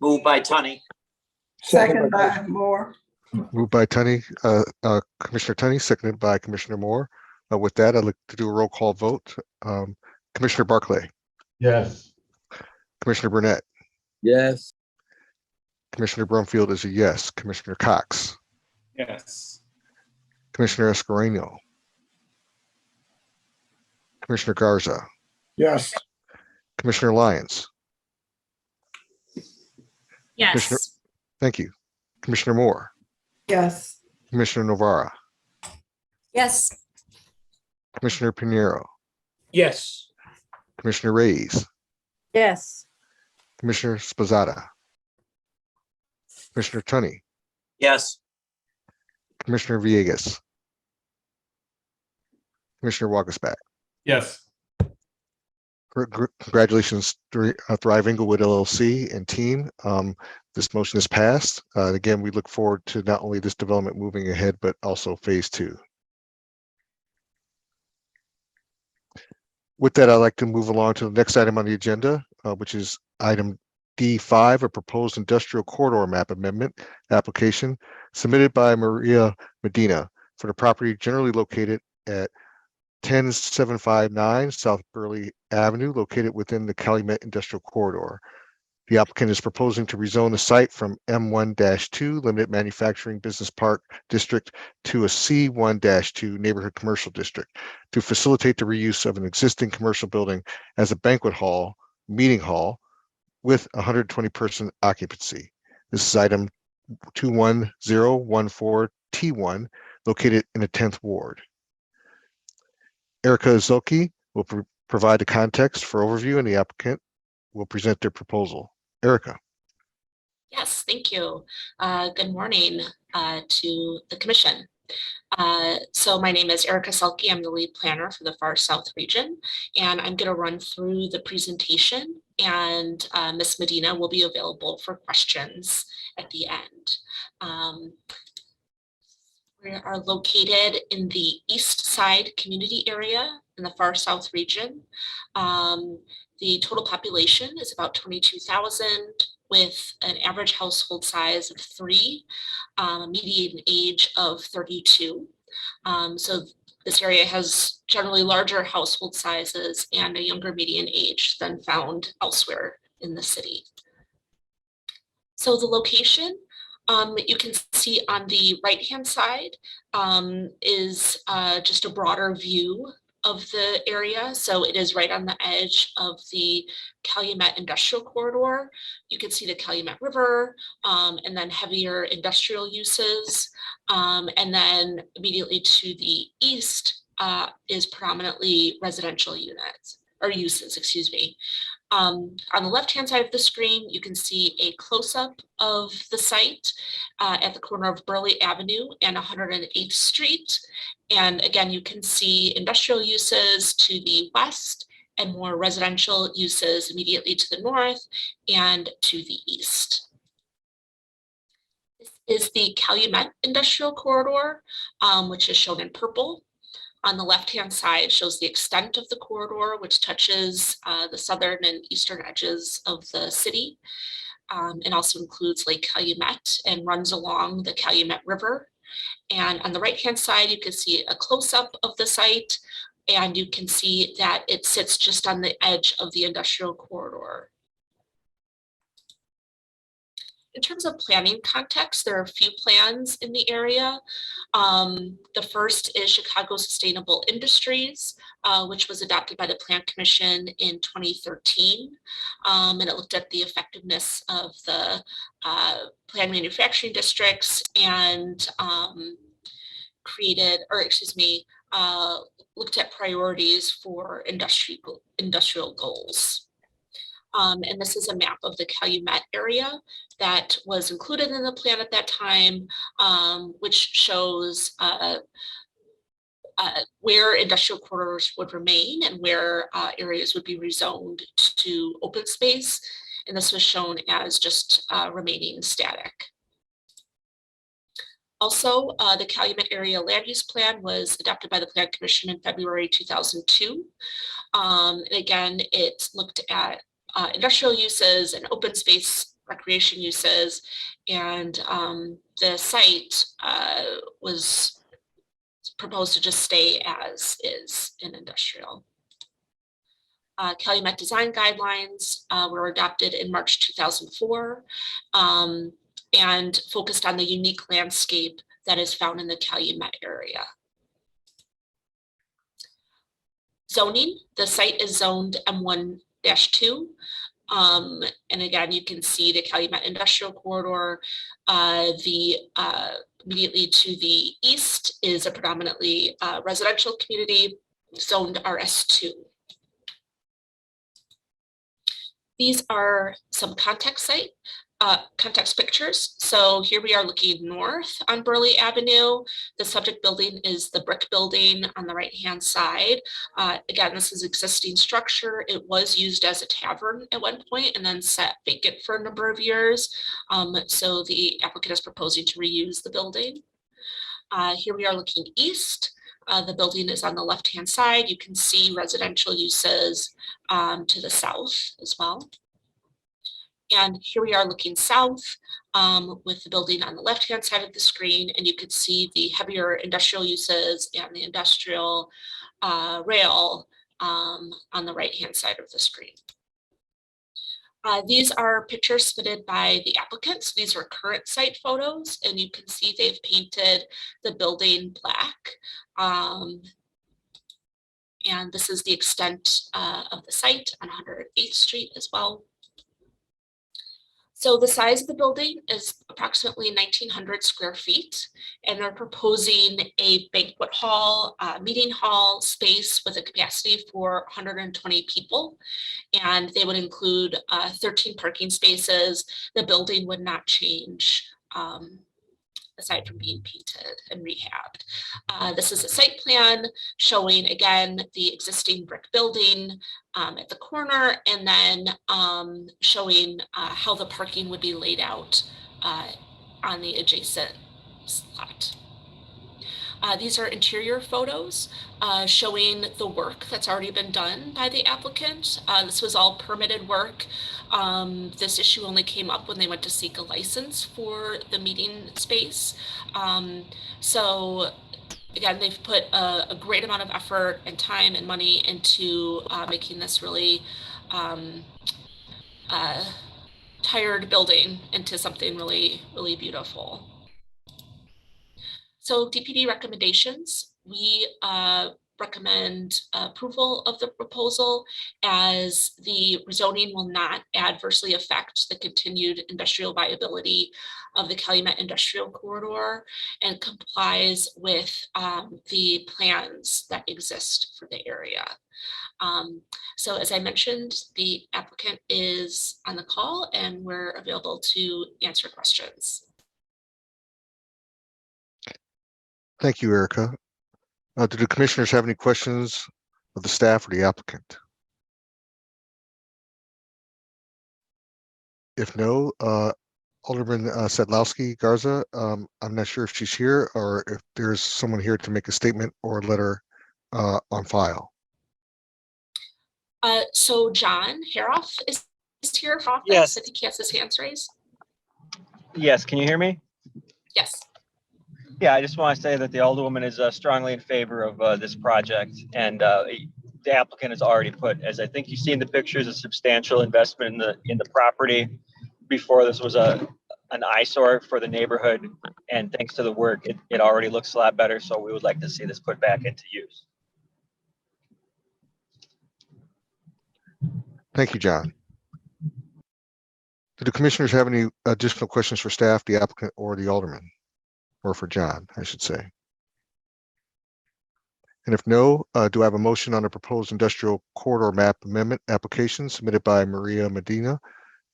Moved by Tanya.
Second by Moore.
Moved by Commissioner Tunney, seconded by Commissioner Moore. With that, I'd like to do a roll call vote. Commissioner Barclay.
Yes.
Commissioner Burnett.
Yes.
Commissioner Brumfield is a yes. Commissioner Cox.
Yes.
Commissioner Escareno. Commissioner Garza.
Yes.
Commissioner Lyons.
Yes.
Thank you. Commissioner Moore.
Yes.
Commissioner Novara.
Yes.
Commissioner Pinheiro.
Yes.
Commissioner Reyes.
Yes.
Commissioner Spazada. Commissioner Tunney.
Yes.
Commissioner Villegas. Commissioner Wagasback.
Yes.
Congratulations, Thrive Inglewood LLC and team. This motion is passed. Again, we look forward to not only this development moving ahead, but also phase 2. With that, I'd like to move along to the next item on the agenda, which is item D5, a proposed industrial corridor map amendment application submitted by Maria Medina for the property generally located at 10759 South Burley Avenue, located within the Calumet Industrial Corridor. The applicant is proposing to rezone the site from M1-2 Limited Manufacturing Business Park District to a C1-2 Neighborhood Commercial District to facilitate the reuse of an existing commercial building as a banquet hall, meeting hall with 120-person occupancy. This is item 21014T1, located in the 10th Ward. Erica Zilke will provide the context for overview, and the applicant will present their proposal. Erica.
Yes, thank you. Good morning to the commission. So my name is Erica Selke. I'm the lead planner for the Far South region, and I'm going to run through the presentation, and Ms. Medina will be available for questions at the end. We are located in the East Side community area in the Far South region. The total population is about 22,000 with an average household size of 3, a median age of 32. So this area has generally larger household sizes and a younger median age than found elsewhere in the city. So the location, you can see on the right-hand side is just a broader view of the area. So it is right on the edge of the Calumet Industrial Corridor. You can see the Calumet River and then heavier industrial uses. And then immediately to the east is predominantly residential units or uses, excuse me. On the left-hand side of the screen, you can see a close-up of the site at the corner of Burley Avenue and 108th Street. And again, you can see industrial uses to the west and more residential uses immediately to the north and to the east. This is the Calumet Industrial Corridor, which is shown in purple. On the left-hand side shows the extent of the corridor, which touches the southern and eastern edges of the city, and also includes Lake Calumet and runs along the Calumet River. And on the right-hand side, you can see a close-up of the site, and you can see that it sits just on the edge of the industrial corridor. In terms of planning context, there are a few plans in the area. The first is Chicago Sustainable Industries, which was adopted by the Plan Commission in 2013. And it looked at the effectiveness of the planned manufacturing districts and looked at priorities for industrial goals. And this is a map of the Calumet area that was included in the plan at that time, which shows where industrial corridors would remain and where areas would be rezoned to open space. And this was shown as just remaining static. Also, the Calumet Area Land Use Plan was adopted by the Plan Commission in February 2002. And again, it looked at industrial uses and open space recreation uses, and the site was proposed to just stay as is in industrial. Calumet design guidelines were adopted in March 2004 and focused on the unique landscape that is found in the Calumet area. Zoning, the site is zoned M1-2. And again, you can see the Calumet Industrial Corridor. Immediately to the east is a predominantly residential community zoned RS2. These are some context pictures. So here we are looking north on Burley Avenue. The subject building is the brick building on the right-hand side. Again, this is existing structure. It was used as a tavern at one point and then sat vacant for a number of years. So the applicant is proposing to reuse the building. Here we are looking east. The building is on the left-hand side. You can see residential uses to the south as well. And here we are looking south with the building on the left-hand side of the screen, and you can see the heavier industrial uses and the industrial rail on the right-hand side of the screen. These are pictures submitted by the applicants. These are current site photos, and you can see they've painted the building black. And this is the extent of the site on 108th Street as well. So the size of the building is approximately 1,900 square feet, and they're proposing a banquet hall, meeting hall space with a capacity for 120 people, and they would include 13 parking spaces. The building would not change aside from being painted and rehabbed. This is a site plan showing, again, the existing brick building at the corner, and then showing how the parking would be laid out on the adjacent lot. These are interior photos showing the work that's already been done by the applicant. This was all permitted work. This issue only came up when they went to seek a license for the meeting space. So again, they've put a great amount of effort and time and money into making this really tired building into something really, really beautiful. So DPD recommendations, we recommend approval of the proposal as the rezoning will not adversely affect the continued industrial viability of the Calumet industrial corridor and complies with the plans that exist for the area. So as I mentioned, the applicant is on the call and we're available to answer questions.
Thank you, Erica. Do the commissioners have any questions of the staff or the applicant? If no, Alderman Sedlowski Garza, I'm not sure if she's here or if there's someone here to make a statement or a letter on file.
So John Haroff is here for office.
Yes.
I think he has his hands raised.
Yes, can you hear me?
Yes.
Yeah, I just want to say that the Alderwoman is strongly in favor of this project, and the applicant has already put, as I think you've seen the pictures, a substantial investment in the property. Before this was an eyesore for the neighborhood, and thanks to the work, it already looks a lot better. So we would like to see this put back into use.
Thank you, John. Do the commissioners have any additional questions for staff, the applicant, or the alderman? Or for John, I should say. And if no, do I have a motion on the proposed industrial corridor map amendment application submitted by Maria Medina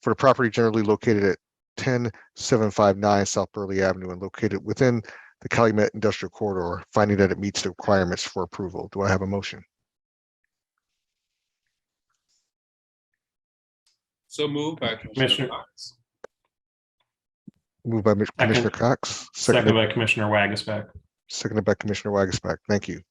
for the property generally located at 10759 South Burley Avenue and located within the Calumet industrial corridor, finding that it meets the requirements for approval? Do I have a motion?
So moved by Commissioner Cox.
Moved by Commissioner Cox.
Seconded by Commissioner Wagasback.
Seconded by Commissioner Wagasback. Thank you. Is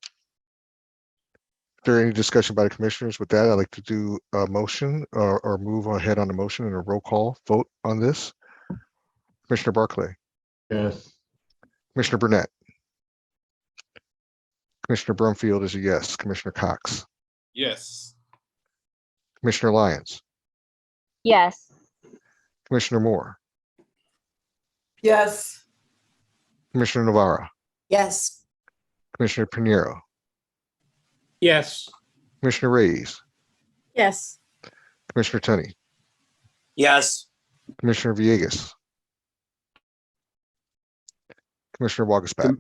there any discussion by the commissioners? With that, I'd like to do a motion or move ahead on the motion and a roll call vote on this. Commissioner Barclay.
Yes.
Commissioner Burnett. Commissioner Brumfield is a yes. Commissioner Cox.
Yes.
Commissioner Lyons.
Yes.
Commissioner Moore.
Yes.
Commissioner Navarro.
Yes.
Commissioner Pinheiro.
Yes.
Commissioner Reyes.
Yes.
Commissioner Tunney.
Yes.
Commissioner Villegas. Commissioner Wagasback.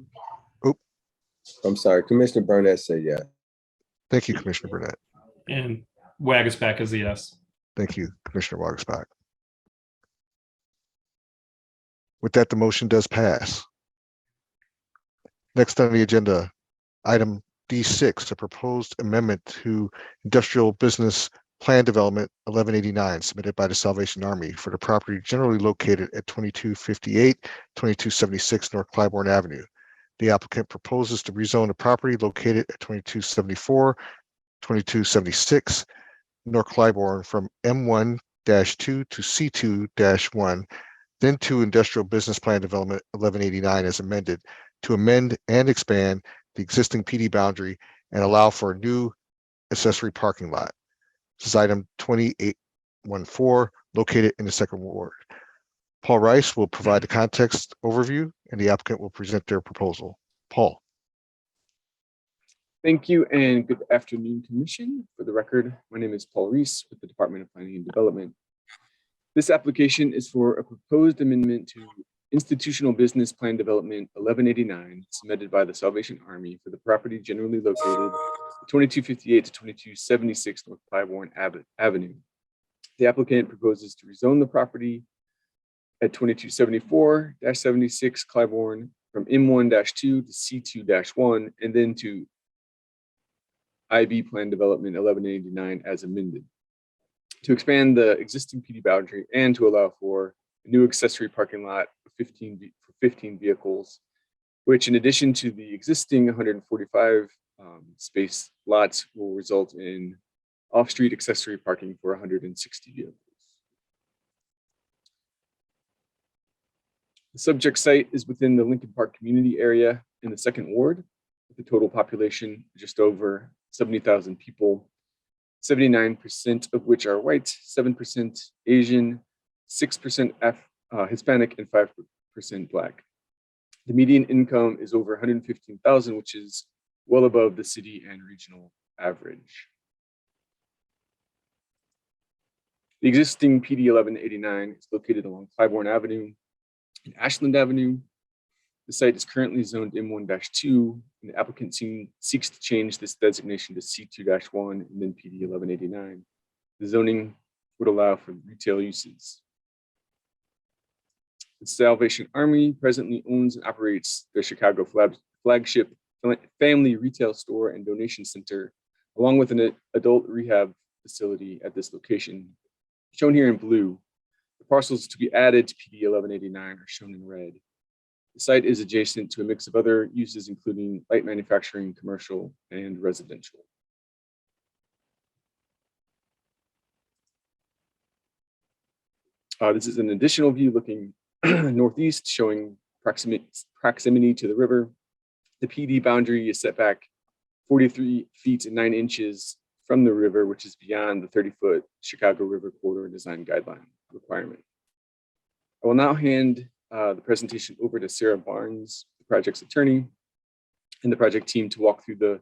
I'm sorry, Commissioner Burnett said yes.
Thank you, Commissioner Burnett.
And Wagasback is a yes.
Thank you, Commissioner Wagasback. With that, the motion does pass. Next on the agenda, item D6, a proposed amendment to Industrial Business Plan Development 1189 submitted by the Salvation Army for the property generally located at 2258, 2276 North Clybourne Avenue. The applicant proposes to rezone the property located at 2274, 2276 North Clybourne from M1-2 to C2-1, then to Industrial Business Plan Development 1189 as amended, to amend and expand the existing PD boundary and allow for a new accessory parking lot. This is item 2814, located in the second ward. Paul Rice will provide the context overview and the applicant will present their proposal. Paul.
Thank you and good afternoon, Commission. For the record, my name is Paul Reese with the Department of Planning and Development. This application is for a proposed amendment to Institutional Business Plan Development 1189 submitted by the Salvation Army for the property generally located at 2258 to 2276 North Clybourne Avenue. The applicant proposes to rezone the property at 2274-76 Clybourne from M1-2 to C2-1 and then to IB Plan Development 1189 as amended, to expand the existing PD boundary and to allow for a new accessory parking lot for 15 vehicles, which in addition to the existing 145 space lots will result in off-street accessory parking for 160 vehicles. The subject site is within the Lincoln Park community area in the second ward, with a total population just over 70,000 people, 79% of which are white, 7% Asian, 6% Hispanic, and 5% Black. The median income is over 115,000, which is well above the city and regional average. The existing PD 1189 is located along Clybourne Avenue and Ashland Avenue. The site is currently zoned M1-2, and the applicant seeks to change this designation to C2-1 and then PD 1189. The zoning would allow for retail uses. The Salvation Army presently owns and operates the Chicago flagship family retail store and donation center, along with an adult rehab facility at this location, shown here in blue. The parcels to be added to PD 1189 are shown in red. The site is adjacent to a mix of other uses, including light manufacturing, commercial, and residential. This is an additional view looking northeast, showing proximity to the river. The PD boundary is set back 43 feet and 9 inches from the river, which is beyond the 30-foot Chicago River Corridor Design Guideline requirement. I will now hand the presentation over to Sarah Barnes, the project's attorney, and the project team to walk through the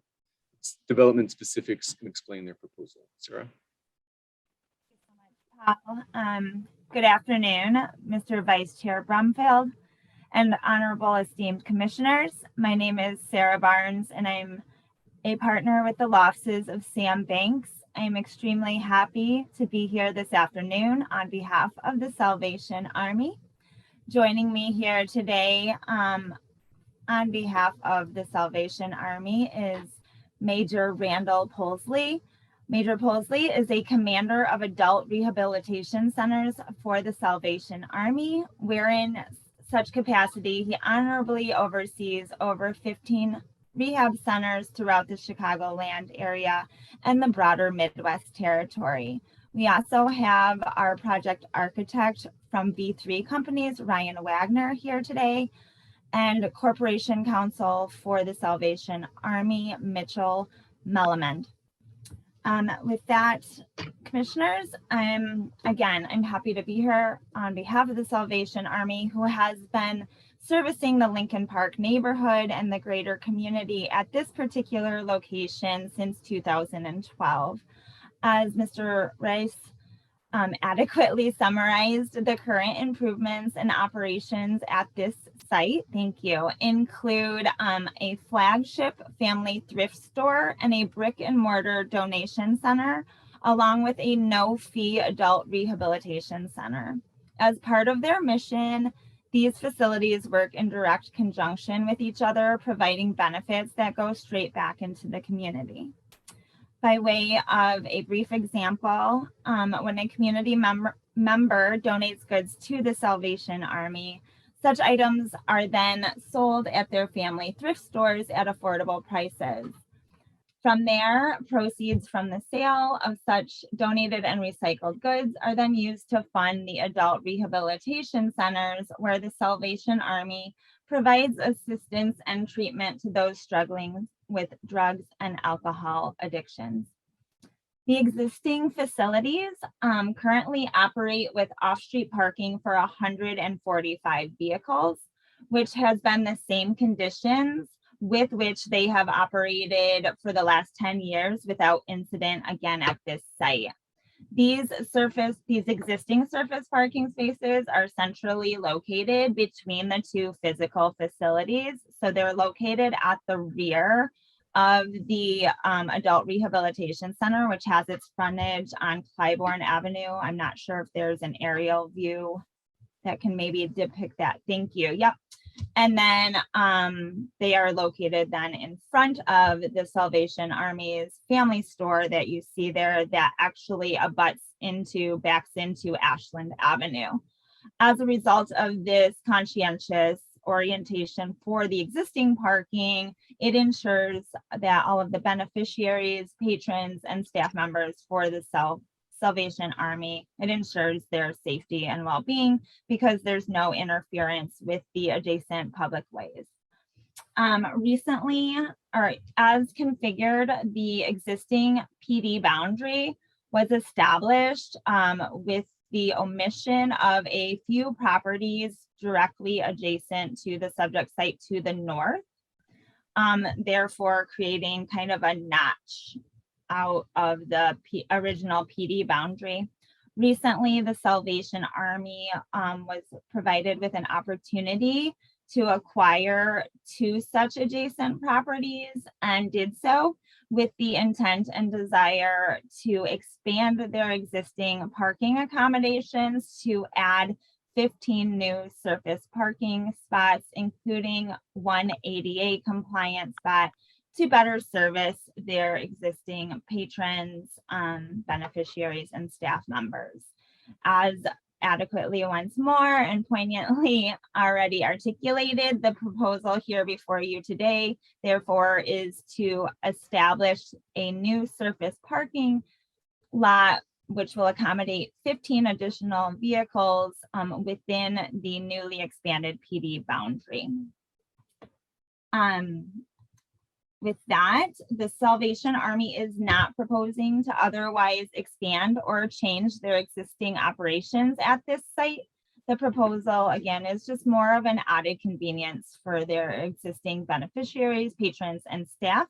development specifics and explain their proposal. Sarah.
Good afternoon, Mr. Vice Chair Brumfield and honorable esteemed commissioners. My name is Sarah Barnes and I'm a partner with the law offices of Sam Banks. I am extremely happy to be here this afternoon on behalf of the Salvation Army. Joining me here today on behalf of the Salvation Army is Major Randall Polsley. Major Polsley is a commander of adult rehabilitation centers for the Salvation Army, wherein such capacity he honorably oversees over 15 rehab centers throughout the Chicagoland area and the broader Midwest territory. We also have our project architect from B3 Companies, Ryan Wagner, here today, and Corporation Counsel for the Salvation Army, Mitchell Mellement. With that, commissioners, I'm happy to be here on behalf of the Salvation Army, who has been servicing the Lincoln Park neighborhood and the greater community at this particular location since 2012. As Mr. Rice adequately summarized, the current improvements and operations at this site, thank you, include a flagship family thrift store and a brick and mortar donation center, along with a no-fee adult rehabilitation center. As part of their mission, these facilities work in direct conjunction with each other, providing benefits that go straight back into the community. By way of a brief example, when a community member donates goods to the Salvation Army, Such items are then sold at their family thrift stores at affordable prices. From there, proceeds from the sale of such donated and recycled goods are then used to fund the adult rehabilitation centers where the Salvation Army provides assistance and treatment to those struggling with drugs and alcohol addictions. The existing facilities currently operate with off-street parking for 145 vehicles, which has been the same conditions with which they have operated for the last 10 years without incident again at this site. These existing surface parking spaces are centrally located between the two physical facilities. So they're located at the rear of the Adult Rehabilitation Center, which has its frontage on Clybourne Avenue. I'm not sure if there's an aerial view that can maybe depict that. Thank you. Yep. And then they are located then in front of the Salvation Army's family store that you see there that actually backs into Ashland Avenue. As a result of this conscientious orientation for the existing parking, it ensures that all of the beneficiaries, patrons, and staff members for the Salvation Army, it ensures their safety and well-being because there's no interference with the adjacent public ways. Recently, or as configured, the existing PD boundary was established with the omission of a few properties directly adjacent to the subject site to the north, therefore creating kind of a notch out of the original PD boundary. Recently, the Salvation Army was provided with an opportunity to acquire 2 such adjacent properties and did so with the intent and desire to expand their existing parking accommodations to add 15 new surface parking spots, including 1 ADA compliant spot to better service their existing patrons, beneficiaries, and staff members. As adequately once more and poignantly already articulated, the proposal here before you today, therefore, is to establish a new surface parking lot which will accommodate 15 additional vehicles within the newly expanded PD boundary. With that, the Salvation Army is not proposing to otherwise expand or change their existing operations at this site. The proposal, again, is just more of an added convenience for their existing beneficiaries, patrons, and staff,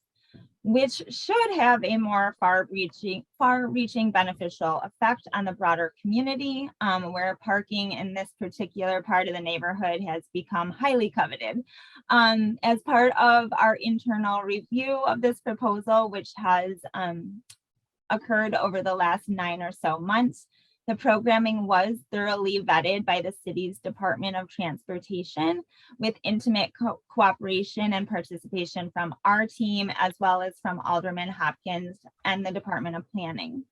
which should have a more far-reaching beneficial effect on the broader community, where parking in this particular part of the neighborhood has become highly coveted. As part of our internal review of this proposal, which has occurred over the last 9 or so months, the programming was thoroughly vetted by the city's Department of Transportation with intimate cooperation and participation from our team, as well as from Alderman Hopkins and the Department of Planning.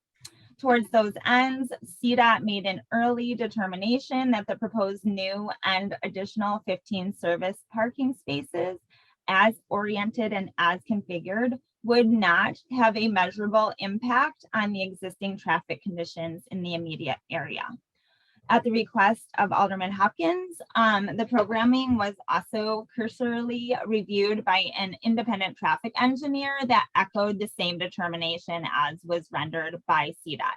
Towards those ends, CDOT made an early determination that the proposed new and additional 15 service parking spaces, as oriented and as configured, would not have a measurable impact on the existing traffic conditions in the immediate area. At the request of Alderman Hopkins, the programming was also cursorily reviewed by an independent traffic engineer that echoed the same determination as was rendered by CDOT.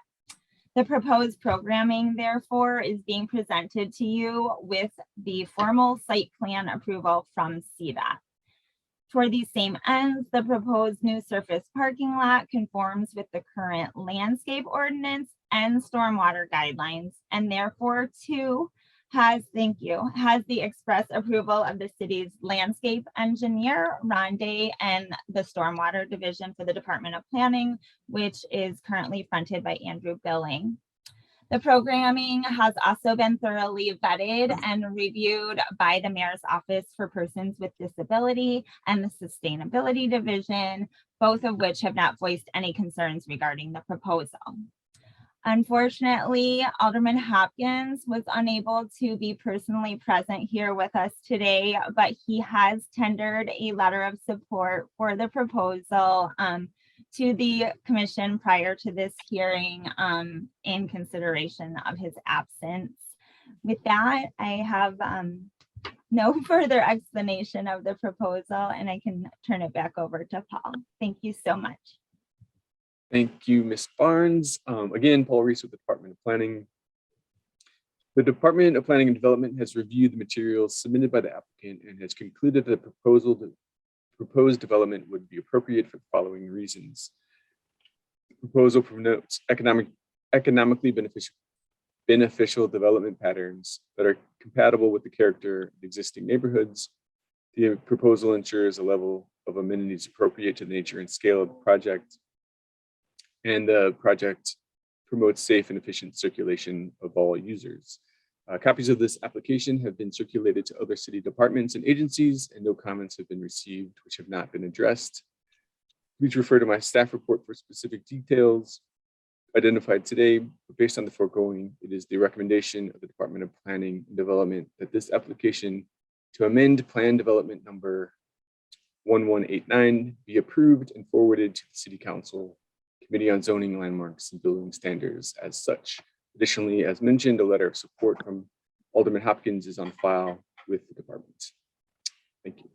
The proposed programming, therefore, is being presented to you with the formal site plan approval from CDOT. For these same ends, the proposed new surface parking lot conforms with the current landscape ordinance and stormwater guidelines, and therefore too has the express approval of the city's landscape engineer, Ronde, and the stormwater division for the Department of Planning, which is currently fronted by Andrew Billing. The programming has also been thoroughly vetted and reviewed by the Mayor's Office for Persons with Disability and the Sustainability Division, both of which have not voiced any concerns regarding the proposal. Unfortunately, Alderman Hopkins was unable to be personally present here with us today, but he has tendered a letter of support for the proposal to the commission prior to this hearing in consideration of his absence. With that, I have no further explanation of the proposal, and I can turn it back over to Paul. Thank you so much.
Thank you, Ms. Barnes. Again, Paul Reese with the Department of Planning. The Department of Planning and Development has reviewed the materials submitted by the applicant and has concluded that the proposed development would be appropriate for the following reasons. The proposal promotes economically beneficial development patterns that are compatible with the character of existing neighborhoods. The proposal ensures a level of amenities appropriate to the nature and scale of the project. And the project promotes safe and efficient circulation of all users. Copies of this application have been circulated to other city departments and agencies, and no comments have been received which have not been addressed. Please refer to my staff report for specific details identified today. Based on the foregoing, it is the recommendation of the Department of Planning and Development that this application to amend Plan Development Number 1189 be approved and forwarded to the City Council Committee on Zoning, Landmarks, and Building Standards as such. Additionally, as mentioned, a letter of support from Alderman Hopkins is on file with the department. Thank you.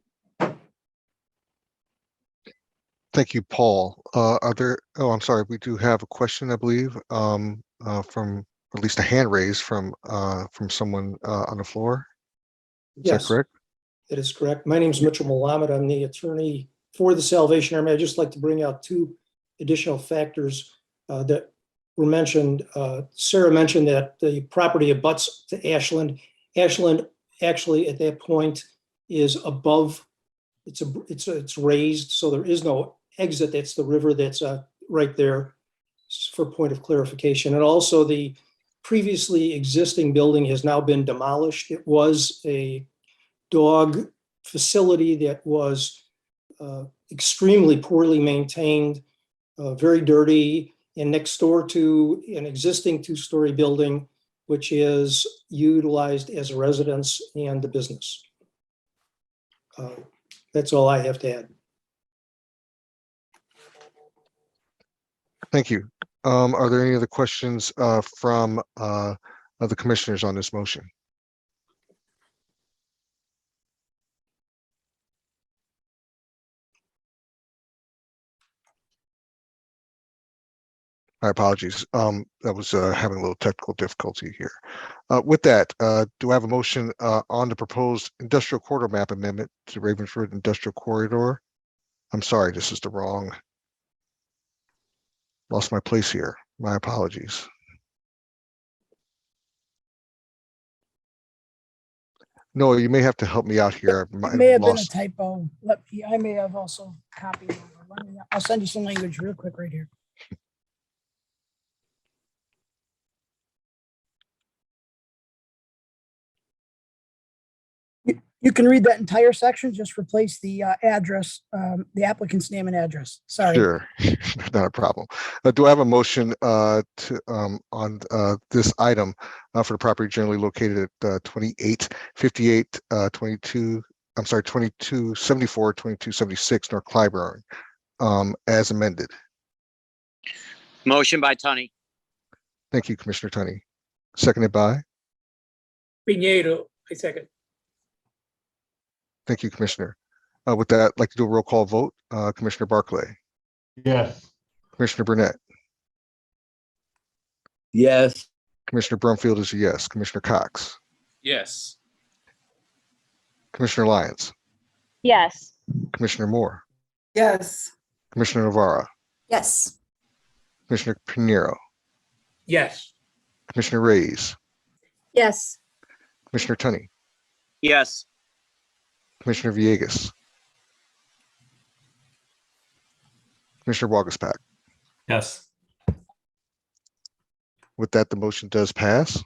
Thank you, Paul. Are there, oh, I'm sorry, we do have a question, I believe, from, at least a hand raised from someone on the floor. Is that correct?
That is correct. My name is Mitchell Malamed. I'm the attorney for the Salvation Army. I'd just like to bring out two additional factors that were mentioned. Sarah mentioned that the property abuts to Ashland. Ashland actually at that point is above, it's raised, so there is no exit. That's the river that's right there, for point of clarification. And also the previously existing building has now been demolished. It was a dog facility that was extremely poorly maintained, very dirty, and next door to an existing two-story building, which is utilized as a residence and a business. That's all I have to add.
Thank you. Are there any other questions from the commissioners on this motion? My apologies. That was having a little technical difficulty here. With that, do I have a motion on the proposed industrial corridor map amendment to Ravenswood Industrial Corridor? I'm sorry, this is the wrong. Lost my place here. My apologies. No, you may have to help me out here.
It may have been a typo. I may have also copied it. I'll send you some language real quick right here. You can read that entire section, just replace the address, the applicant's name and address. Sorry.
Sure, not a problem. Do I have a motion on this item for the property generally located at 2858, 2274, 2276 North Clybourne as amended?
Motion by Tanya.
Thank you, Commissioner Tanya. Seconded by?
Piñeiro, I second.
Thank you, Commissioner. With that, I'd like to do a roll call vote. Commissioner Barclay.
Yes.
Commissioner Burnett.
Yes.
Commissioner Brumfield is a yes. Commissioner Cox.
Yes.
Commissioner Lyons.
Yes.
Commissioner Moore.
Yes.
Commissioner Navarro.
Yes.
Commissioner Pinheiro.
Yes.
Commissioner Reyes.
Yes.
Commissioner Tunney.
Yes.
Commissioner Villegas. Commissioner Wagaspak.
Yes.
With that, the motion does pass.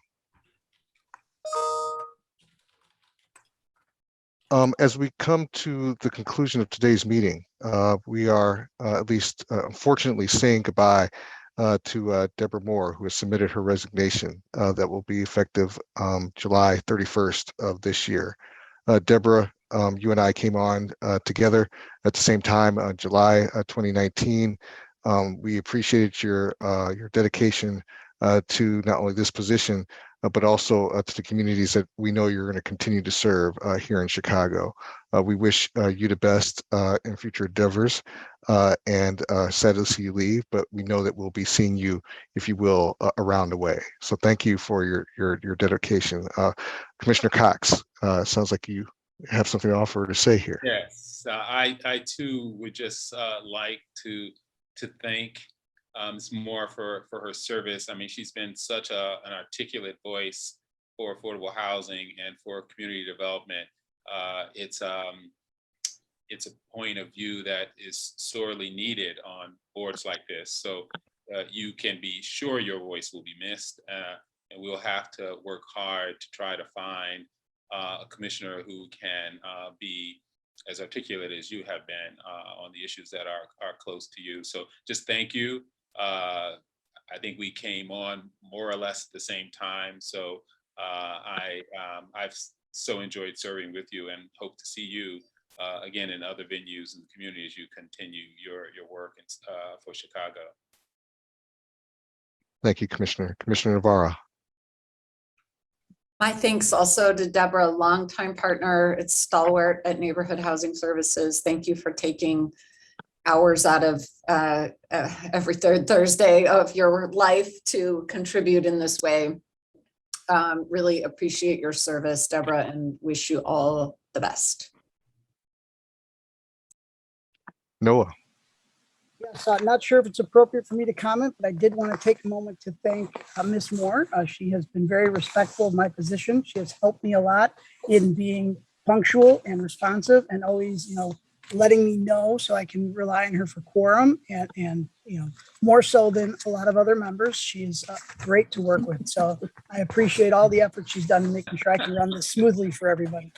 As we come to the conclusion of today's meeting, we are at least unfortunately saying goodbye to Deborah Moore, who has submitted her resignation that will be effective July 31st of this year. Deborah, you and I came on together at the same time, July 2019. We appreciated your dedication to not only this position, but also to the communities that we know you're going to continue to serve here in Chicago. We wish you the best in future endeavors, and sad to see you leave, but we know that we'll be seeing you, if you will, around the way. So thank you for your dedication. Commissioner Cox, sounds like you have something to offer to say here.
Yes, I too would just like to thank Ms. Moore for her service. I mean, she's been such an articulate voice for affordable housing and for community development. It's a point of view that is sorely needed on boards like this. So you can be sure your voice will be missed, and we'll have to work hard to try to find a commissioner who can be as articulate as you have been on the issues that are close to you. So just thank you. I think we came on more or less at the same time. So I've so enjoyed serving with you and hope to see you again in other venues in the community as you continue your work for Chicago.
Thank you, Commissioner. Commissioner Navarro.
My thanks also to Deborah, longtime partner, it's stalwart at Neighborhood Housing Services. Thank you for taking hours out of every third Thursday of your life to contribute in this way. Really appreciate your service, Deborah, and wish you all the best.
Noah.
Yes, I'm not sure if it's appropriate for me to comment, but I did want to take a moment to thank Ms. Moore. She has been very respectful of my position. She has helped me a lot in being punctual and responsive and always, letting me know so I can rely on her for quorum and more so than a lot of other members. She is great to work with. So I appreciate all the effort she's done in making sure I can run this smoothly for everybody.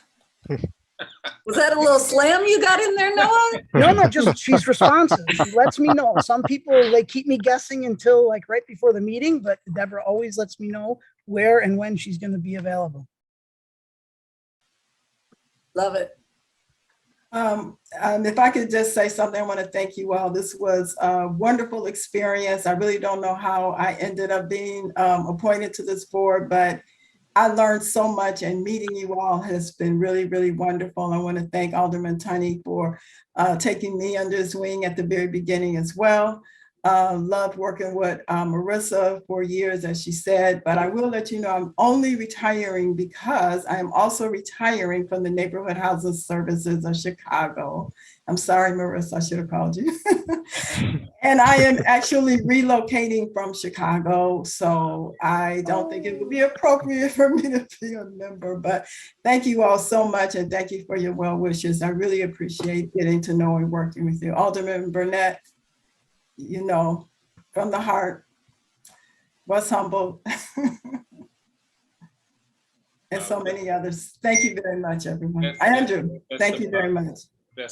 Was that a little slam you got in there, Noah?
No, just she's responsive. She lets me know. Some people, they keep me guessing until like right before the meeting, but Deborah always lets me know where and when she's going to be available.
Love it.
If I could just say something, I want to thank you all. This was a wonderful experience. I really don't know how I ended up being appointed to this board, but I learned so much, and meeting you all has been really, really wonderful. I want to thank Alderman Tanya for taking me under his wing at the very beginning as well. Loved working with Marissa for years, as she said, but I will let you know I'm only retiring because I'm also retiring from the Neighborhood Housing Services of Chicago. I'm sorry, Marissa, I should have called you. And I am actually relocating from Chicago, so I don't think it would be appropriate for me to be a member, but thank you all so much, and thank you for your well wishes. I really appreciate getting to know and working with you. Alderman Burnett, from the heart, was humble. And so many others. Thank you very much, everyone. Andrew, thank you very much.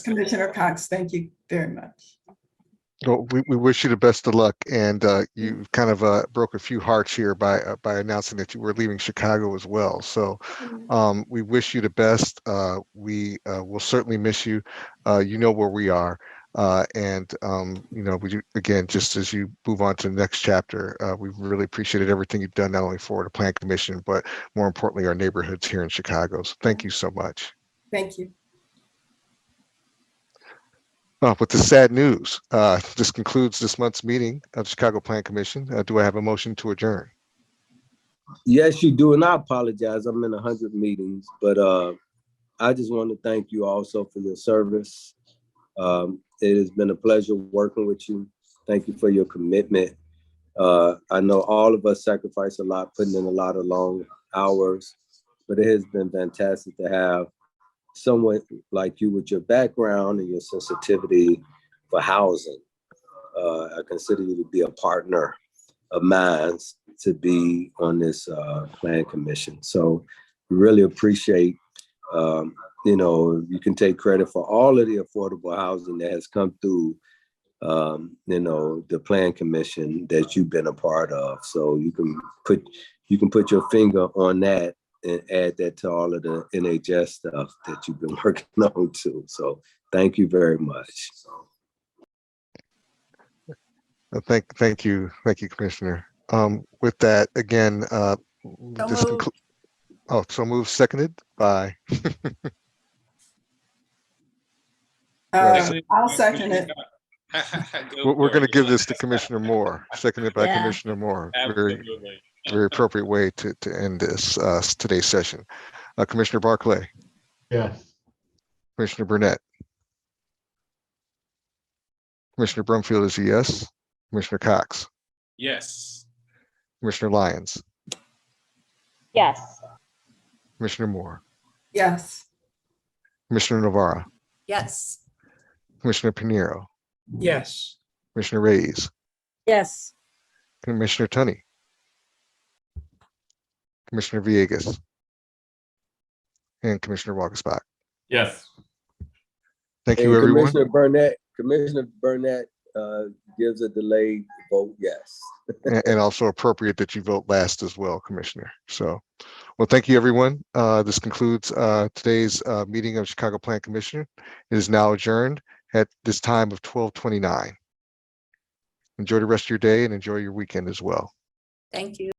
Commissioner Cox, thank you very much.
Well, we wish you the best of luck, and you kind of broke a few hearts here by announcing that you were leaving Chicago as well. So we wish you the best. We will certainly miss you. You know where we are. We again, just as you move on to the next chapter, we've really appreciated everything you've done, not only for the Plan Commission, but more importantly, our neighborhoods here in Chicago. So thank you so much.
Thank you.
With the sad news, this concludes this month's meeting of the Chicago Plan Commission. Do I have a motion to adjourn?
Yes, you do, and I apologize. I'm in 100 meetings, but I just want to thank you also for your service. It has been a pleasure working with you. Thank you for your commitment. I know all of us sacrifice a lot, putting in a lot of long hours, but it has been fantastic to have someone like you with your background and your sensitivity for housing. I consider you to be a partner of mine to be on this Plan Commission. So we really appreciate, you can take credit for all of the affordable housing that has come through you know, the plan commission that you've been a part of. So you can put your finger on that and add that to all of the NHS stuff that you've been working on too. So thank you very much.
Thank you, Commissioner. With that, again, this
moved.
concludes. Oh, so moved, seconded by.
I'll second it.
We're going to give this to Commissioner Moore, seconded by
Yeah.
Commissioner Moore.
Absolutely.
Very appropriate way to end this today's session. Commissioner Barclay,
Yes.
Commissioner Burnett, Commissioner Brumfield is a yes. Commissioner Cox,
Yes.
Commissioner Lyons,
Yes.
Commissioner Moore,
Yes.
Commissioner Navarro,
Yes.
Commissioner Pinheiro,
Yes.
Commissioner Reyes,
Yes.
Commissioner Tunney, Commissioner Villegas, and Commissioner Walkersbach.
Yes.
Thank
And
you, everyone.
Commissioner Burnett gives a delayed vote yes.
And also appropriate that you vote last as well, Commissioner. So, well, thank you, everyone. This concludes today's meeting of Chicago Plan Commission. It is now adjourned at this time of 12:29. Enjoy the rest of your day and enjoy your weekend as well.
Thank you.